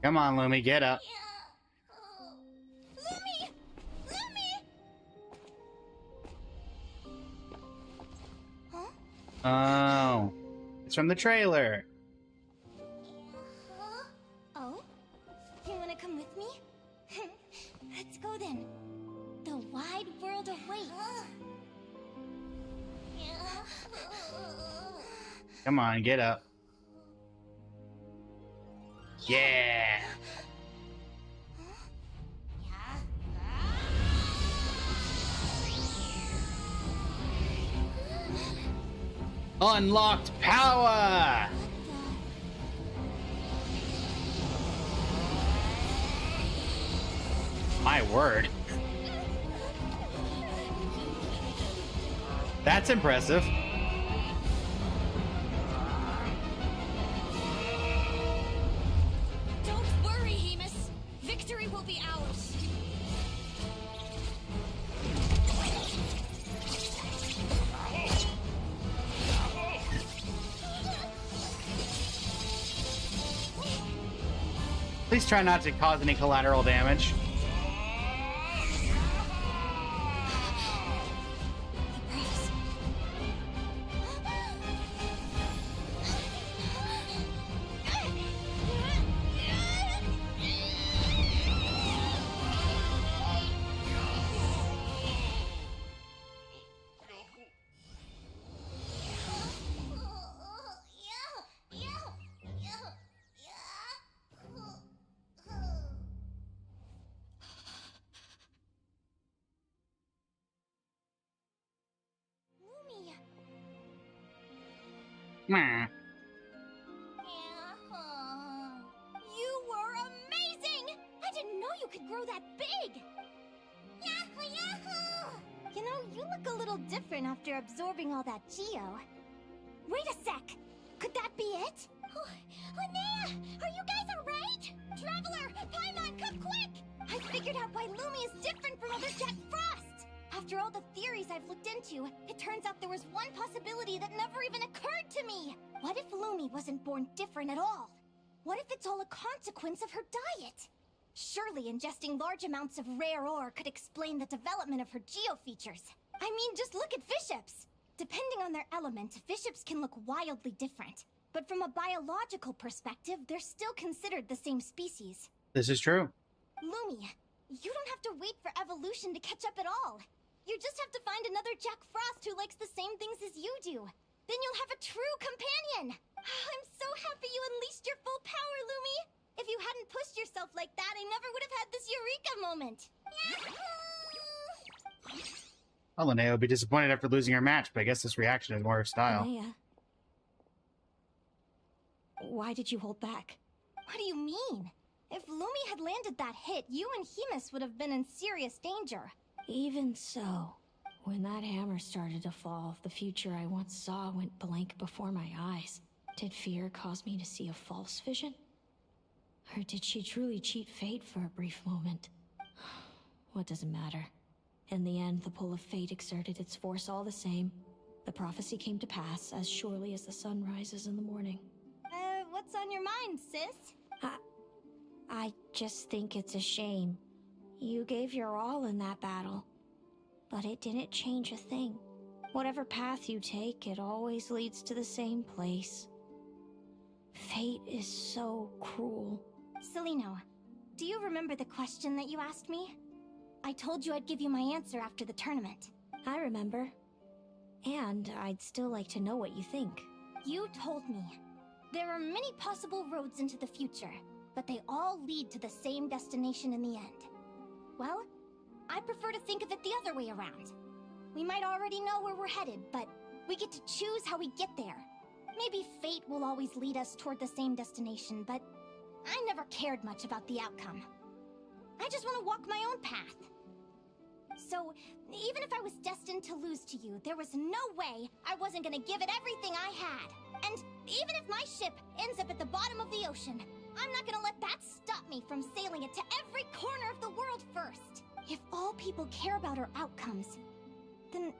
Come on, Lumi, get up. Lumi! Lumi! Huh? Oh. It's from the trailer. Oh? You wanna come with me? Let's go then. The wide world awaits. Come on, get up. Yeah. Unlocked power! My word. That's impressive. Don't worry, Hemus. Victory will be ours. Please try not to cause any collateral damage. Meh. You were amazing! I didn't know you could grow that big! Yahoo, yahoo! You know, you look a little different after absorbing all that Geo. Wait a sec! Could that be it? Oh, Linnea! Are you guys alright? Traveler! Paimon, come quick! I figured out why Lumi is different from other Jack Frost! After all the theories I've looked into, it turns out there was one possibility that never even occurred to me! What if Lumi wasn't born different at all? What if it's all a consequence of her diet? Surely ingesting large amounts of rare ore could explain the development of her geofeatures. I mean, just look at fiships! Depending on their element, fiships can look wildly different. But from a biological perspective, they're still considered the same species. This is true. Lumi, you don't have to wait for evolution to catch up at all. You just have to find another Jack Frost who likes the same things as you do. Then you'll have a true companion! I'm so happy you unleashed your full power, Lumi! If you hadn't pushed yourself like that, I never would have had this Eureka moment! Well, Linnea will be disappointed after losing her match, but I guess this reaction is more her style. Linnea, why did you hold back? What do you mean? If Lumi had landed that hit, you and Hemus would have been in serious danger. Even so, when that hammer started to fall, the future I once saw went blank before my eyes. Did fear cause me to see a false vision? Or did she truly cheat fate for a brief moment? What does it matter? In the end, the pull of fate exerted its force all the same. The prophecy came to pass as surely as the sun rises in the morning. What's on your mind, sis? I just think it's a shame. You gave your all in that battle. but it didn't change a thing. Whatever path you take, it always leads to the same place. Fate is so cruel. Celino, do you remember the question that you asked me? I told you I'd give you my answer after the tournament. I remember. And I'd still like to know what you think. You told me. There are many possible roads into the future, but they all lead to the same destination in the end. Well, I prefer to think of it the other way around. We might already know where we're headed, but we get to choose how we get there. Maybe fate will always lead us toward the same destination, but I never cared much about the outcome. I just want to walk my own path. So, even if I was destined to lose to you, there was no way I wasn't gonna give it everything I had. And even if my ship ends up at the bottom of the ocean, I'm not gonna let that stop me from sailing it to every corner of the world first. If all people care about are outcomes, then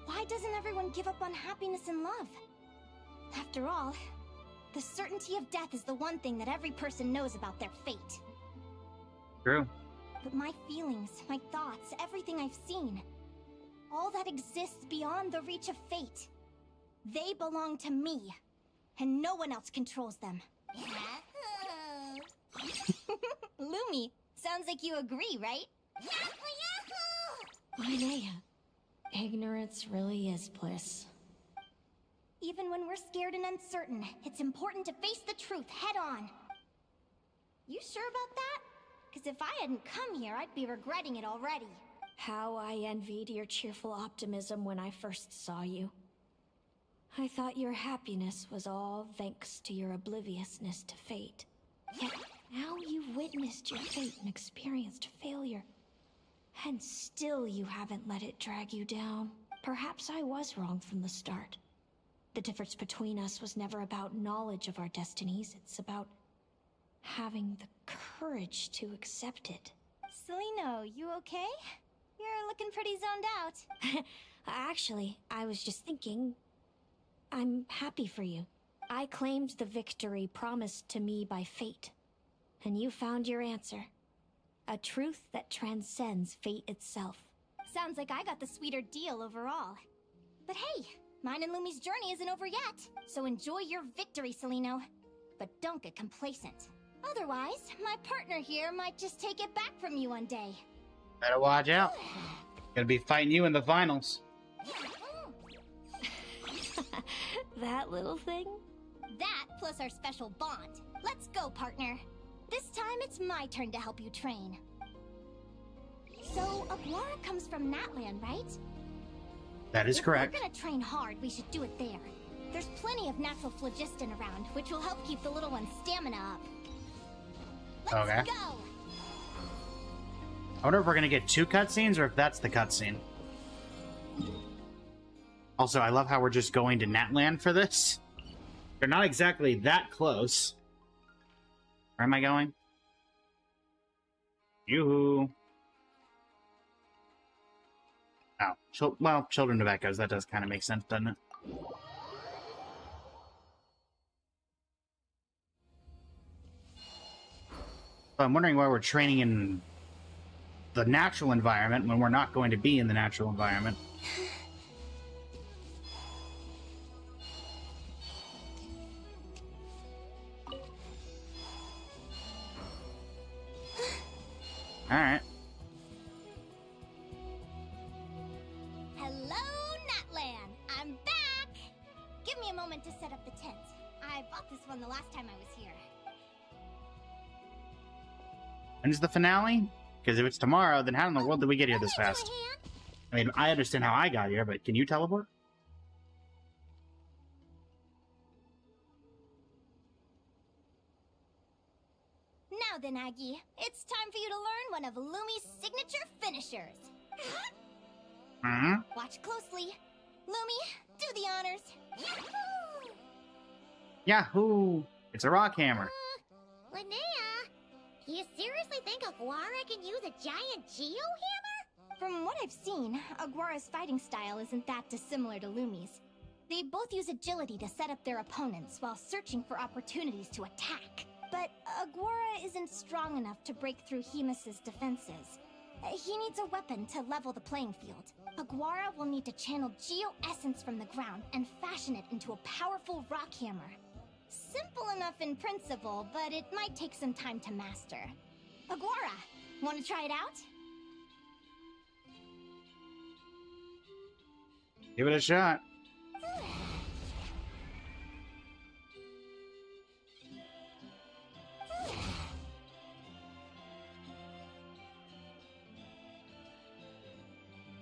why doesn't everyone give up on happiness and love? After all, the certainty of death is the one thing that every person knows about their fate. True. But my feelings, my thoughts, everything I've seen, all that exists beyond the reach of fate. They belong to me, and no one else controls them. Lumi, sounds like you agree, right? Linnea, ignorance really is bliss. Even when we're scared and uncertain, it's important to face the truth head on. You sure about that? Because if I hadn't come here, I'd be regretting it already. How I envied your cheerful optimism when I first saw you. I thought your happiness was all thanks to your obliviousness to fate. Yet now you've witnessed your fate and experienced failure. And still you haven't let it drag you down. Perhaps I was wrong from the start. The difference between us was never about knowledge of our destinies. It's about having the courage to accept it. Celino, you okay? You're looking pretty zoned out. Actually, I was just thinking, I'm happy for you. I claimed the victory promised to me by fate, and you found your answer. A truth that transcends fate itself. Sounds like I got the sweeter deal overall. But hey, mine and Lumi's journey isn't over yet, so enjoy your victory, Celino. But don't get complacent. Otherwise, my partner here might just take it back from you one day. Better watch out. Gonna be fighting you in the finals. That little thing? That plus our special bond. Let's go, partner. This time it's my turn to help you train. So, Aguara comes from Natlan, right? That is correct. If we're gonna train hard, we should do it there. There's plenty of natural phlogiston around, which will help keep the little one's stamina up. Let's go! I wonder if we're gonna get 2 cutscenes or if that's the cutscene. Also, I love how we're just going to Natlan for this. They're not exactly that close. Where am I going? Yoo-hoo. Oh, well, Children of Echoes. That does kind of make sense, doesn't it? I'm wondering why we're training in the natural environment when we're not going to be in the natural environment. Alright. Hello, Natlan! I'm back! Give me a moment to set up the tent. I bought this one the last time I was here. When's the finale? Because if it's tomorrow, then how in the world did we get here this fast? I mean, I understand how I got here, but can you teleport? Now then, Aggie, it's time for you to learn one of Lumi's signature finishers. Watch closely. Lumi, do the honors. Yahoo! Yahoo! It's a rock hammer. Linnea, you seriously think Aguara can use a giant geo-hammer? From what I've seen, Aguara's fighting style isn't that dissimilar to Lumi's. They both use agility to set up their opponents while searching for opportunities to attack. But Aguara isn't strong enough to break through Hemus's defenses. He needs a weapon to level the playing field. Aguara will need to channel geo-essence from the ground and fashion it into a powerful rock hammer. Simple enough in principle, but it might take some time to master. Aguara, want to try it out? Give it a shot.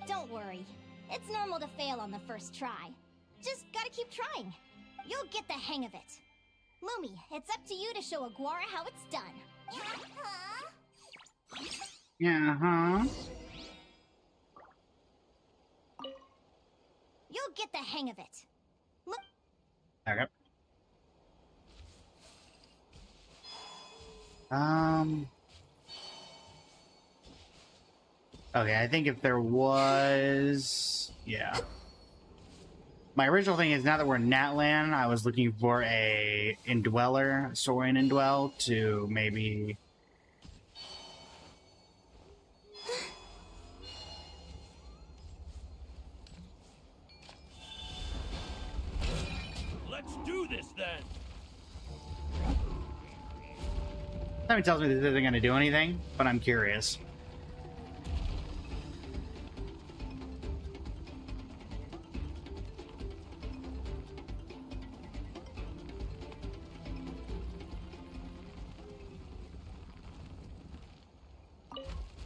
Don't worry. It's normal to fail on the first try. Just gotta keep trying. You'll get the hang of it. Lumi, it's up to you to show Aguara how it's done. Yeah, You'll get the hang of it. Look. Okay. Okay, I think if there was... Yeah. My original thing is, now that we're in Natlan, I was looking for a Indweller, Saurian Indwell, to maybe... Let's do this then. Something tells me this isn't going to do anything, but I'm curious.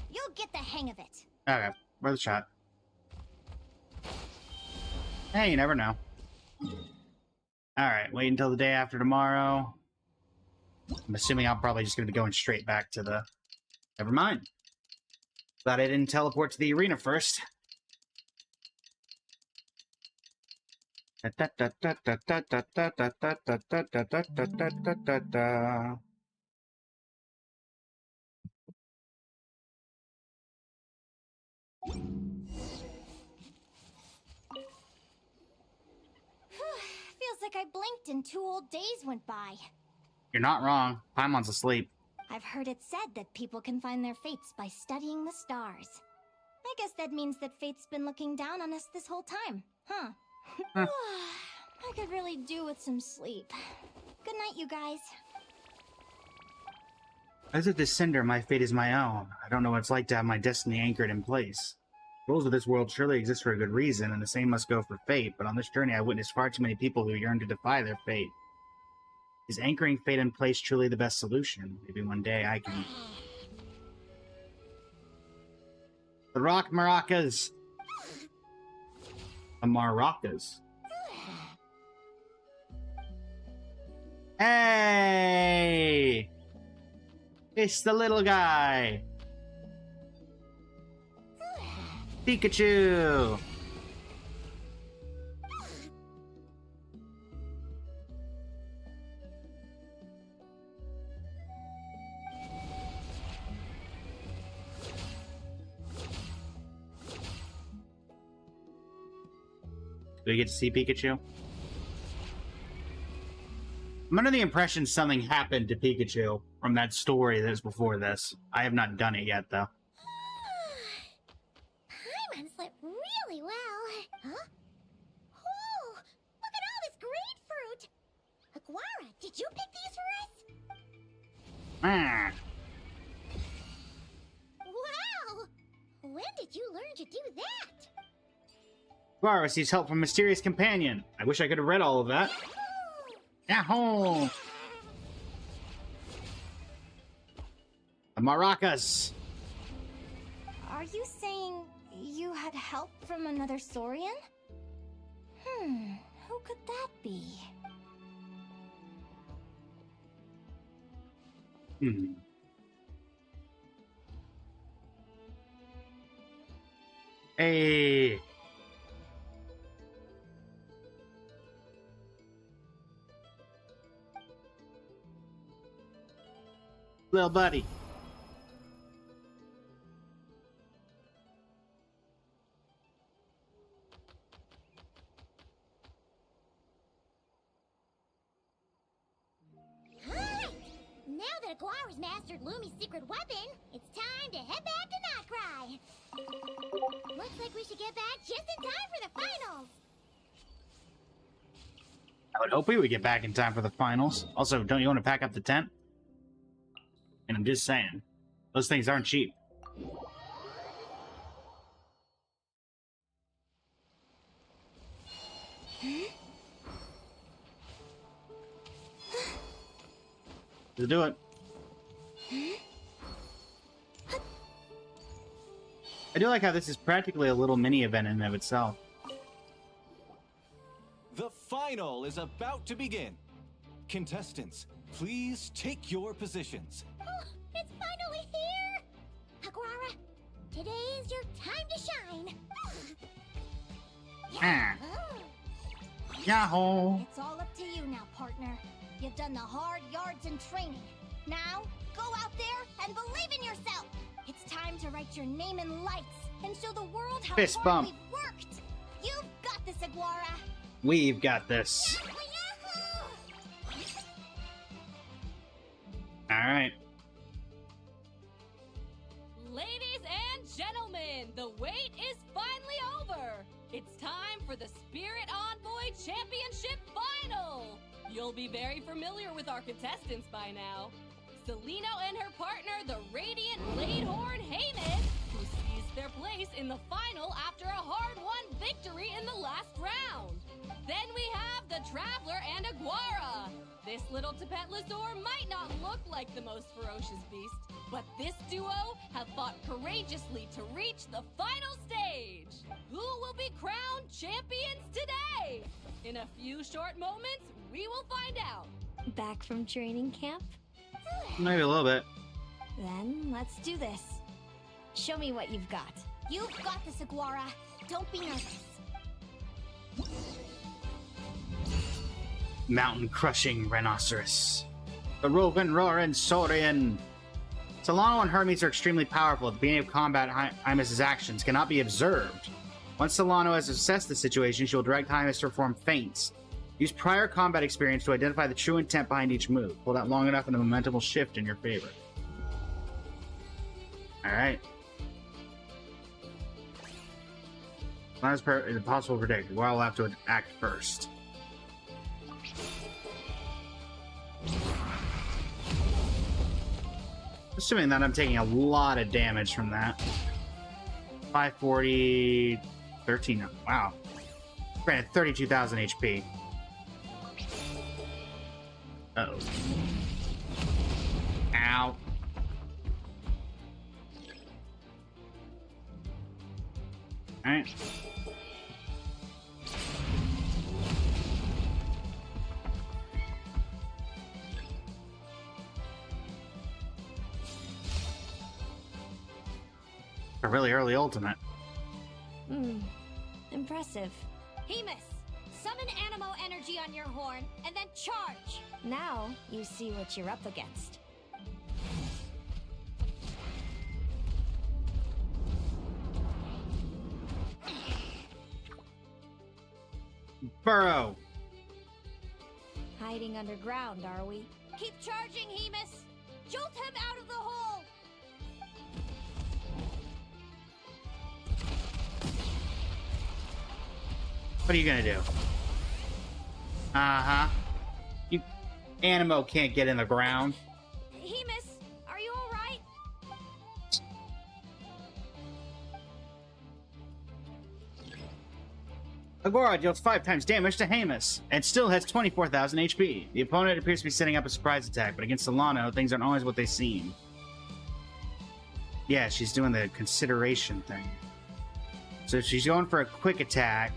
You'll get the hang of it. Okay, worth a shot. Hey, you never know. Alright, wait until the day after tomorrow. I'm assuming I'm probably just going to be going straight back to the... Never mind. Glad I didn't teleport to the arena first. Feels like I blinked and 2 whole days went by. You're not wrong. Paimon's asleep. I've heard it said that people can find their fates by studying the stars. I guess that means that fate's been looking down on us this whole time, huh? I could really do with some sleep. Good night, you guys. As a descender, my fate is my own. I don't know what it's like to have my destiny anchored in place. Rules of this world surely exist for a good reason, and the same must go for fate, but on this journey I witnessed far too many people who yearn to defy their fate. Is anchoring fate in place truly the best solution? Maybe one day I can... The rock maracas! The maracas. Hey! It's the little guy! Pikachu! Do we get to see Pikachu? I'm under the impression something happened to Pikachu from that story that was before this. I have not done it yet, though. Paimon slept really well. Huh? Oh, look at all this grapefruit! Aguara, did you pick these for us? Ah. Wow! When did you learn to do that? Guara receives help from mysterious companion. I wish I could have read all of that. Yahoo! The maracas. Are you saying you had help from another Saurian? Who could that be? Hey. Little buddy. Alright! Now that Aguara's mastered Lumi's secret weapon, it's time to head back to Notcry. Looks like we should get back just in time for the finals. I would hope we would get back in time for the finals. Also, don't you want to pack up the tent? And I'm just saying, those things aren't cheap. Let's do it. I do like how this is practically a little mini event in and of itself. The final is about to begin. Contestants, please take your positions. Oh, it's finally here! Aguara, today is your time to shine. Yahoo! It's all up to you now, partner. You've done the hard yards in training. Now, go out there and believe in yourself. It's time to write your name in lights and show the world how Fist hard bump. we've worked. You've got this, Aguara. We've got this. Alright. Ladies and gentlemen, the wait is finally over. It's time for the Spirit Envoy Championship Final. You'll be very familiar with our contestants by now. Celino and her partner, the Radiant Bladehorn Heyman, who seized their place in the final after a hard-won victory in the last round. Then we have the Traveler and Aguara. This little Tapetlasaur might not look like the most ferocious beast, but this duo have fought courageously to reach the final stage. Who will be crowned champions today? In a few short moments, we will find out. Back from training camp? Maybe a little bit. Then let's do this. Show me what you've got. You've got this, Aguara. Don't be nervous. Mountain crushing rhinoceros. The roving roaring saurian. Solano and Hermes are extremely powerful. At the beginning of combat, Hymus's actions cannot be observed. Once Solano has assessed the situation, she will direct Hymus to perform feints. Use prior combat experience to identify the true intent behind each move. Hold out long enough and the momentum will shift in your favor. Alright. Not as impossible to predict. Well, I'll have to act first. Assuming that I'm taking a lot of damage from that. 540... 13... Wow. Granted, 32,000 HP. Uh-oh. Ow. Alright. A really early ultimate. Impressive. Hemus, summon Animo energy on your horn and then charge. Now you see what you're up against. Burrow. Hiding underground, are we? Keep charging, Hemus. Jolt him out of the hole. What are you gonna do? Uh-huh. You... Animo can't get in the ground. Hemus, are you alright? Agora deals 5 times damage to Hymus, and still has 24,000 HP. The opponent appears to be setting up a surprise attack, but against Solano, things aren't always what they seem. Yeah, she's doing the consideration thing. So if she's going for a quick attack,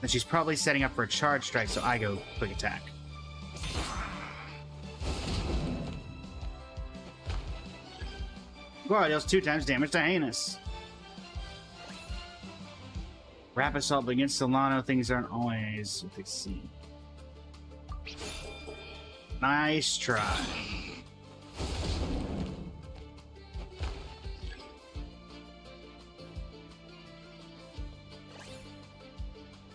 then she's probably setting up for a charge strike, so I go quick attack. Agora deals 2 times damage to Hymus. Rapid assault, but against Solano, things aren't always what they seem. Nice try.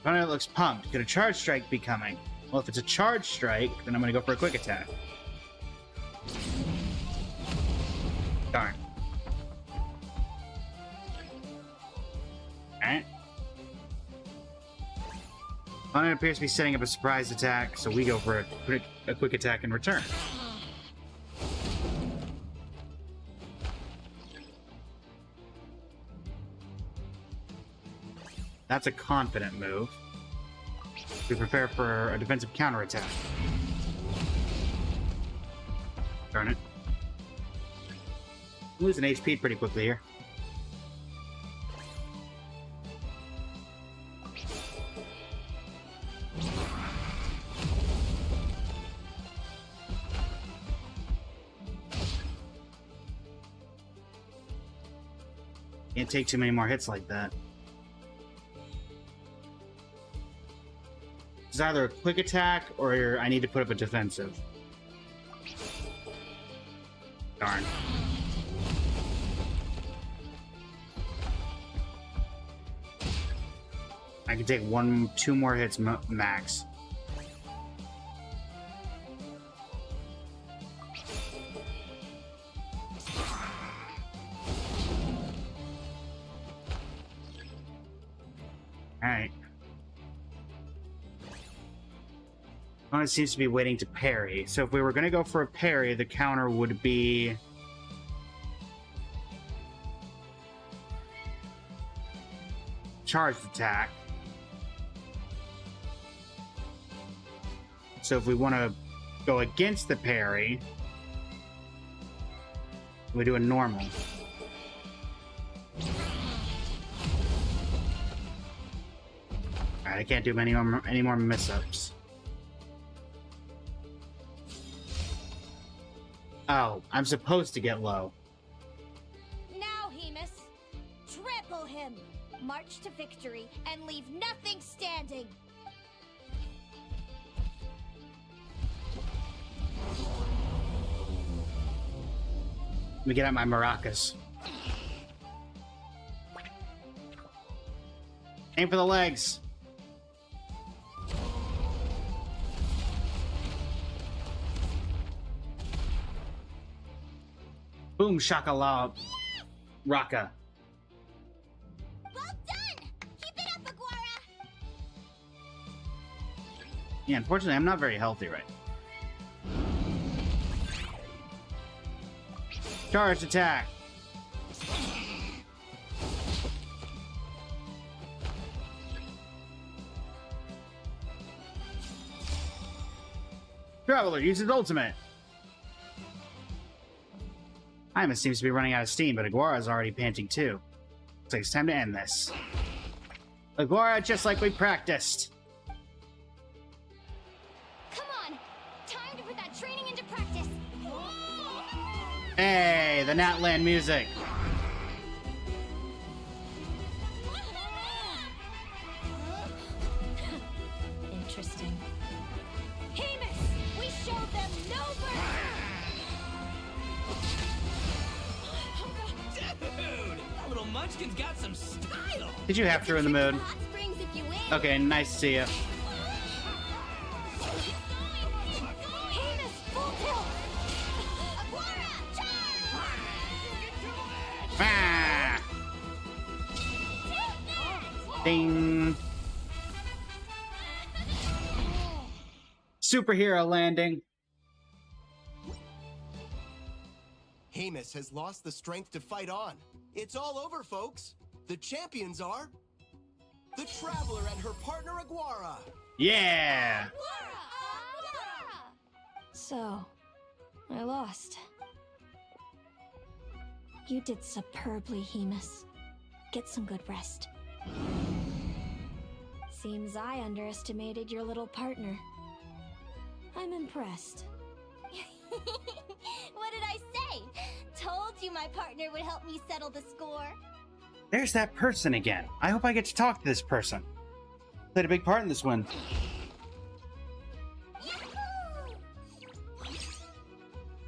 Opponent looks pumped. Could a charge strike be coming? Well, if it's a charge strike, then I'm going to go for a quick attack. Darn. Alright. Opponent appears to be setting up a surprise attack, so we go for a quick attack in return. That's a confident move. We prepare for a defensive counterattack. Darn it. Losing HP pretty quickly here. Can't take too many more hits like that. It's either a quick attack or I need to put up a defensive. Darn. I can take two more hits max. Alright. Opponent seems to be waiting to parry. So if we were going to go for a parry, the counter would be... charged attack. So if we want to go against the parry, we do a normal. Alright, I can't do any more miss-ups. Oh, I'm supposed to get low. Now, Hemus, trample him. March to victory and leave nothing standing. Let me get out my maracas. Aim for the legs. Boom shakalaka. Raka. Well done! Keep it up, Aguara! Yeah, unfortunately, I'm not very healthy right now. Charge attack. Traveler uses ultimate. Hymus seems to be running out of steam, but Aguara's already panting too. Looks like it's time to end this. Aguara, just like we practiced. Come on! Time to put that training into practice! Hey, the Natland music. Interesting. Hemus! We showed them no mercy! Dude, that little munchkin's got some style. Did you have to in the mood? Hot springs if you win! Okay, nice to see you. Hemus, full tilt! Aguara, charge! Ah! Ding. Superhero landing. Hemus has lost the strength to fight on. It's all over, folks. The champions are... the Traveler and her partner, Aguara. Yeah! So, I lost. You did superbly, Hemus. Get some good rest. Seems I underestimated your little partner. I'm impressed. What did I say? Told you my partner would help me settle the score. There's that person again. I hope I get to talk to this person. Played a big part in this win.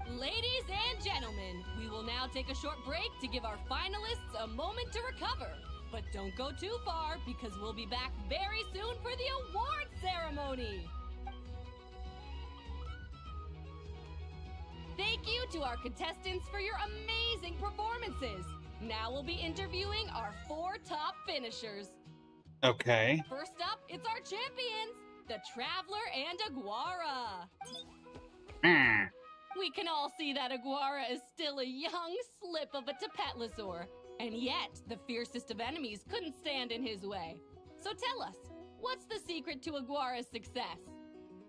Ladies and gentlemen, we will now take a short break to give our finalists a moment to recover. But don't go too far, because we'll be back very soon for the award ceremony. Thank you to our contestants for your amazing performances. Now we'll be interviewing our 4 top finishers. Okay. First up, it's our champions, the Traveler and Aguara. We can all see that Aguara is still a young slip of a Tapetlosaur, and yet the fiercest of enemies couldn't stand in his way. So tell us, what's the secret to Aguara's success?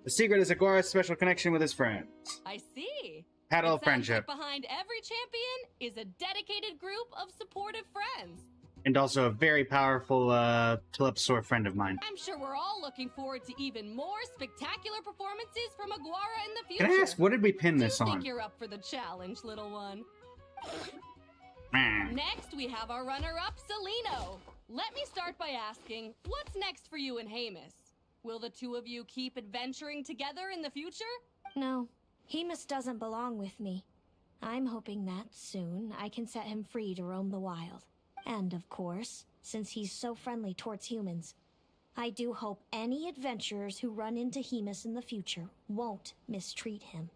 The secret is Aguara's special connection with his friends. I see. Paddle It of sounds friendship. like behind every champion is a dedicated group of supportive friends. And also a very powerful Telepsaur friend of mine. I'm sure we're all looking forward to even more spectacular performances from Aguara in the future. Can I ask, what did we pin this Do you on? think you're up for the challenge, little one? Meh. Next, we have our runner-up, Celino. Let me start by asking, what's next for you and Hamus? Will the two of you keep adventuring together in the future? No, Hemus doesn't belong with me. I'm hoping that soon I can set him free to roam the wild. And of course, since he's so friendly towards humans, I do hope any adventurers who run into Hemus in the future won't mistreat him.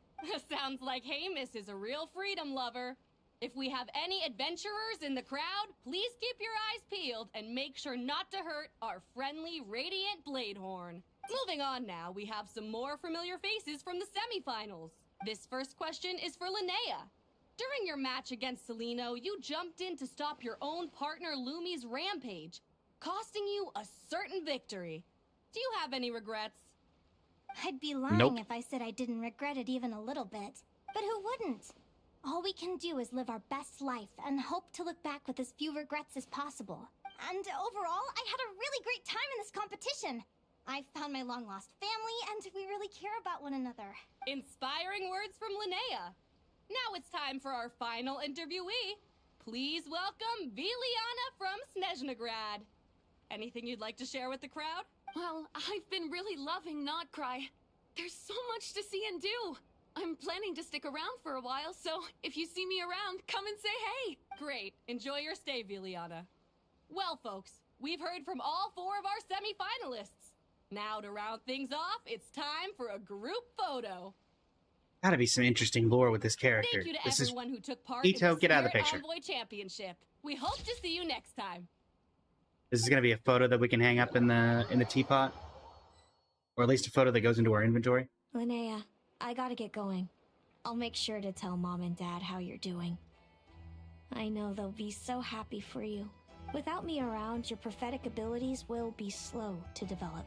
Sounds like Hamus is a real freedom lover. If we have any adventurers in the crowd, please keep your eyes peeled and make sure not to hurt our friendly Radiant Bladehorn. Moving on now, we have some more familiar faces from the semifinals. This first question is for Linnea. During your match against Celino, you jumped in to stop your own partner Lumi's rampage, costing you a certain victory. Do you have any regrets? I'd be lying Nope. if I said I didn't regret it even a little bit. But who wouldn't? All we can do is live our best life and hope to look back with as few regrets as possible. And overall, I had a really great time in this competition. I found my long-lost family, and we really care about one another. Inspiring words from Linnea. Now it's time for our final interviewee. Please welcome Viliana from Snezhnegrad. Anything you'd like to share with the crowd? Well, I've been really loving Notcry. There's so much to see and do. I'm planning to stick around for a while, so if you see me around, come and say hey. Great. Enjoy your stay, Viliana. Well, folks, we've heard from all 4 of our semi-finalists. Now to round things off, it's time for a group photo. Gotta be some interesting lore with this character. Thank you to This everyone who took part Ito, in the get out of the Spirit picture. Envoy Championship. We hope to see you next time. This is gonna be a photo that we can hang up in the teapot, or at least a photo that goes into our inventory. Linnea, I gotta get going. I'll make sure to tell Mom and Dad how you're doing. I know they'll be so happy for you. Without me around, your prophetic abilities will be slow to develop.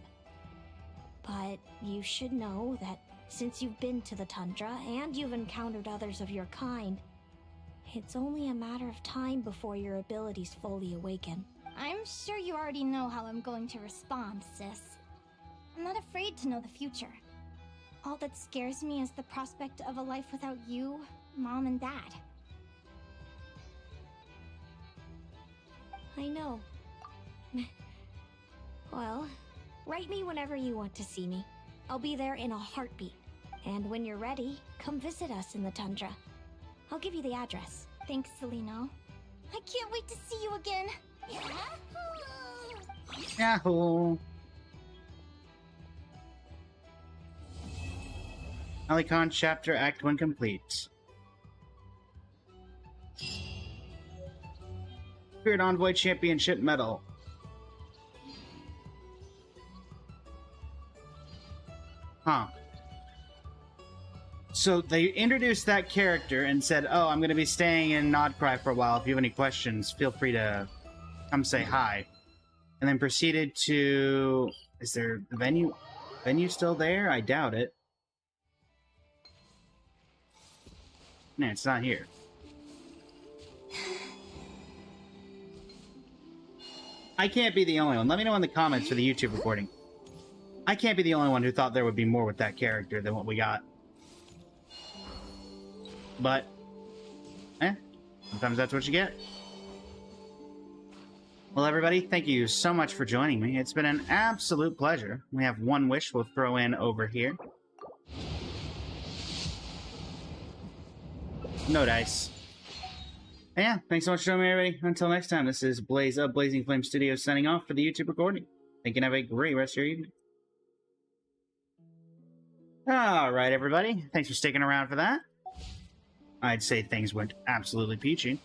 But you should know that since you've been to the tundra and you've encountered others of your kind, it's only a matter of time before your abilities fully awaken. I'm sure you already know how I'm going to respond, sis. I'm not afraid to know the future. All that scares me is the prospect of a life without you, Mom, and Dad. I know. Well, write me whenever you want to see me. I'll be there in a heartbeat. And when you're ready, come visit us in the tundra. I'll give you the address. Thanks, Celino. I can't wait to see you again. Yahoo! Alicon chapter Act 1 complete. Spirit Envoy Championship Medal. Huh. So they introduced that character and said, oh, I'm going to be staying in Nodcry for a while. If you have any questions, feel free to come say hi. And then proceeded to... Is there the venue still there? I doubt it. No, it's not here. I can't be the only one. Let me know in the comments for the YouTube recording. I can't be the only one who thought there would be more with that character than what we got. But, sometimes that's what you get. Well, everybody, thank you so much for joining me. It's been an absolute pleasure. We have one wish we'll throw in over here. No dice. Yeah, thanks so much for joining me, everybody. Until next time, this is Blaze of Blazing Flame Studios signing off for the YouTube recording. Thank you and have a great rest of your evening. Alright, everybody. Thanks for sticking around for that. I'd say things went absolutely peachy.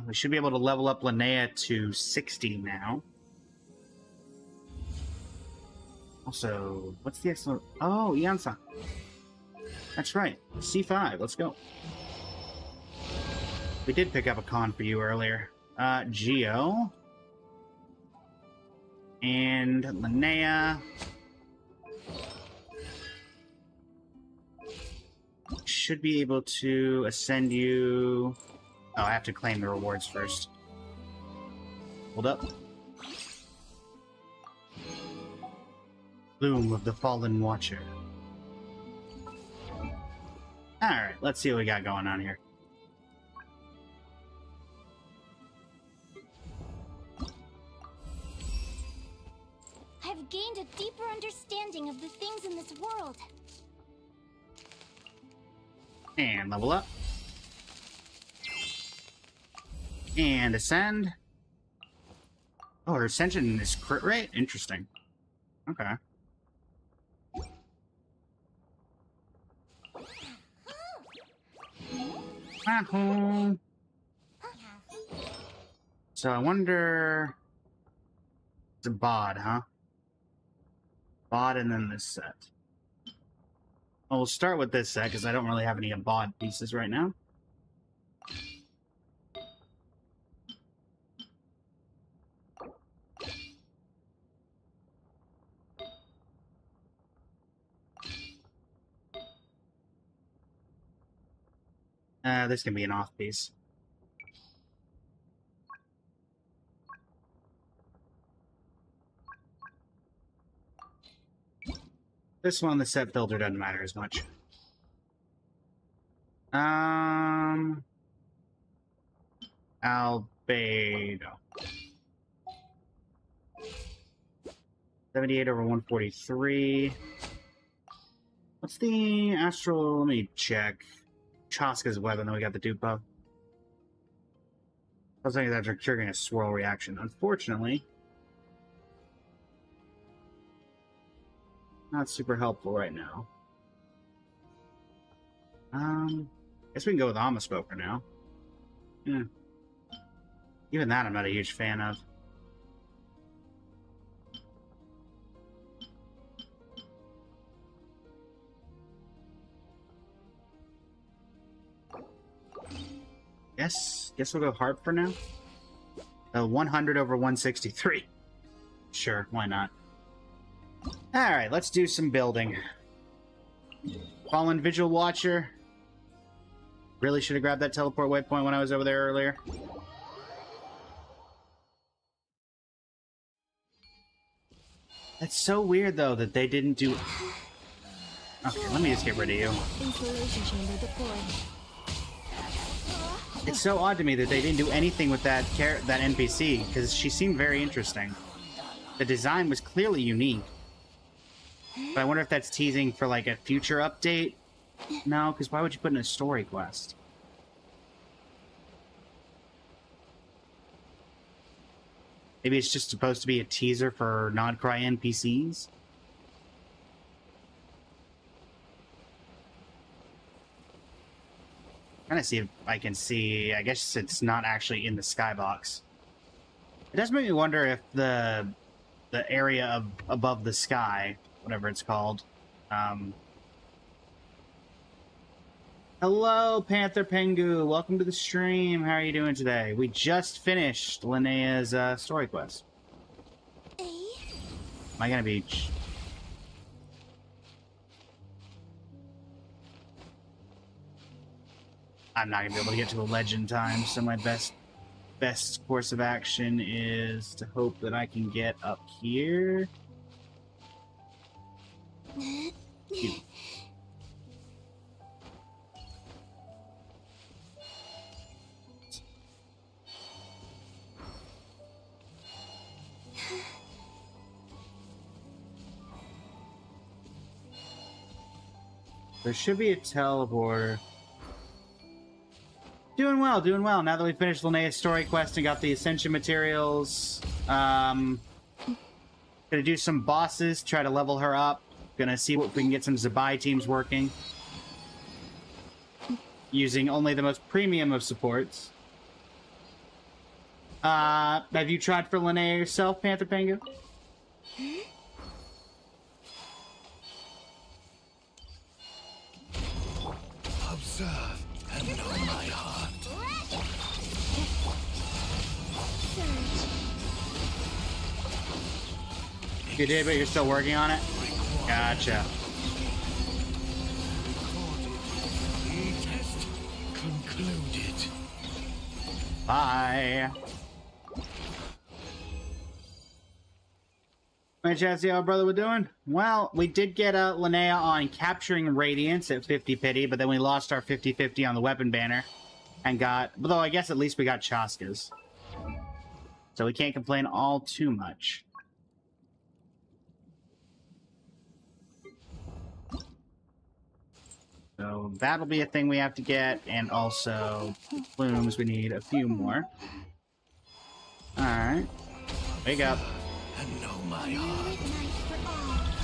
We should be able to level up Linnea to 60 now. Also, what's the excellent... Oh, Iansa. That's right. C5. Let's go. We did pick up a con for you earlier. Geo. And Linnea. Should be able to ascend you... Oh, I have to claim the rewards first. Hold up. Loom of the Fallen Watcher. Alright, let's see what we got going on here. I've gained a deeper understanding of the things in this world. And level up. And ascend. Oh, her ascension is crit rate? Interesting. Okay. So I wonder... It's a bod, huh? Bod and then this set. Well, we'll start with this set, because I don't really have any bod pieces right now. This can be an off piece. This one, the set builder doesn't matter as much. Albedo. 78 over 143. What's the astral? Let me check. Chaska's weapon, then we got the dupe buff. I was thinking that they're triggering a swirl reaction. Unfortunately, not super helpful right now. Guess we can go with Amispo for now. Yeah. Even that I'm not a huge fan of. Guess we'll go Harp for now. 100 over 163. Sure, why not? Alright, let's do some building. Fallen Vigil Watcher. Really should have grabbed that teleport waypoint when I was over there earlier. That's so weird, though, that they didn't do... Okay, let me just get rid of you. Installation chamber deployed. It's so odd to me that they didn't do anything with that NPC, because she seemed very interesting. The design was clearly unique. But I wonder if that's teasing for, like, a future update? No, because why would you put in a story quest? Maybe it's just supposed to be a teaser for Nodcry NPCs? Trying to see if I can see... I guess it's not actually in the skybox. It does make me wonder if the area above the sky, whatever it's called... Hello, Panther Pengu. Welcome to the stream. How are you doing today? We just finished Linnea's story quest. Am I gonna be... I'm not gonna be able to get to a legend time, so my best course of action is to hope that I can get up here. Cute. There should be a teleporter. Doing well, doing well. Now that we finished Linnea's story quest and got the Ascension materials, gonna do some bosses, try to level her up. Gonna see if we can get some Zabai teams working. using only the most premium of supports. Have you tried for Linnea yourself, Panther Pengu? Observe and know my heart. You did, but you're still working on it? Gotcha. Test concluded. Bye. My chat, see how brother we're doing? Well, we did get Linnea on capturing Radiance at 50 pity, but then we lost our 50-50 on the weapon banner. And got, although I guess at least we got Chaska's. So we can't complain all too much. So that'll be a thing we have to get, and also the plumes, we need a few more. Alright. Wake up. And know my heart.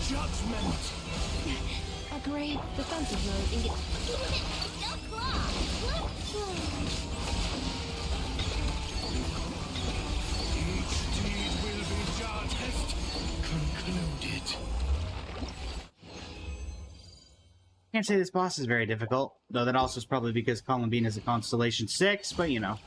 Judgment. A great defensive mode and Each deed will be judged. Test concluded. Can't say this boss is very difficult, though that also is probably because Columbine is a Constellation 6, but you know.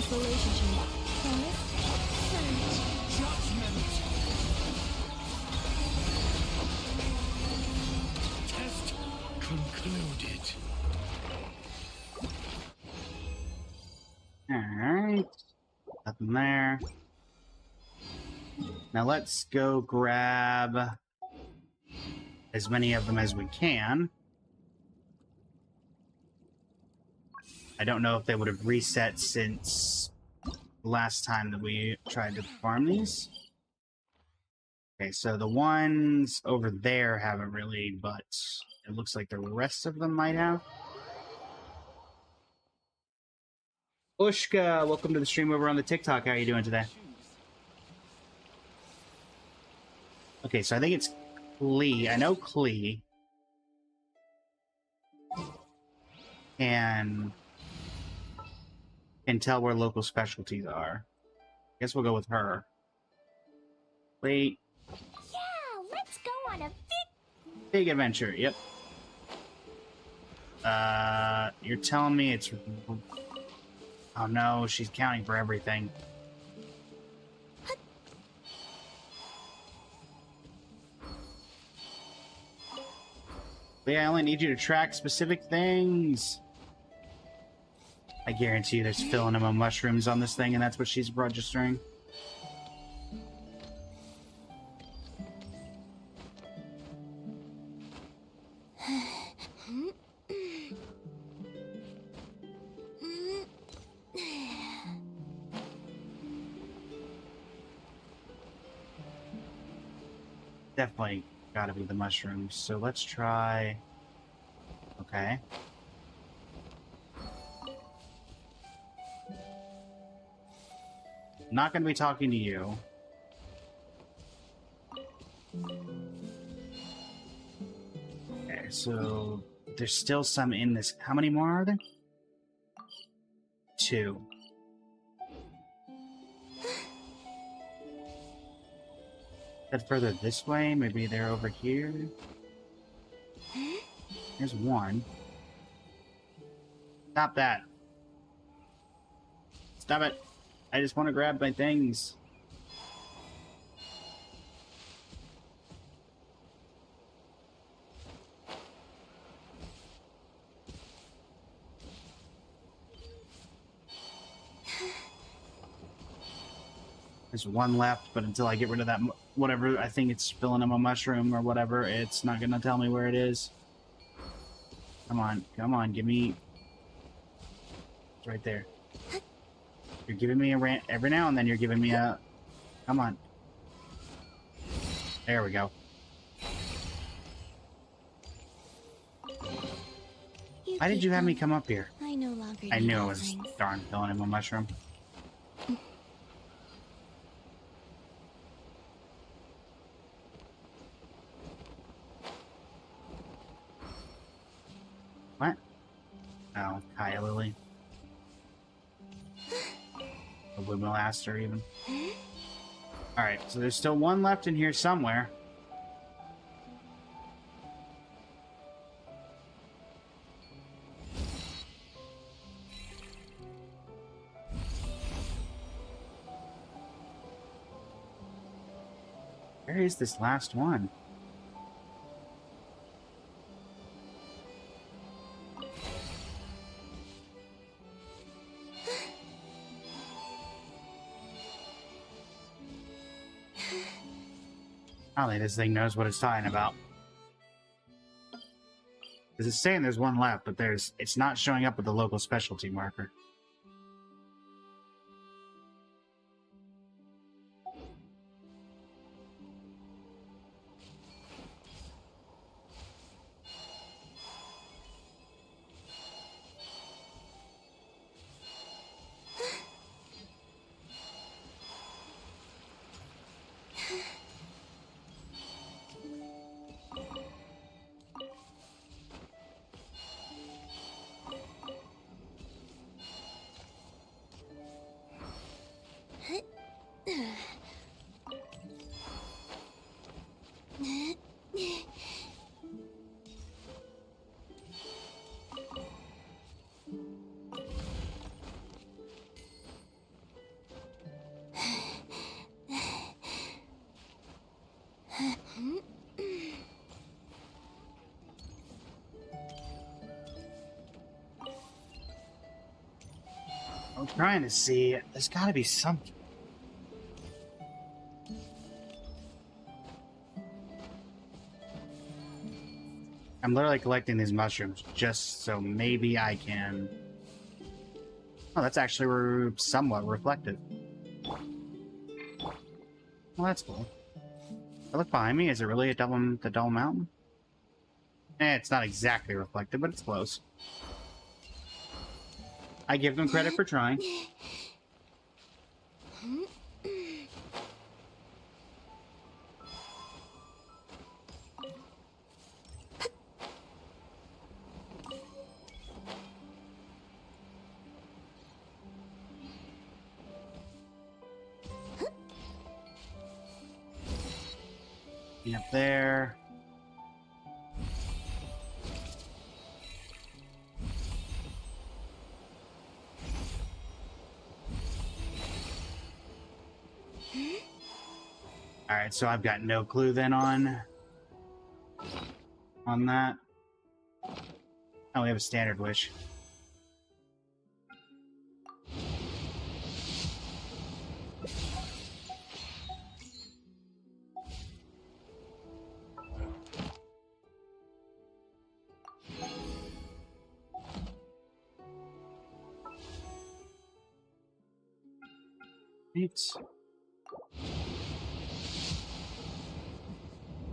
installation chamber. Judgment. Test concluded. Alright. Nothing there. Now let's go grab as many of them as we can. I don't know if they would have reset since the last time that we tried to farm these. Okay, so the ones over there haven't really, but it looks like the rest of them might have. Ushka, welcome to the stream over on the TikTok. How are you doing today? Okay, so I think it's Klee. I know Klee. And can tell where local specialties are. Guess we'll go with her. Wait. Yeah, let's go on a Big adventure, yep. You're telling me it's... Oh no, she's counting for everything. Yeah, I only need you to track specific things. I guarantee you there's filling mushrooms on this thing, and that's what she's registering. Definitely gotta be the mushrooms. So let's try... Okay. Not gonna be talking to you. Okay, so there's still some in this. How many more are there? 2. Head further this way. Maybe they're over here. There's 1. Stop that. Stop it. I just want to grab my things. There's 1 left, but until I get rid of that, whatever, I think it's filling up a mushroom or whatever, it's not going to tell me where it is. Come on, give me... It's right there. You're giving me a rant every now and then. You're giving me a... Come on. There we go. Why did you have me come up here? I no longer I need knew it was offerings. darn filling him a mushroom. Probably will ask her even. Alright, so there's still one left in here somewhere. Where is this last one? Probably this thing knows what it's talking about. Because it's saying there's one left, but it's not showing up with the local specialty marker. I'm trying to see. There's got to be something. I'm literally collecting these mushrooms just so maybe I can... Oh, that's actually somewhat reflective. Well, that's cool. I look behind me. Is it really the Double Mountain? It's not exactly reflective, but it's close. I give them credit for trying. Up there. Alright, so I've got no clue then on that. Oh, we have a standard wish.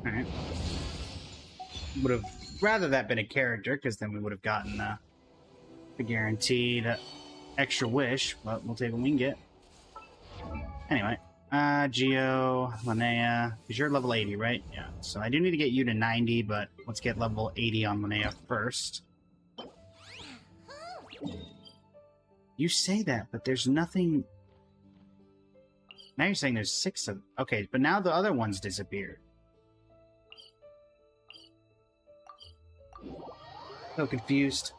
Alright. Would have rather that been a character, because then we would have gotten the guaranteed extra wish, but we'll take what we can get. Anyway, Geo, Linnea, because you're level 80, right? Yeah, so I do need to get you to 90, but let's get level 80 on Linnea first. You say that, but there's nothing... Now you're saying there's 6 of... Okay, but now the other ones disappeared. So confused.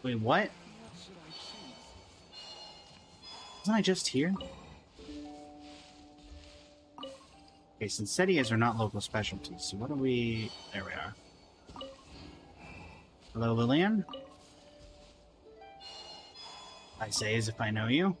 Wait, what? Wasn't I just here? Okay, Sincetias are not local specialties, so what are we... There we are. Hello, Lillian? I say as if I know you.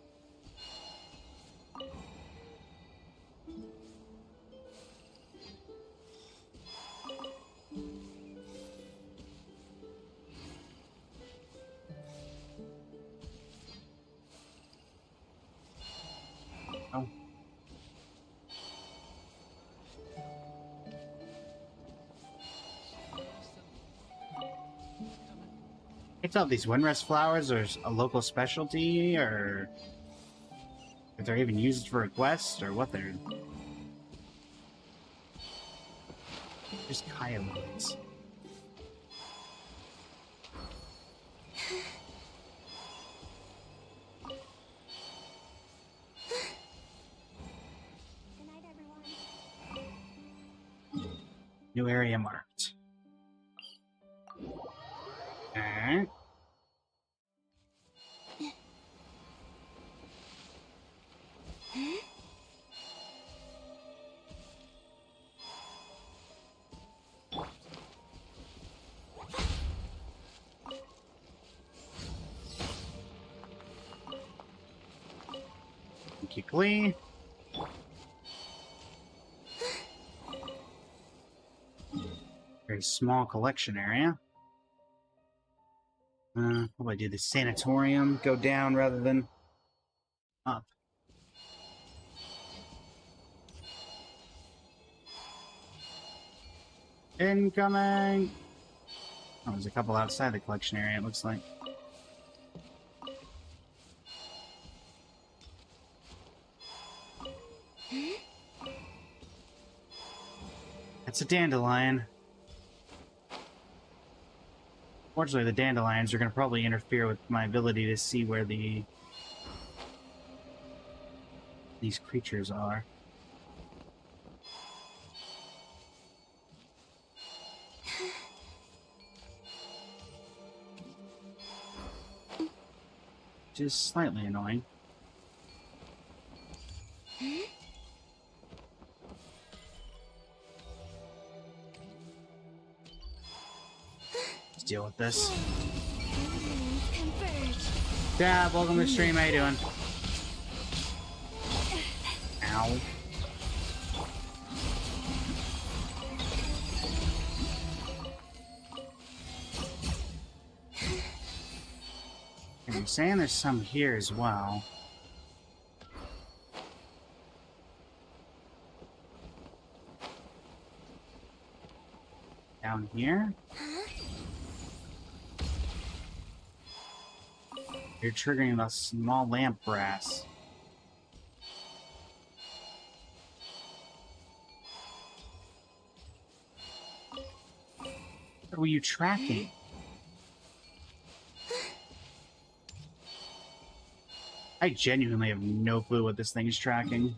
Oh. I can't tell if these windrest flowers are a local specialty, or if they're even used for a quest, or what they're... Just coyotes. New area marked. Alright. Keep Lee. Very small collection area. What do I do? The sanatorium go down rather than up. Incoming! Oh, there's a couple outside the collection area, it looks like. It's a dandelion. Fortunately, the dandelions are going to probably interfere with my ability to see where these creatures are. Which is slightly annoying. Let's deal with this. Dab, welcome to the stream. How you doing? Ow. I'm saying there's some here as well. Down here? You're triggering the small lamp brass. What were you tracking? I genuinely have no clue what this thing is tracking.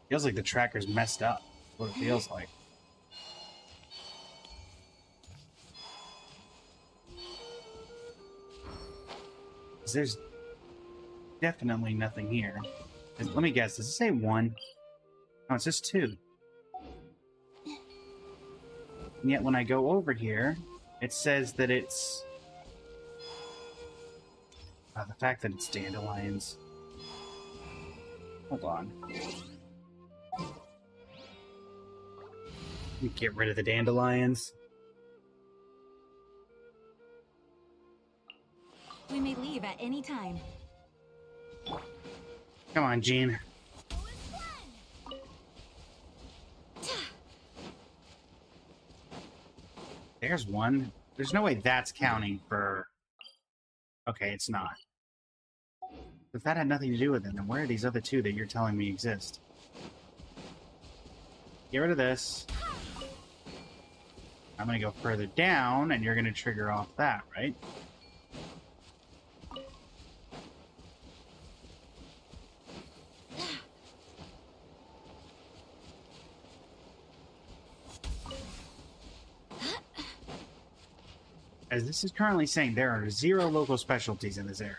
Feels like the tracker's messed up. What it feels like. There's definitely nothing here. Let me guess, does it say 1? No, it says 2. And yet when I go over here, it says that it's... the fact that it's dandelions. Hold on. Let me get rid of the dandelions. We may leave at any time. Come on, Jean. There's one. There's no way that's counting for... Okay, it's not. If that had nothing to do with it, then where are these other two that you're telling me exist? Get rid of this. I'm gonna go further down, and you're gonna trigger off that, right? As this is currently saying, there are 0 local specialties in this area.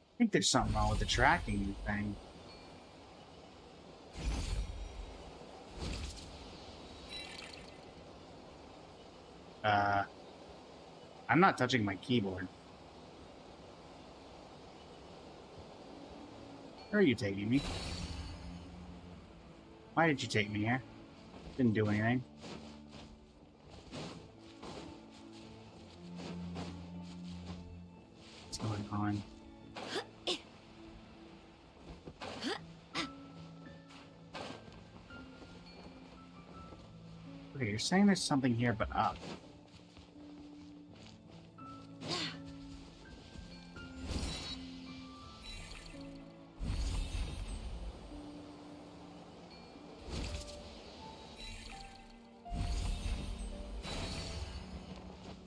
I think there's something wrong with the tracking thing. I'm not touching my keyboard. Where are you taking me? Why did you take me here? Didn't do anything. What's going on? Okay, you're saying there's something here but up.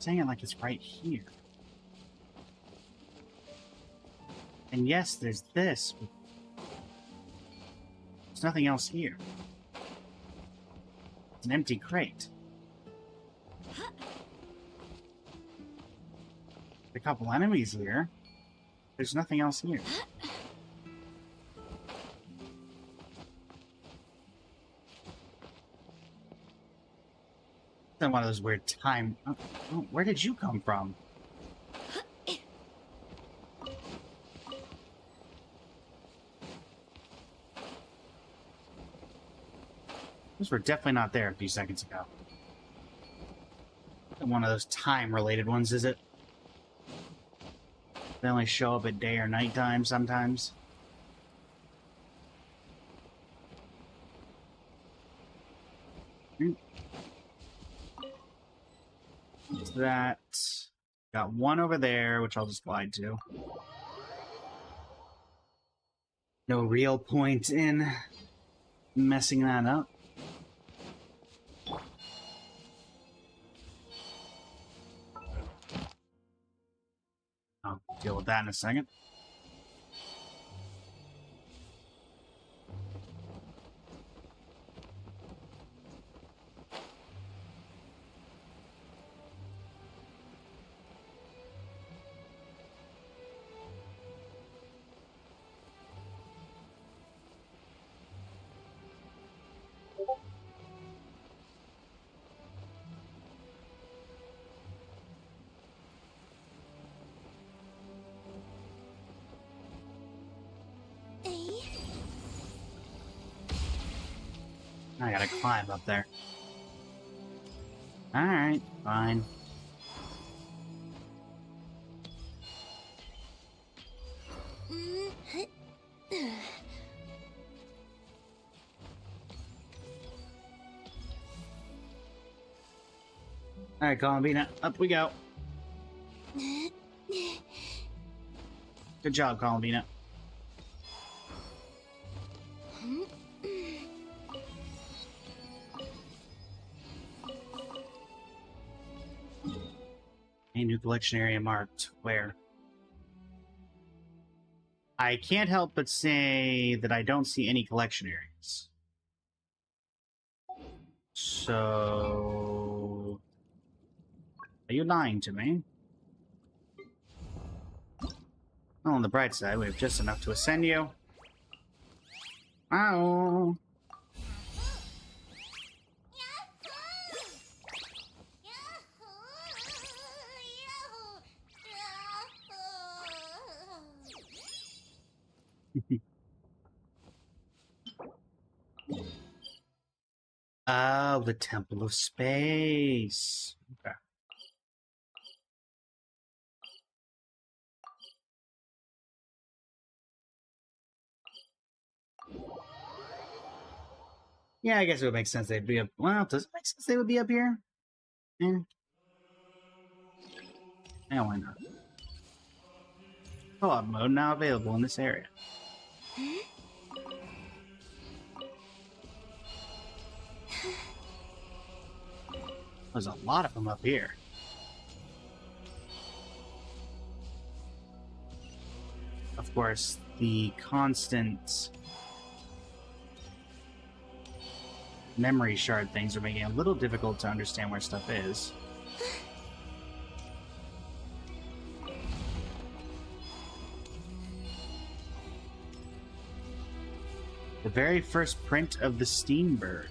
saying it like it's right here. And yes, there's this, but there's nothing else here. It's an empty crate. A couple enemies here. There's nothing else here. Then one of those weird time... Oh, where did you come from? Those were definitely not there a few seconds ago. One of those time-related ones, is it? They only show up at day or nighttime sometimes. What's that? Got one over there, which I'll just glide to. No real point in messing that up. I'll deal with that in a second. I gotta climb up there. Alright, fine. Alright, Columbina, up we go. Good job, Columbina. A new collection area marked. Where? I can't help but say that I don't see any collection areas. So... Are you lying to me? Well, on the bright side, we have just enough to ascend you. Ow! Oh, the Temple of Space. Okay. Yeah, I guess it would make sense they'd be up. Well, does it make sense they would be up here? Yeah. Yeah, why not? Co-op mode now available in this area. There's a lot of them up here. Of course, the constant memory shard things are making it a little difficult to understand where stuff is. The very first print of the Steambird.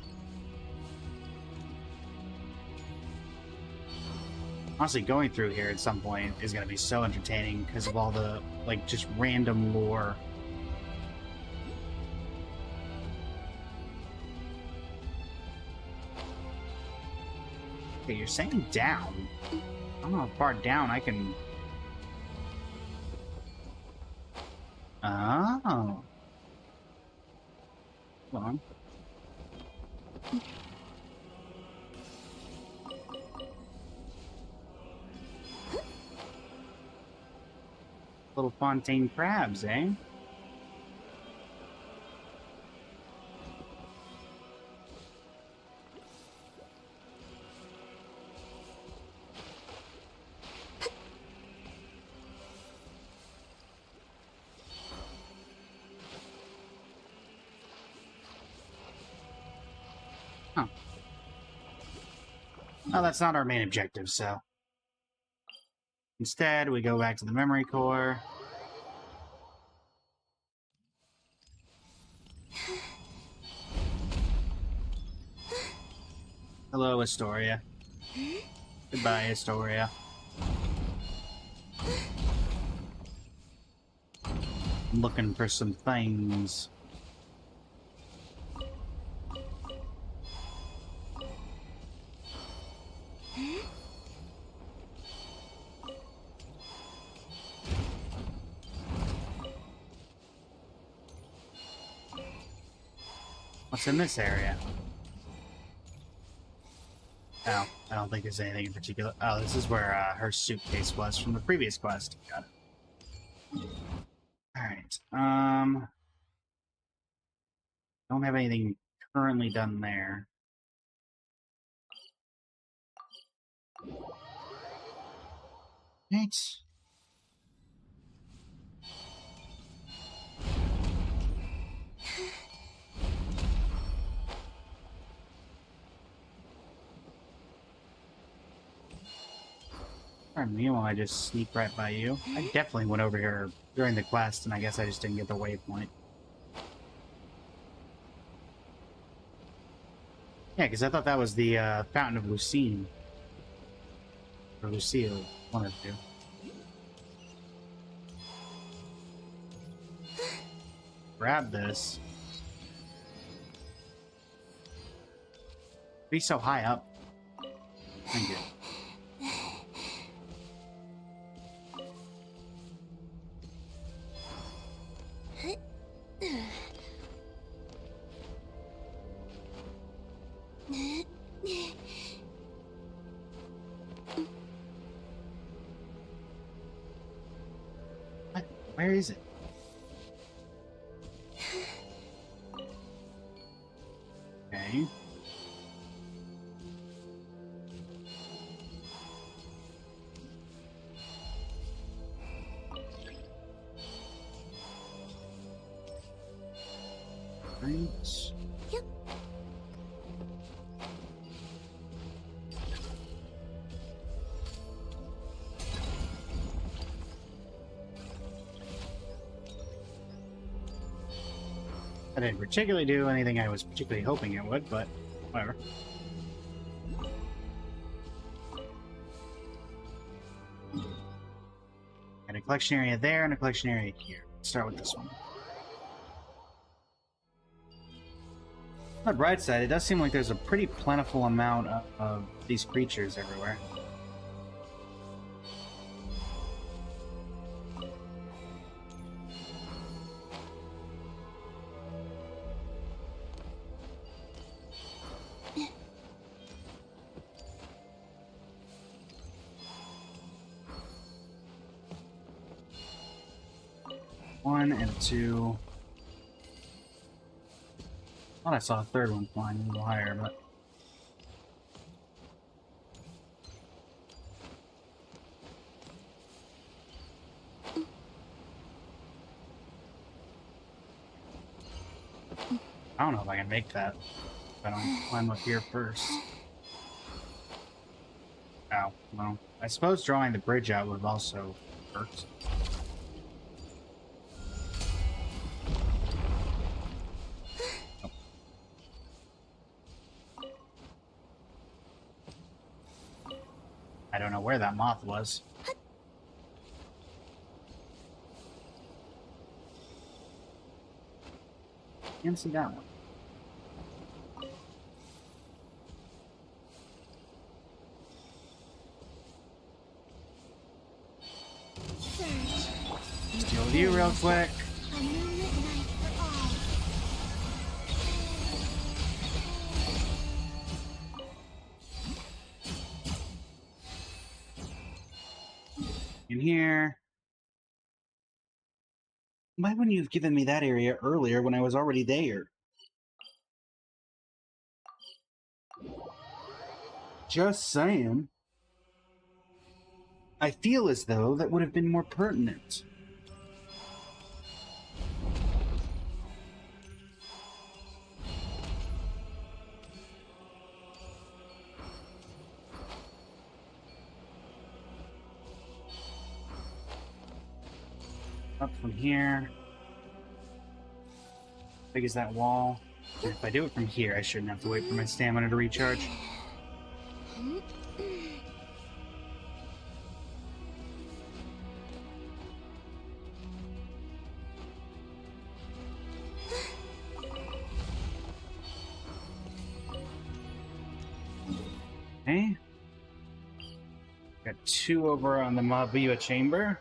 Honestly, going through here at some point is going to be so entertaining because of all the, like, just random lore. Okay, you're saying down. I don't know how far down I can... Oh. Hold on. Little Fontaine crabs, eh? Huh. Oh, that's not our main objective, so... Instead, we go back to the memory core. Hello, Astoria. Goodbye, Astoria. I'm looking for some things. What's in this area? Oh, I don't think there's anything in particular. Oh, this is where her suitcase was from the previous quest. Got it. Alright, don't have anything currently done there. Right. Pardon me while I just sneak right by you. I definitely went over here during the quest, and I guess I just didn't get the waypoint. Yeah, because I thought that was the Fountain of Lucine. Or Lucille, one of the two. Grab this. Be so high up. Thank you. What? Where is it? Okay. Right. Yep. I didn't particularly do anything I was particularly hoping it would, but whatever. Got a collection area there and a collection area here. Let's start with this one. On the bright side, it does seem like there's a pretty plentiful amount of these creatures everywhere. One and two. I thought I saw a third one flying a little higher, but... I don't know if I can make that if I don't climb up here first. Oh, well, I suppose drawing the bridge out would have also worked. I don't know where that moth was. Can't see that one. Let's deal with you real quick. A moonlit night for all. In here. Why wouldn't you have given me that area earlier when I was already there? Just saying. I feel as though that would have been more pertinent. from here. How big is that wall? And if I do it from here, I shouldn't have to wait for my stamina to recharge. Okay. Got 2 over on the Mabiwa chamber.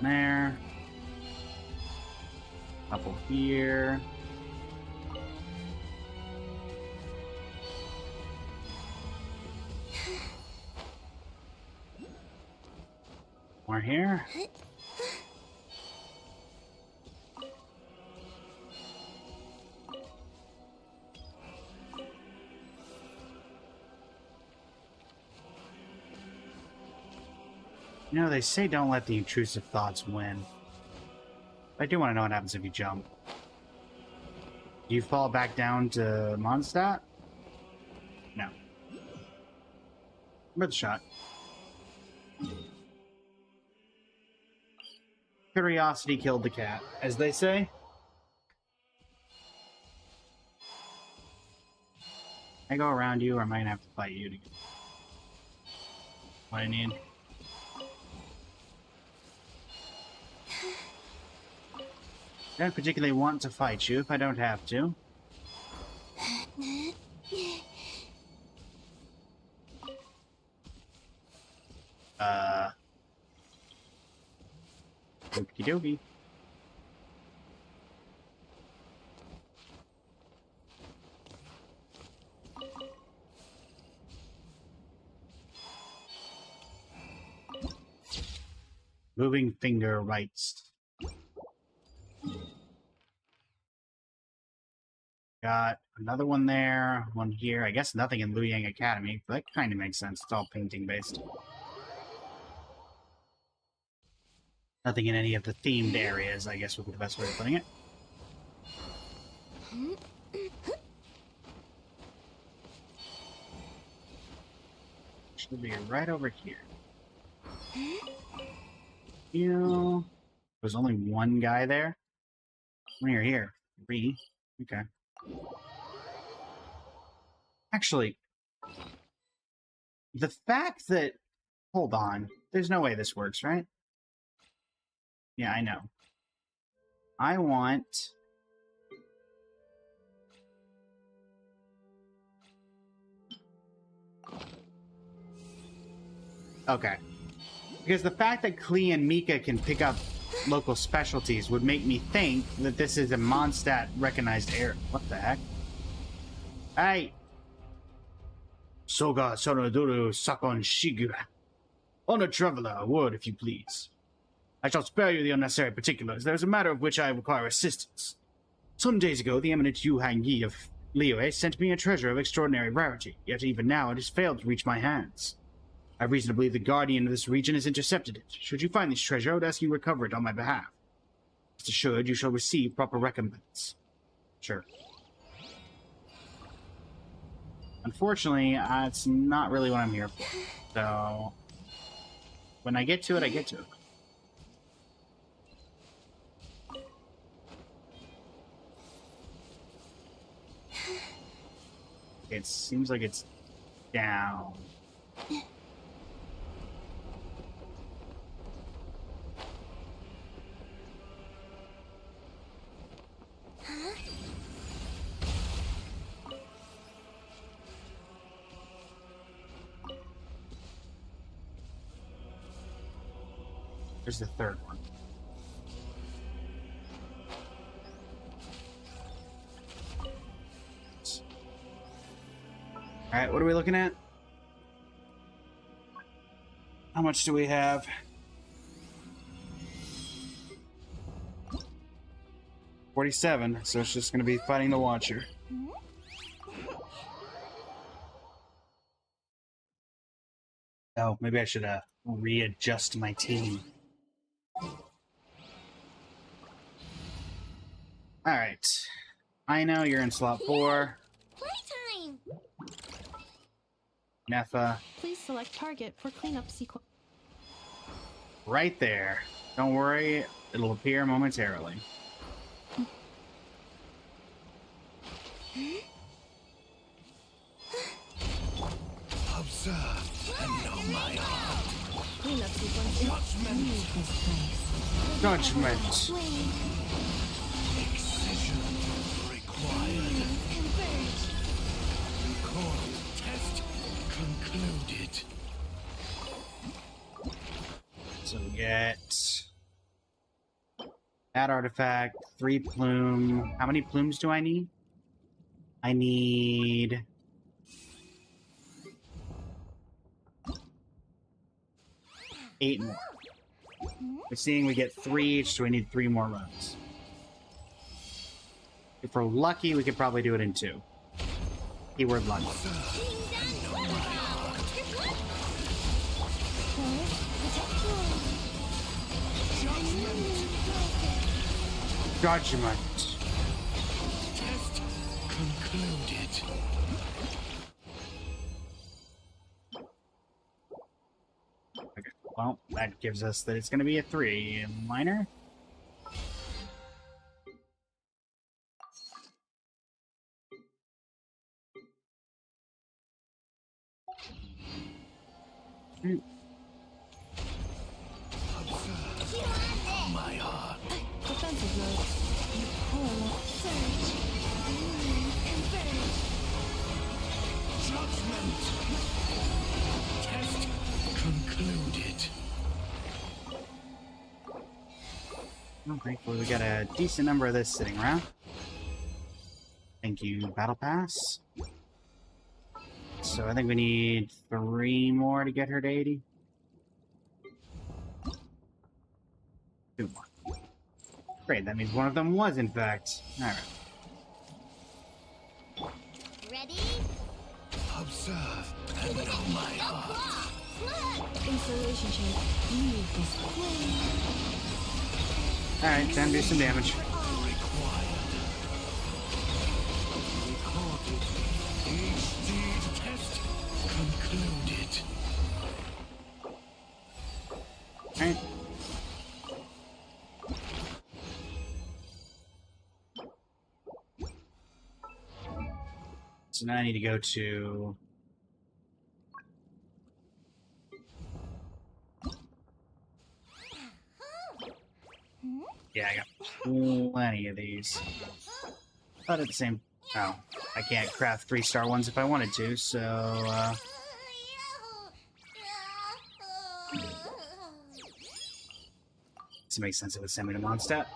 There. Couple here. More here. You know, they say don't let the intrusive thoughts win. I do want to know what happens if you jump. Do you fall back down to Mondstadt? No. Worth a shot. Curiosity killed the cat, as they say. I go around you, or I might have to fight you to get what I need. I don't particularly want to fight you if I don't have to. Okie dokie. Moving finger rights. Got another one there, one here. I guess nothing in Luyang Academy, but that kind of makes sense. It's all painting based. Nothing in any of the themed areas, I guess would be the best way of putting it. Should be right over here. You. There's only one guy there? When you're here. 3. Okay. Actually, the fact that... Hold on. There's no way this works, right? Yeah, I know. I want... Okay. Because the fact that Klee and Mika can pick up local specialties would make me think that this is a Mondstadt recognized area. What the heck? Hey! Soga Sonoduru Sakon Shigura. Honor traveler, a word if you please. I shall spare you the unnecessary particulars. There is a matter of which I require assistance. Some days ago, the eminent Yu Han Yi of Liyue sent me a treasure of extraordinary rarity, yet even now it has failed to reach my hands. I have reason to believe the guardian of this region has intercepted it. Should you find this treasure, I would ask you to recover it on my behalf. Rest assured, you shall receive proper recompense. Sure. Unfortunately, it's not really what I'm here for. So, when I get to it, I get to it. It seems like it's down. There's the third one. Alright, what are we looking at? How much do we have? $47, so it's just going to be fighting the Watcher. Oh, maybe I should readjust my team. Alright. I know you're in slot 4. Playtime! Nefa. Please select target for cleanup sequence. Right there. Don't worry, it'll appear momentarily. Observe and know my heart. Cleanup sequence. Judgment. Excision required. Record test concluded. So we get that artifact, 3 plume. How many plumes do I need? I need 8 more. We're seeing we get 3 each, so we need 3 more runs. If we're lucky, we could probably do it in 2. Keyword lucky. Judgment. Test concluded. Okay. Well, that gives us that it's going to be a 3. Minor? My heart. Defensive mode. Judgment. Test concluded. Well, thankfully we got a decent number of this sitting around. Thank you, Battle Pass. So I think we need 3 more to get her to 80. 2 more. Great, that means one of them was, in fact. Alright. Ready? Observe and know my heart. Installation check. Leave this plane. Alright, time to do some damage. Recorded. Each deed test concluded. Alright. So now I need to go to... Yeah, I got plenty of these. But at the same... Oh, I can't craft 3-star ones if I wanted to, so... This makes sense. It would send me to Mondstadt.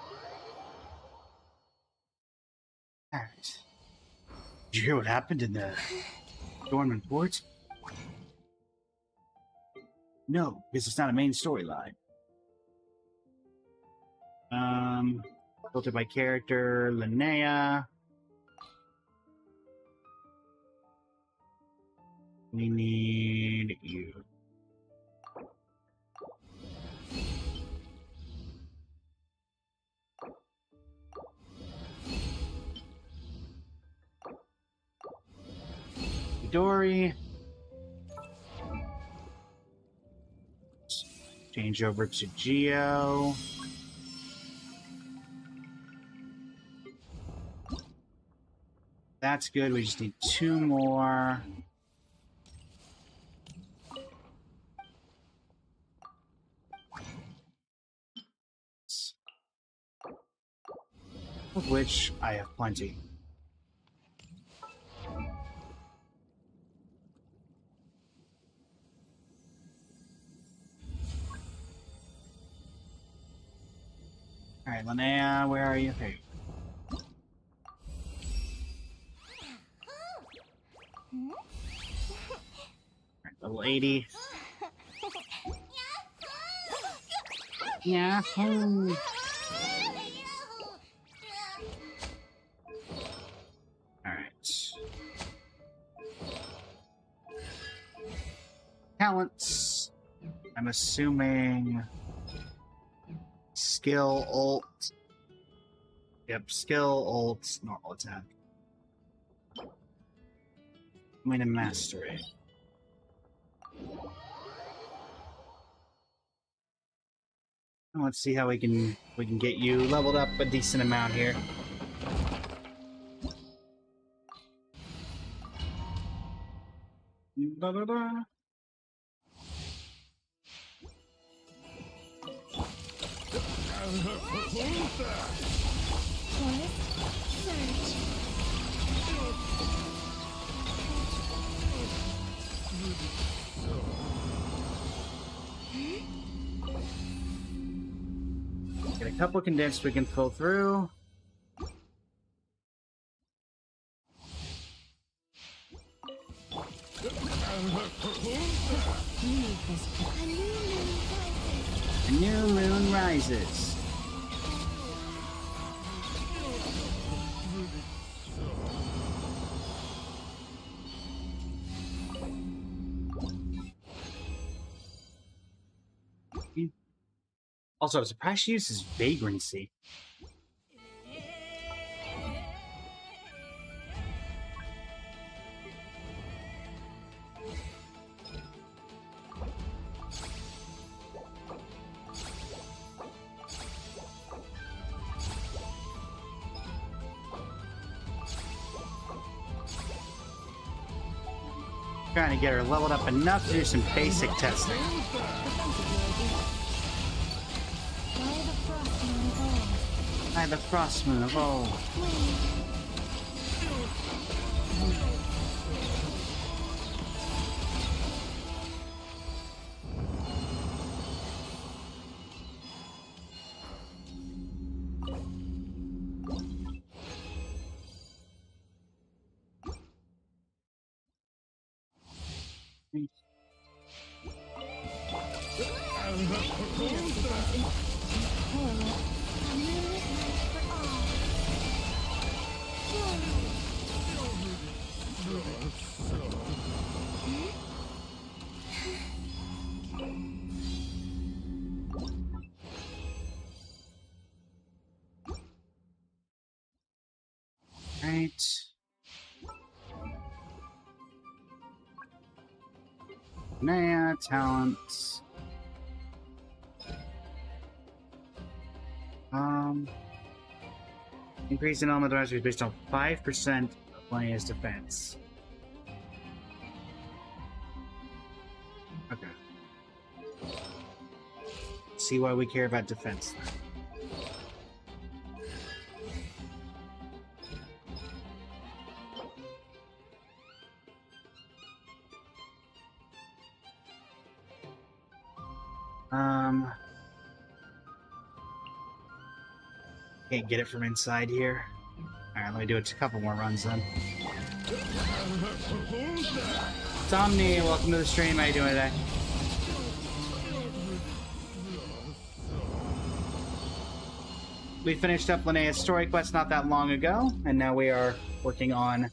Alright. Did you hear what happened in the Dormant Port? No, because it's not a main storyline. Filtered by character, LINNEA. We need you. Midori. Change over to Geo. That's good. We just need 2 more. Of which I have plenty. Alright, LINNEA, where are you? Hey. Alright, level 80. Yeah. Alright. Talents. I'm assuming... Skill, ult. Yep, skill, ult, normal attack. I'm gonna mastery. Let's see how we can get you leveled up a decent amount here. Da-da-da. Get a couple condensed we can pull through. A new moon rises. Also, I'm surprised she uses vagrancy. Trying to get her leveled up enough to do some basic testing. By the frost moon of old. Right. LINNEA, talents. Increase in element damage is based on 5% of LINNEA's defense. Okay. See why we care about defense then. Can't get it from inside here. Alright, let me do a couple more runs then. Somni, welcome to the stream. How you doing today? We finished up LINNEA's story quest not that long ago, and now we are working on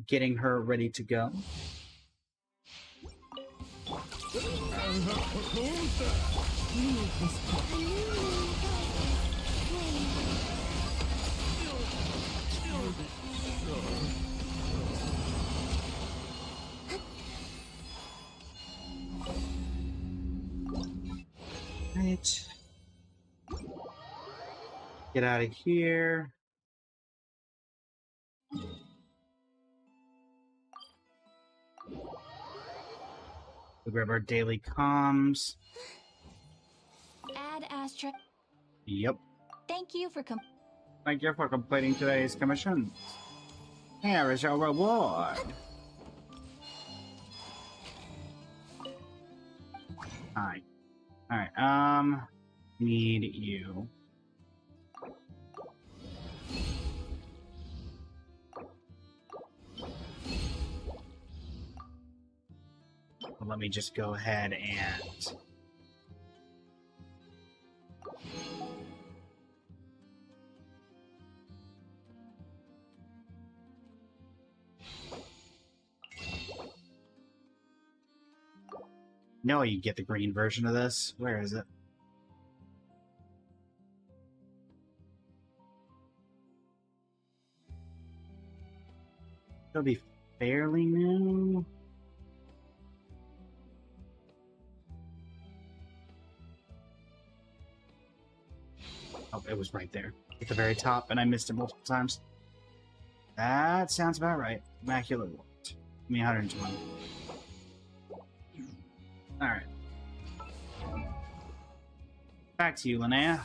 getting her ready to go. Right. Get out of here. We'll grab our daily comms. Add asterisk. Yep. Thank you for Thank you for completing today's commission. Here is your reward. Hi. Alright, need you. Well, let me just go ahead and... No, you get the green version of this. Where is it? It'll be fairly new. Oh, it was right there at the very top, and I missed it multiple times. That sounds about right. Immaculate Ward. Give me 120. Alright. Back to you, Linnea.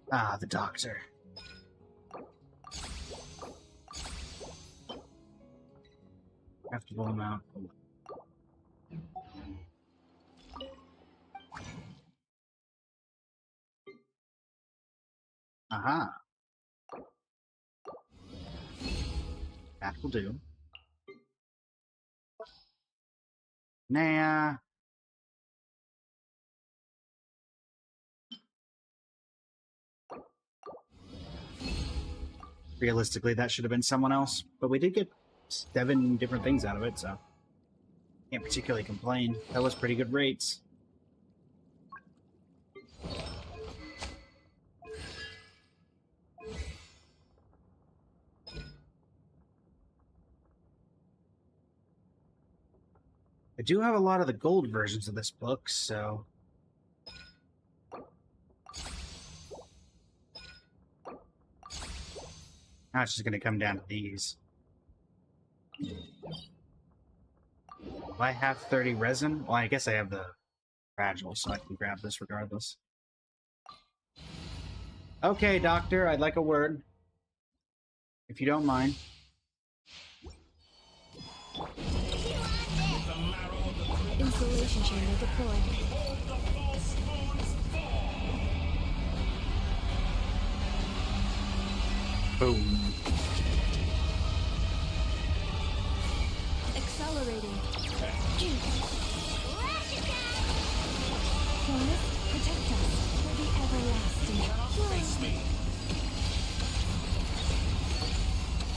Ah, the doctor. Have to blow him out. Aha. That will do. Nah. Realistically, that should have been someone else, but we did get 7 different things out of it, so can't particularly complain. That was pretty good rates. I do have a lot of the gold versions of this book, so now it's just going to come down to these. Do I have 30 resin? Well, I guess I have the fragile, so I can grab this regardless. Okay, doctor, I'd like a word. If you don't mind. Installation chamber deployed. Boom. Accelerating. Hornet, protect us for the everlasting. Face me.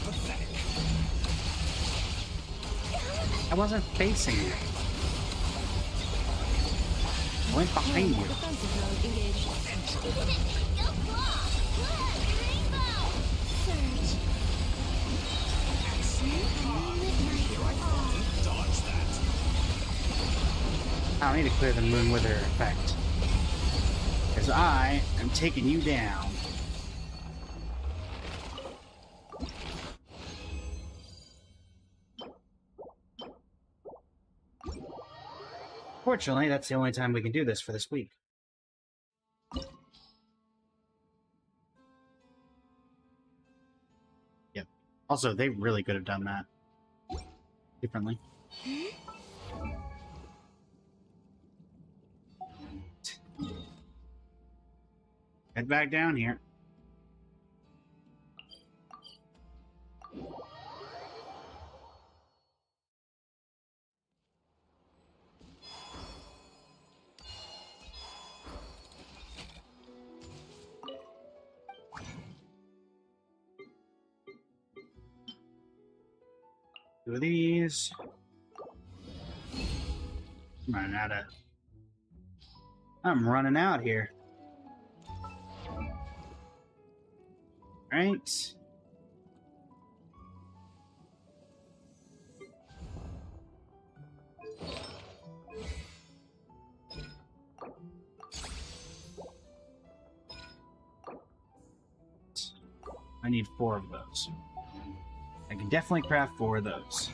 Pathetic. I wasn't facing you. I went behind you. Defensive mode engaged. Dodge that. I don't need to clear the moon wither effect. Because I am taking you down. Fortunately, that's the only time we can do this for this week. Yep. Also, they really could have done that differently. Head back down here. Two of these. I'm running out here. Right. I need 4 of those. I can definitely craft 4 of those.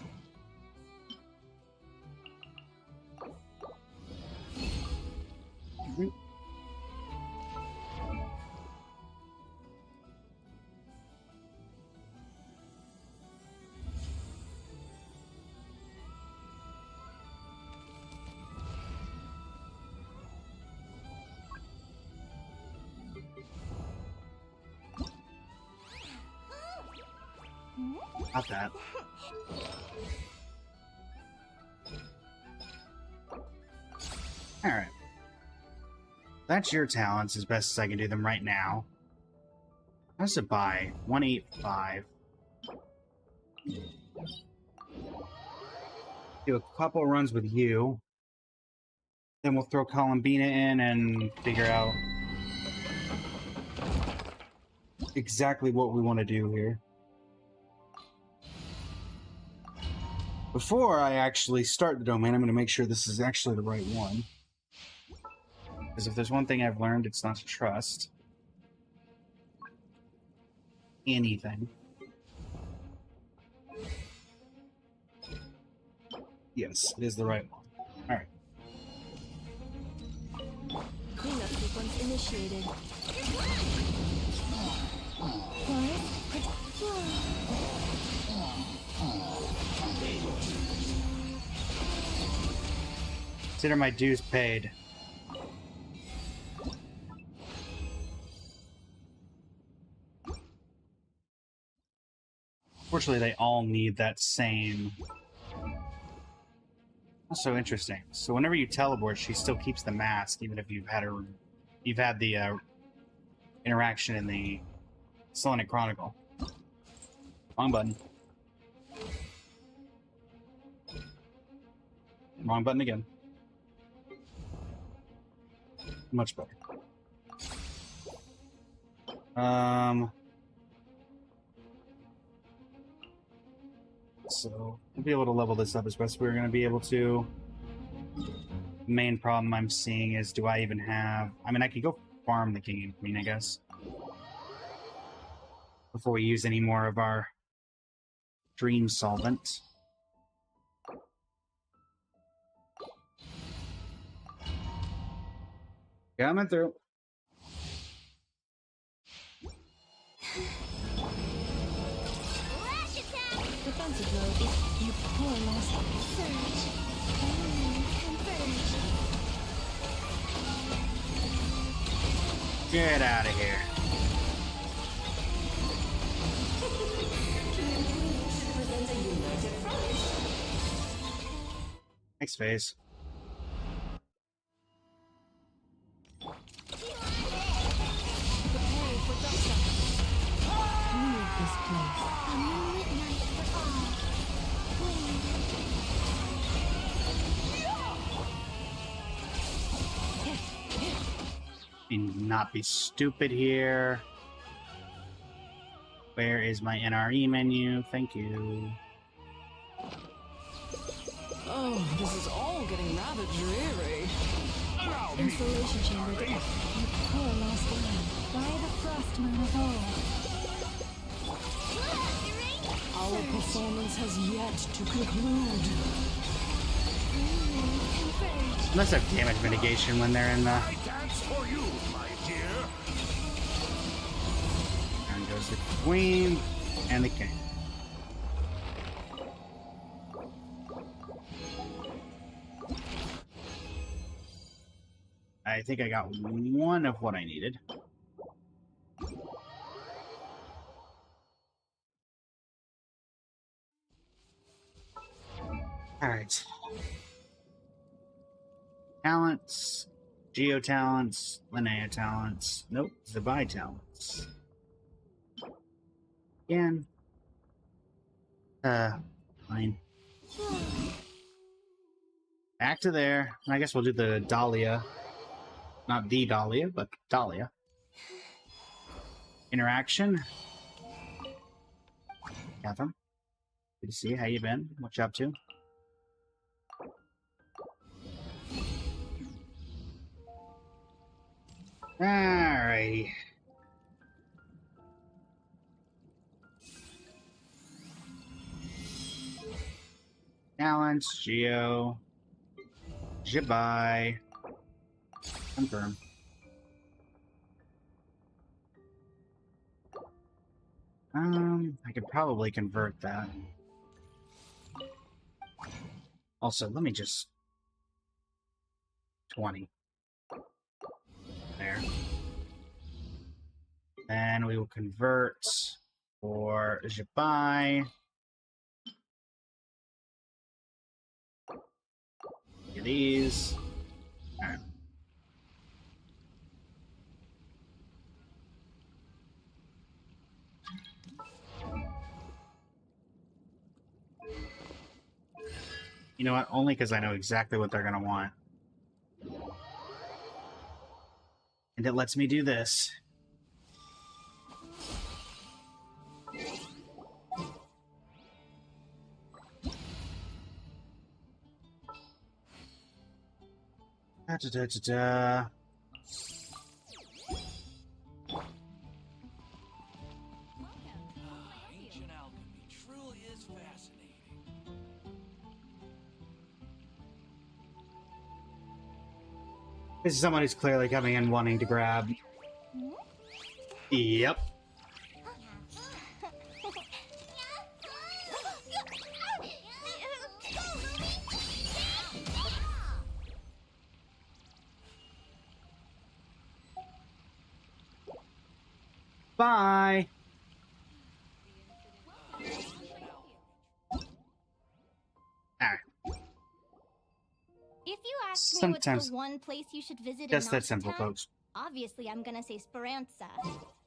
Not that. Alright. That's your talents as best as I can do them right now. How's to buy? 185. Do a couple runs with you. Then we'll throw Columbina in and figure out exactly what we want to do here. Before I actually start the domain, I'm going to make sure this is actually the right one. Because if there's one thing I've learned, it's not to trust anything. Yes, it is the right one. Alright. Cleanup sequence initiated. Consider my dues paid. Fortunately, they all need that same... That's so interesting. So whenever you teleport, she still keeps the mask, even if you've had the interaction in the Selenic Chronicle. Wrong button. Wrong button again. Much better. So we'll be able to level this up as best we're going to be able to. The main problem I'm seeing is, do I even have... I mean, I could go farm the King and Queen, I guess, before we use any more of our dream solvent. Coming through. Defensive mode. You poor lost. Surge. Converge. Get out of here. Thanks, Phase. Leave this place. A moonlit night for all. Not be stupid here. Where is my NRE menu? Thank you. Oh, this is all getting rather dreary. Insulation chamber. You poor lost land. By the frost moon of old. Our performance has yet to conclude. Let's have damage mitigation when they're in the... I dance for you, my dear. And goes the Queen and the King. I think I got one of what I needed. Alright. Talents. Geo talents. Linnea talents. Nope. Zabai talents. Again. Fine. Back to there. I guess we'll do the Dahlia. Not the Dahlia, but Dahlia. Interaction. Catherine. Good to see you. How you been? What you up to? Alrighty. Talents, Geo, Jibai, confirm. I could probably convert that. Also, let me just 20. There. Then we will convert for Jibai. Get these. Alright. You know what? Only because I know exactly what they're going to want. And it lets me do this. Da-da-da-da-da. Ancient alchemy truly is fascinating. This is someone who's clearly coming in wanting to grab. Yep. Bye. Alright. If you ask me Sometimes what's the one place you should visit just in that simple, Noctitown, folks. obviously I'm gonna say Speranza.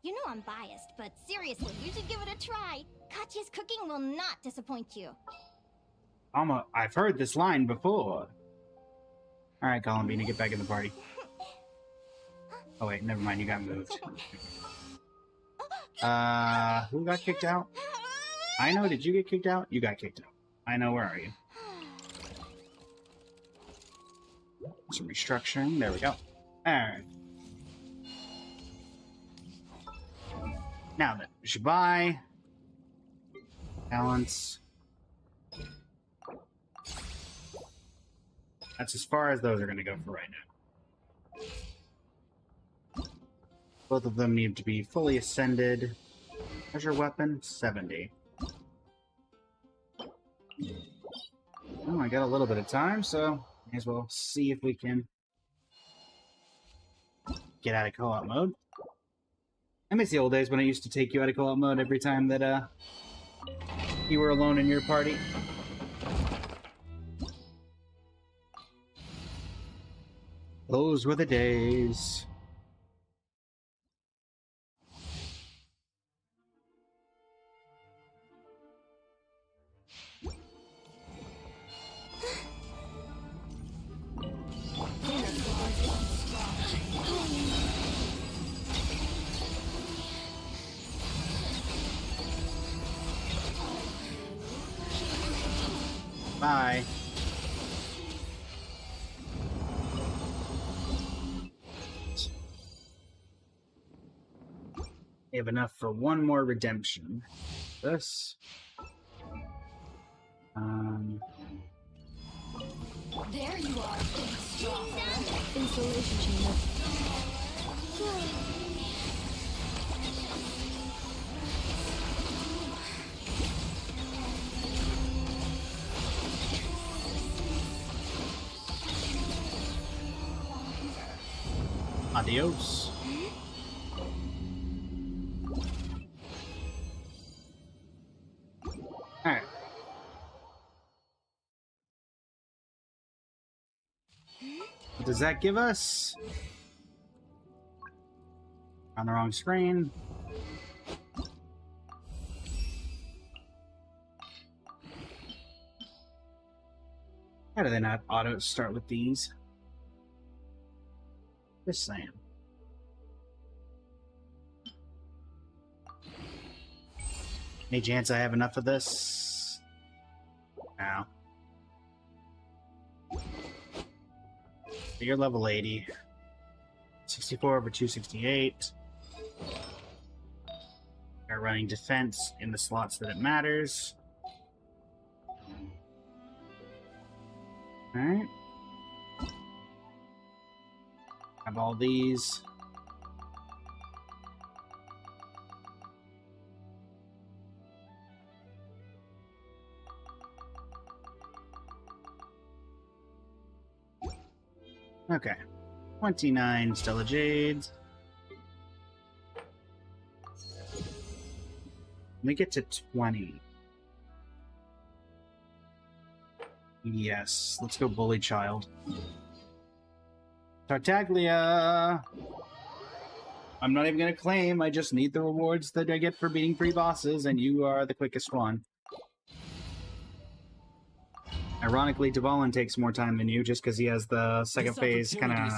You know I'm biased, but seriously, you should give it a try. Katya's cooking will not disappoint you. I've heard this line before. Alright, Columbina, get back in the party. Oh wait, never mind, you got moved. Who got kicked out? I know, did you get kicked out? You got kicked out. I know, where are you? Some restructuring, there we go. Alright. Now then, we should buy. Balance. That's as far as those are going to go for right now. Both of them need to be fully ascended. Treasure weapon, 70. Oh, I got a little bit of time, so may as well see if we can get out of co-op mode. I miss the old days when I used to take you out of co-op mode every time that you were alone in your party. Those were the days. Bye. We have enough for one more redemption. This. There you are, Installation chamber. Adios. Alright. What does that give us? On the wrong screen. How do they not auto start with these? Just saying. Any chance I have enough of this? No. You're level 80. 64 over 268. They're running defense in the slots that it matters. Alright. Have all these. Okay. 29 Stella Jades. Let me get to 20. Yes, let's go Bully Child. Tartaglia! I'm not even going to claim, I just need the rewards that I get for beating 3 bosses, and you are the quickest one. Ironically, Dvalin takes more time than you, just because he has the second phase kind of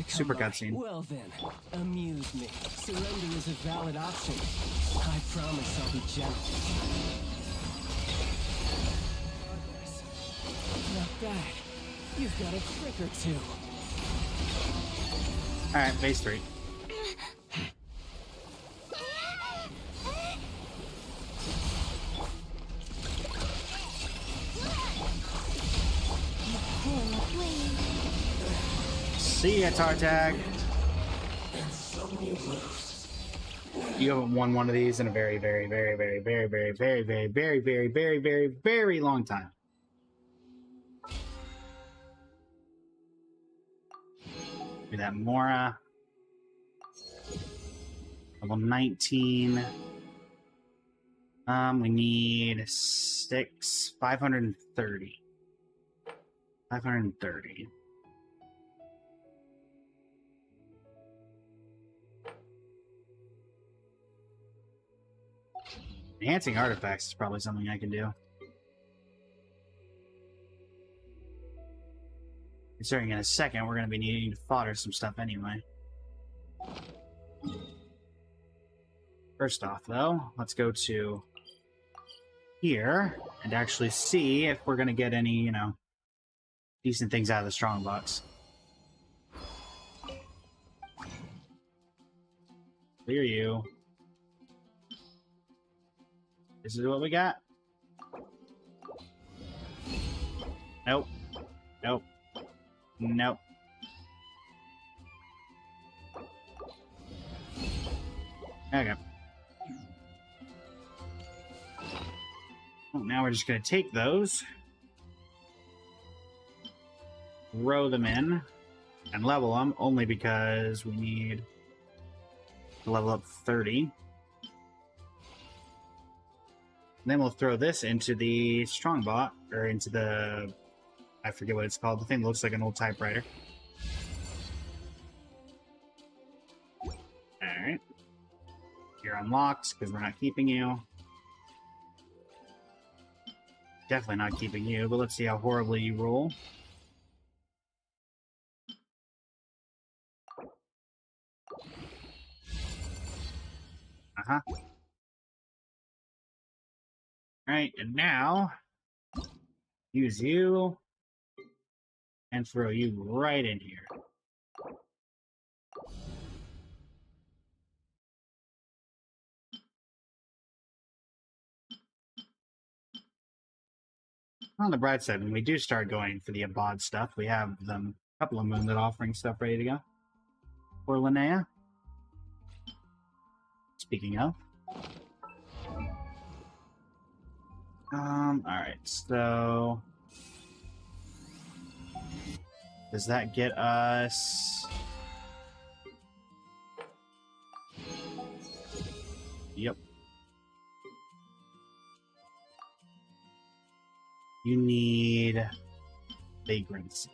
super cutscene. Well then, amuse me. Surrender is a valid option. I promise I'll be gentle. Not bad. You've got a trick or two. Alright, phase 3. See ya, Tartag. You haven't won one of these in a very, very, very, very, very, very, very, very, very, very, very, very, very long time. Do that Mora. Level 19. We need 530. 530. Enhancing artifacts is probably something I can do. Considering in a second we're going to be needing to fodder some stuff anyway. First off, though, let's go to here and actually see if we're going to get any, you know, decent things out of the strongbox. Clear you. This is what we got. Nope. Nope. Nope. Okay. Well, now we're just going to take those, throw them in, and level them, only because we need to level up 30. And then we'll throw this into the Strongbot, or into the... I forget what it's called. The thing that looks like an old typewriter. Alright. You're unlocked, because we're not keeping you. Definitely not keeping you, but let's see how horribly you roll. Uh-huh. Alright, and now, use you, and throw you right in here. On the bright side, when we do start going for the Abad stuff, we have them a couple of Moonlit Offering stuff ready to go. For LINNEA. Speaking of. Alright, so... Does that get us... Yep. You need... Vagrants.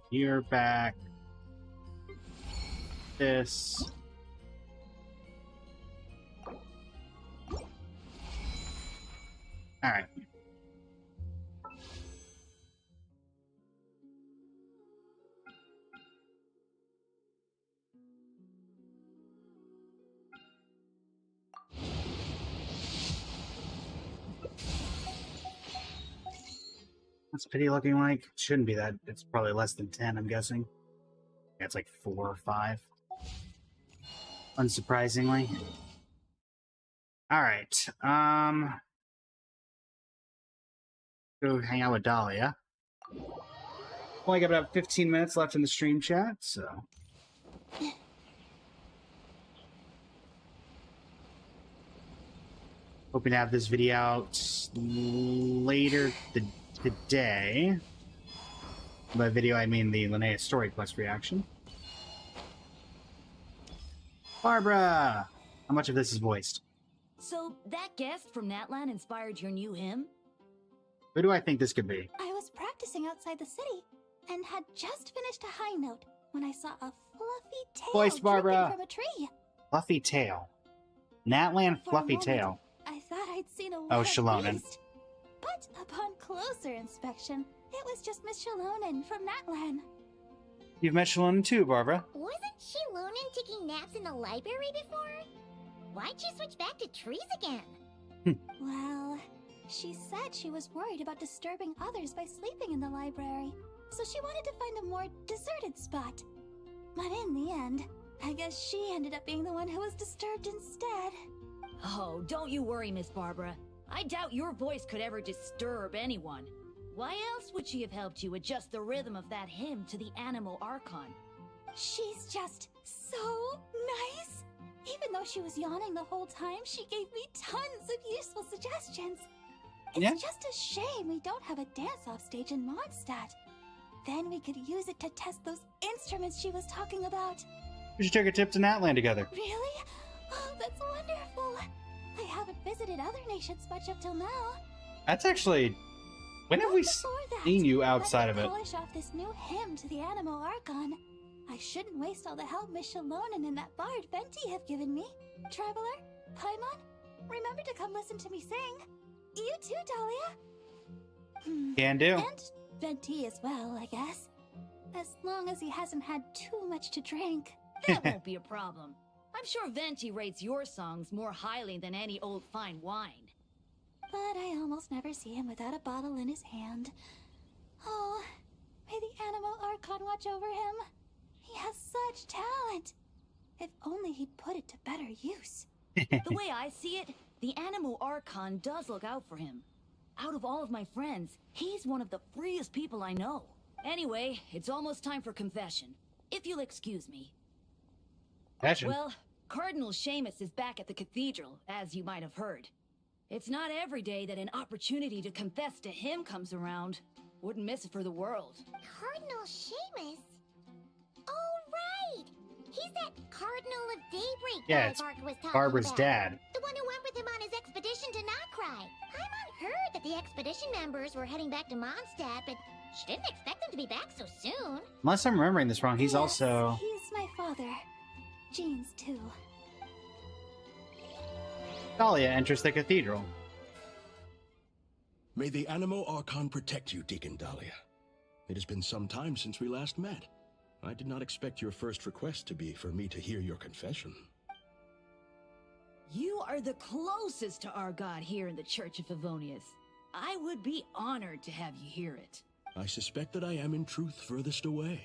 You're back. This. Alright. What's pity looking like? Shouldn't be that. It's probably less than 10, I'm guessing. Yeah, it's like 4 or 5. Unsurprisingly. Alright. Go hang out with Dahlia. Only got about 15 minutes left in the stream chat, so... Hoping to have this video out later today. By video, I mean the LINNEA Story Quest reaction. Barbara! How much of this is voiced? So, that guest from Natlan inspired your new hymn? Who do I think this could be? I was practicing outside the city and had just finished a high note when I saw a fluffy tail Voiced Barbara. dripping from a tree. Fluffy tail. Natlan For a fluffy moment, tail. I thought I'd seen a Oh, wild Shalonen. beast. But upon closer inspection, it was just Miss Shalonen from Natlan. You've met Shalonen too, Barbara. Wasn't Shilonen taking naps in the library before? Why'd you switch back to trees again? Well, she said she was worried about disturbing others by sleeping in the library, so she wanted to find a more deserted spot. But in the end, I guess she ended up being the one who was disturbed instead. Oh, don't you worry, Miss Barbara. I doubt your voice could ever disturb anyone. Why else would she have helped you adjust the rhythm of that hymn to the Animal Archon? She's just so nice. Even though she was yawning the whole time, she gave me tons of useful suggestions. It's just a shame we don't have a dance-off stage in Mondstadt. Then we could use it to test those instruments she was talking about. We should take a trip to Natland together. Really? Oh, that's wonderful. I haven't visited other nations much up till now. That's actually... When have we seen you outside of it? Polish off this new hymn to the Animal Archon. I shouldn't waste all the help Miss Shalonen and that bard Venti have given me. Traveler, Paimon, remember to come listen to me sing. You too, Dahlia. Can do. And Venti as well, I guess. As long as he hasn't had too much to drink. That won't be a problem. I'm sure Venti rates your songs more highly than any old fine wine. But I almost never see him without a bottle in his hand. Oh, may the Animal Archon watch over him. He has such talent. If only he'd put it to better use. The way I see it, the Animal Archon does look out for him. Out of all of my friends, he's one of the freest people I know. Anyway, it's almost time for confession. If you'll excuse me. Confession? Well, Cardinal Seamus is back at the cathedral, as you might have heard. It's not every day that an opportunity to confess to him comes around. Wouldn't miss it for the world. Cardinal Seamus? Oh, right! He's that Cardinal of Daybreak guy it's Barbara was talking Barbara's about. dad. The one who went with him on his expedition to Notcry. Paimon heard that the expedition members were heading back to Mondstadt, but she didn't expect them to be back so soon. Unless I'm remembering this wrong, he's also... He's my father. Jean's too. Dahlia enters the cathedral. May the Animal Archon protect you, Deacon Dahlia. It has been some time since we last met. I did not expect your first request to be for me to hear your confession. You are the closest to our god here in the Church of Favonius. I would be honored to have you hear it. I suspect that I am in truth furthest away.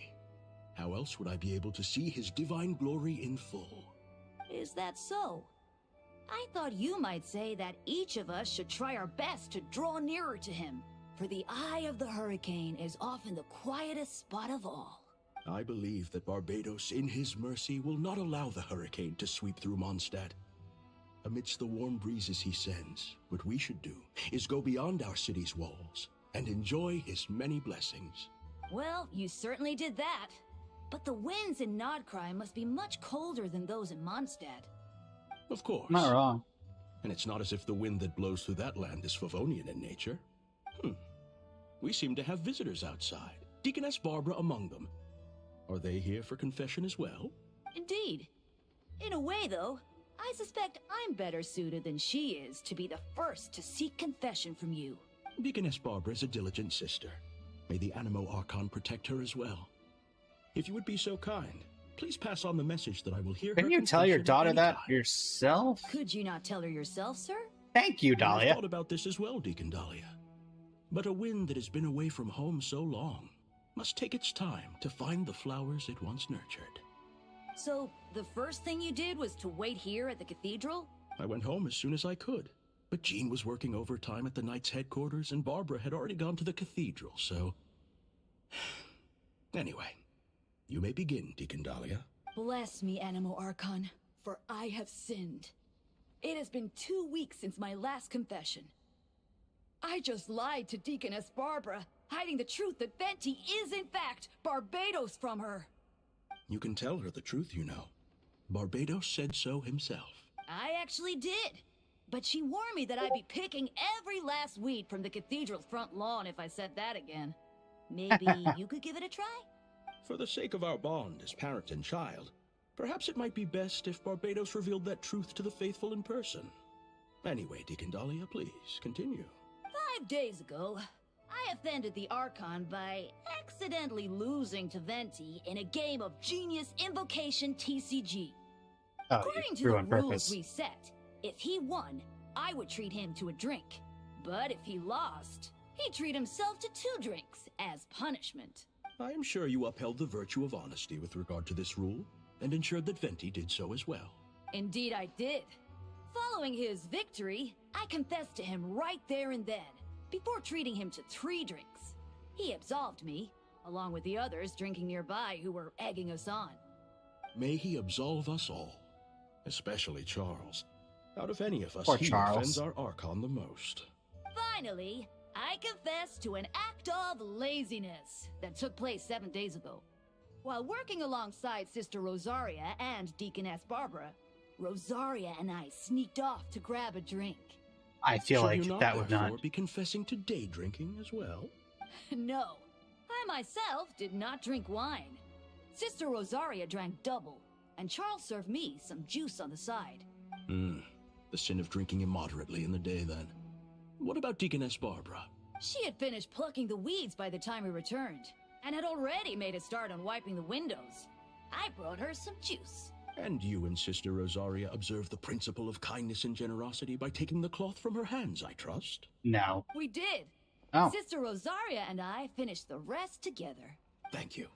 How else would I be able to see his divine glory in full? Is that so? I thought you might say that each of us should try our best to draw nearer to him, for the eye of the hurricane is often the quietest spot of all. I believe that Barbados, in his mercy, will not allow the hurricane to sweep through Mondstadt. Amidst the warm breezes he sends, what we should do is go beyond our city's walls and enjoy his many blessings. Well, you certainly did that. But the winds in Nodcry must be much colder than those in Mondstadt. Of course. Not wrong. And it's not as if the wind that blows through that land is Favonian in nature. We seem to have visitors outside. Deaconess Barbara among them. Are they here for confession as well? Indeed. In a way, though, I suspect I'm better suited than she is to be the first to seek confession from you. Deaconess Barbara is a diligent sister. May the Animo Archon protect her as well. If you would be so kind, please pass on the message that I will hear her. Can you tell your confession daughter at that any time. yourself? Could you not tell her yourself, sir? Thank you, I Dahlia. thought about this as well, Deacon Dahlia. But a wind that has been away from home so long must take its time to find the flowers it once nurtured. So, the first thing you did was to wait here at the cathedral? I went home as soon as I could, but Jean was working overtime at the Knight's headquarters and Barbara had already gone to the cathedral, so... Anyway, you may begin, Deacon Dahlia. Bless me, Animo Archon, for I have sinned. It has been 2 weeks since my last confession. I just lied to Deaconess Barbara, hiding the truth that Venti is in fact Barbados from her. You can tell her the truth, you know. Barbados said so himself. I actually did. But she warned me that I'd be picking every last weed from the cathedral's front lawn if I said that again. Maybe you could give it a try? For the sake of our bond as parent and child, perhaps it might be best if Barbados revealed that truth to the faithful in person. Anyway, Deacon Dahlia, please, continue. 5 days ago, I offended the Archon by accidentally losing to Venti in a game of Genius Invocation TCG. Oh, According you to threw the on rules purpose. we set, if he won, I would treat him to a drink. But if he lost, he'd treat himself to 2 drinks as punishment. I am sure you upheld the virtue of honesty with regard to this rule, and ensured that Venti did so as well. Indeed I did. Following his victory, I confessed to him right there and then, before treating him to 3 drinks. He absolved me, along with the others drinking nearby who were egging us on. May he absolve us all, especially Charles. Out of any of us, Poor he Charles. offends our Archon the most. Finally, I confess to an act of laziness that took place 7 days ago. While working alongside Sister Rosaria and Deaconess Barbara, Rosaria and I sneaked off to grab a drink. I feel Should like you not, that would therefore, not. be confessing to day drinking as well? No, I myself did not drink wine. Sister Rosaria drank double, and Charles served me some juice on the side. The sin of drinking immoderately in the day, then. What about Deaconess Barbara? She had finished plucking the weeds by the time we returned, and had already made a start on wiping the windows. I brought her some juice. And you and Sister Rosaria observed the principle of kindness and generosity by taking the cloth from her hands, I trust? No. We did. Oh. Sister Rosaria and I finished the rest together. Thank you.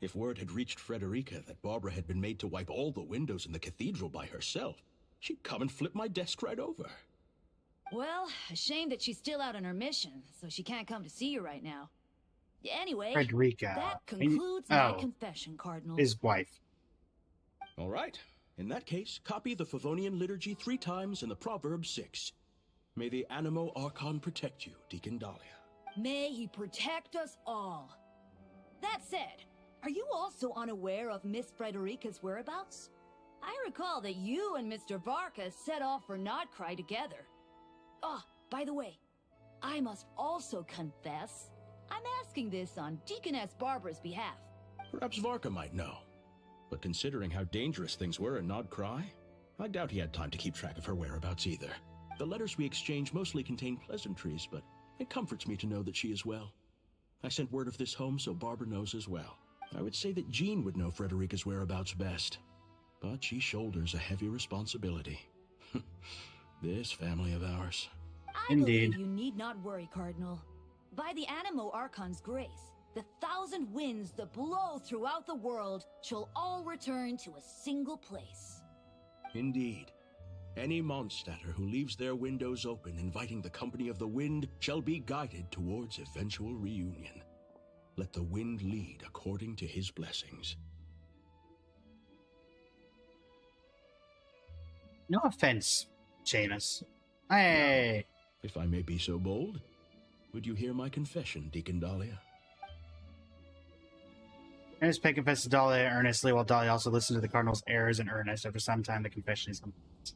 If word had reached Frederica that Barbara had been made to wipe all the windows in the cathedral by herself, she'd come and flip my desk right over. Well, a shame that she's still out on her mission, so she can't come to see you right now. Anyway, Frederica. that concludes my Oh. confession, Cardinal. His wife. All right. In that case, copy the Favonian liturgy 3 times and the proverb 6. May the Animo Archon protect you, Deacon Dahlia. May he protect us all. That said, are you also unaware of Miss Frederica's whereabouts? I recall that you and Mr. Varka set off for Nodcry together. Oh, by the way, I must also confess, I'm asking this on Deaconess Barbara's behalf. Perhaps Varka might know. But considering how dangerous things were in Nodcry, I doubt he had time to keep track of her whereabouts either. The letters we exchange mostly contain pleasantries, but it comforts me to know that she is well. I sent word of this home so Barbara knows as well. I would say that Jean would know Frederica's whereabouts best, but she shoulders a heavy responsibility. This family of ours. I believe you need not worry, Cardinal. By the Animo Archon's grace, the 1,000 winds that blow throughout the world shall all return to a single place. Indeed. Any Mondstadter who leaves their windows open inviting the company of the wind shall be guided towards eventual reunion. Let the wind lead according to his blessings. No offense, Seamus. Hey! If I may be so bold, would you hear my confession, Deacon Dahlia? Ernest Peg confesses Dahlia earnestly, while Dahlia also listens to the Cardinal's errors in earnest. After some time, the confession is complete.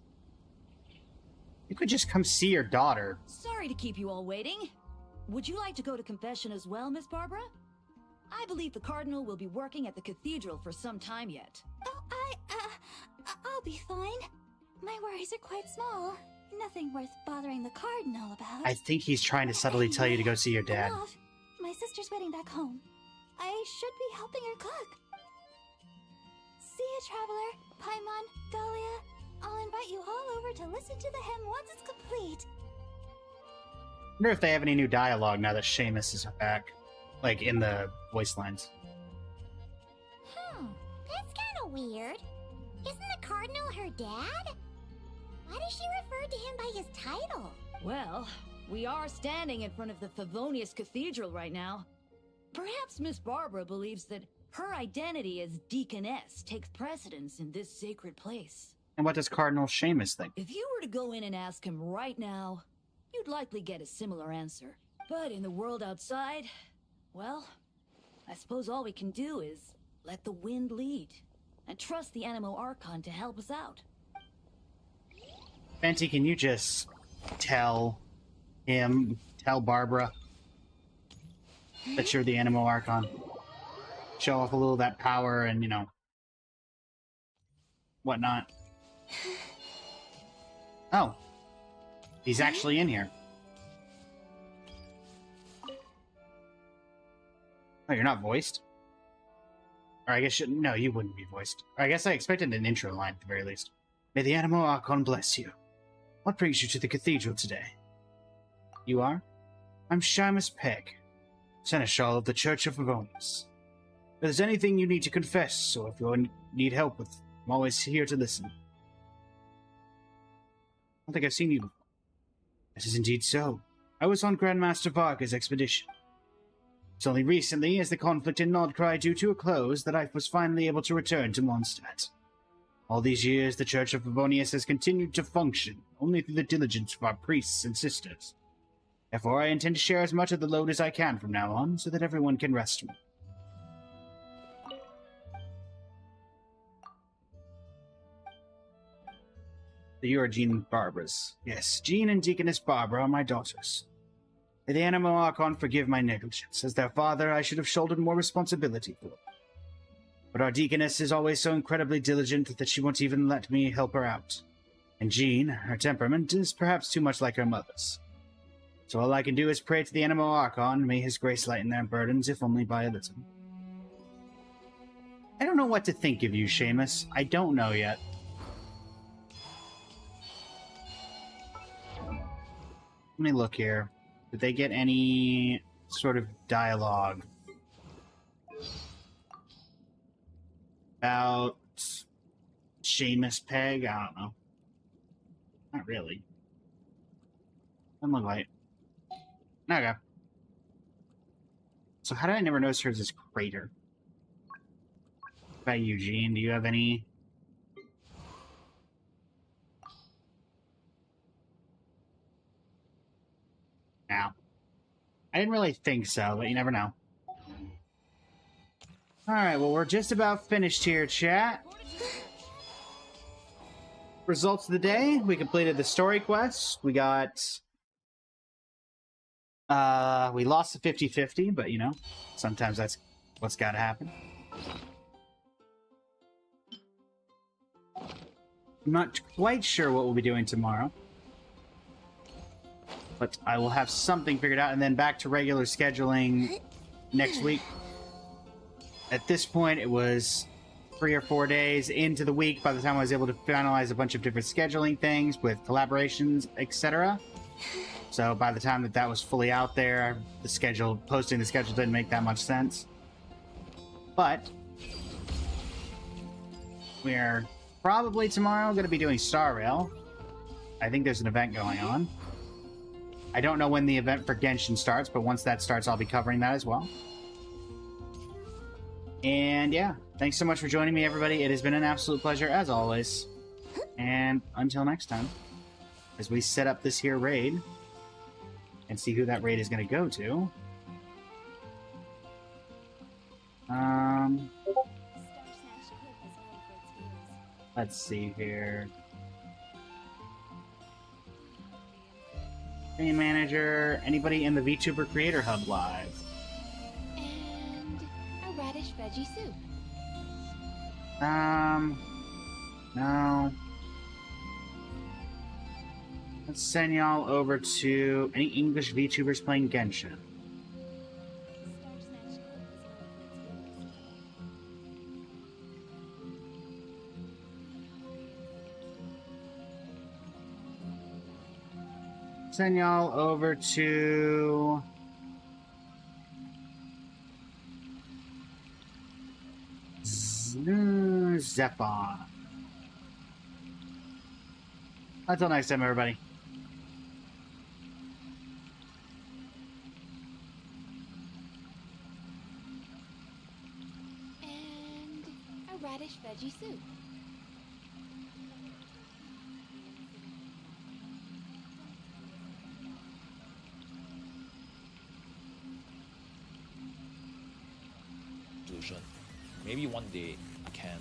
You could just come see your daughter. Sorry to keep you all waiting. Would you like to go to confession as well, Miss Barbara? I believe the Cardinal will be working at the cathedral for some time yet. Oh, I'll be fine. My worries are quite small. Nothing worth bothering the Cardinal about. I think he's trying to subtly tell you to go see your dad. I'm off. My sister's waiting back home. I should be helping her cook. See you, Traveler, Paimon, Dahlia. I'll invite you all over to listen to the hymn once it's complete. I wonder if they have any new dialogue now that Seamus is back. Like, in the voice lines. That's kind of weird. Isn't the Cardinal her dad? Why does she refer to him by his title? Well, we are standing in front of the Favonius Cathedral right now. Perhaps Miss Barbara believes that her identity as Deaconess takes precedence in this sacred place. And what does Cardinal Seamus think? If you were to go in and ask him right now, you'd likely get a similar answer. But in the world outside, well, I suppose all we can do is let the wind lead and trust the Animo Archon to help us out. Fenty, can you just tell Barbara that you're the Animo Archon? Show off a little of that power and, you know, whatnot. Oh. He's actually in here. Oh, you're not voiced? Or I guess no, you wouldn't be voiced. Or I guess I expected an intro line at the very least. May the Anemo Archon bless you. What brings you to the cathedral today? You are? I'm Seamus Pegg, Seneschal of the Church of Favonius. If there's anything you need to confess, or if you need help with, I'm always here to listen. I don't think I've seen you before. That is indeed so. I was on Grandmaster Varga's expedition. It's only recently, as the conflict in Nordcry drew to a close, that I was finally able to return to Mondstadt. All these years, the Church of Favonius has continued to function, only through the diligence of our priests and sisters. Therefore, I intend to share as much of the load as I can from now on, so that everyone can rest well. You are Jean and Barbara's. Yes, Jean and Deaconess Barbara are my daughters. May the Anemo Archon forgive my negligence. As their father, I should have shouldered more responsibility for them. But our Deaconess is always so incredibly diligent that she won't even let me help her out. And Jean, her temperament, is perhaps too much like her mother's. So all I can do is pray to the Anemo Archon, may his grace lighten their burdens, if only by a little. I don't know what to think of you, Seamus. I don't know yet. Let me look here. Did they get any sort of dialogue about Seamus Pegg? I don't know. Not really. Doesn't look like it. Okay. So how did I never notice her as this crater? What about Eugene? Do you have any? No. I didn't really think so, but you never know. Alright, well, we're just about finished here, chat. Results of the day. We completed the story quest. We got... we lost the 50-50, but, you know, sometimes that's what's gotta happen. I'm not quite sure what we'll be doing tomorrow. But I will have something figured out, and then back to regular scheduling next week. At this point, it was 3 or 4 days into the week by the time I was able to finalize a bunch of different scheduling things with collaborations, etc. So by the time that was fully out there, posting the schedule didn't make that much sense. But we're probably tomorrow going to be doing Star Rail. I think there's an event going on. I don't know when the event for Genshin starts, but once that starts, I'll be covering that as well. And yeah, thanks so much for joining me, everybody. It has been an absolute pleasure, as always. And until next time, as we set up this here raid and see who that raid is going to go to. Let's see here. Game manager, anybody in the VTuber Creator Hub live? And a radish veggie soup. No. Let's send y'all over to any English VTubers playing Genshin. Send y'all over to Zephon. Until next time, everybody. And a radish veggie soup. Maybe one day I can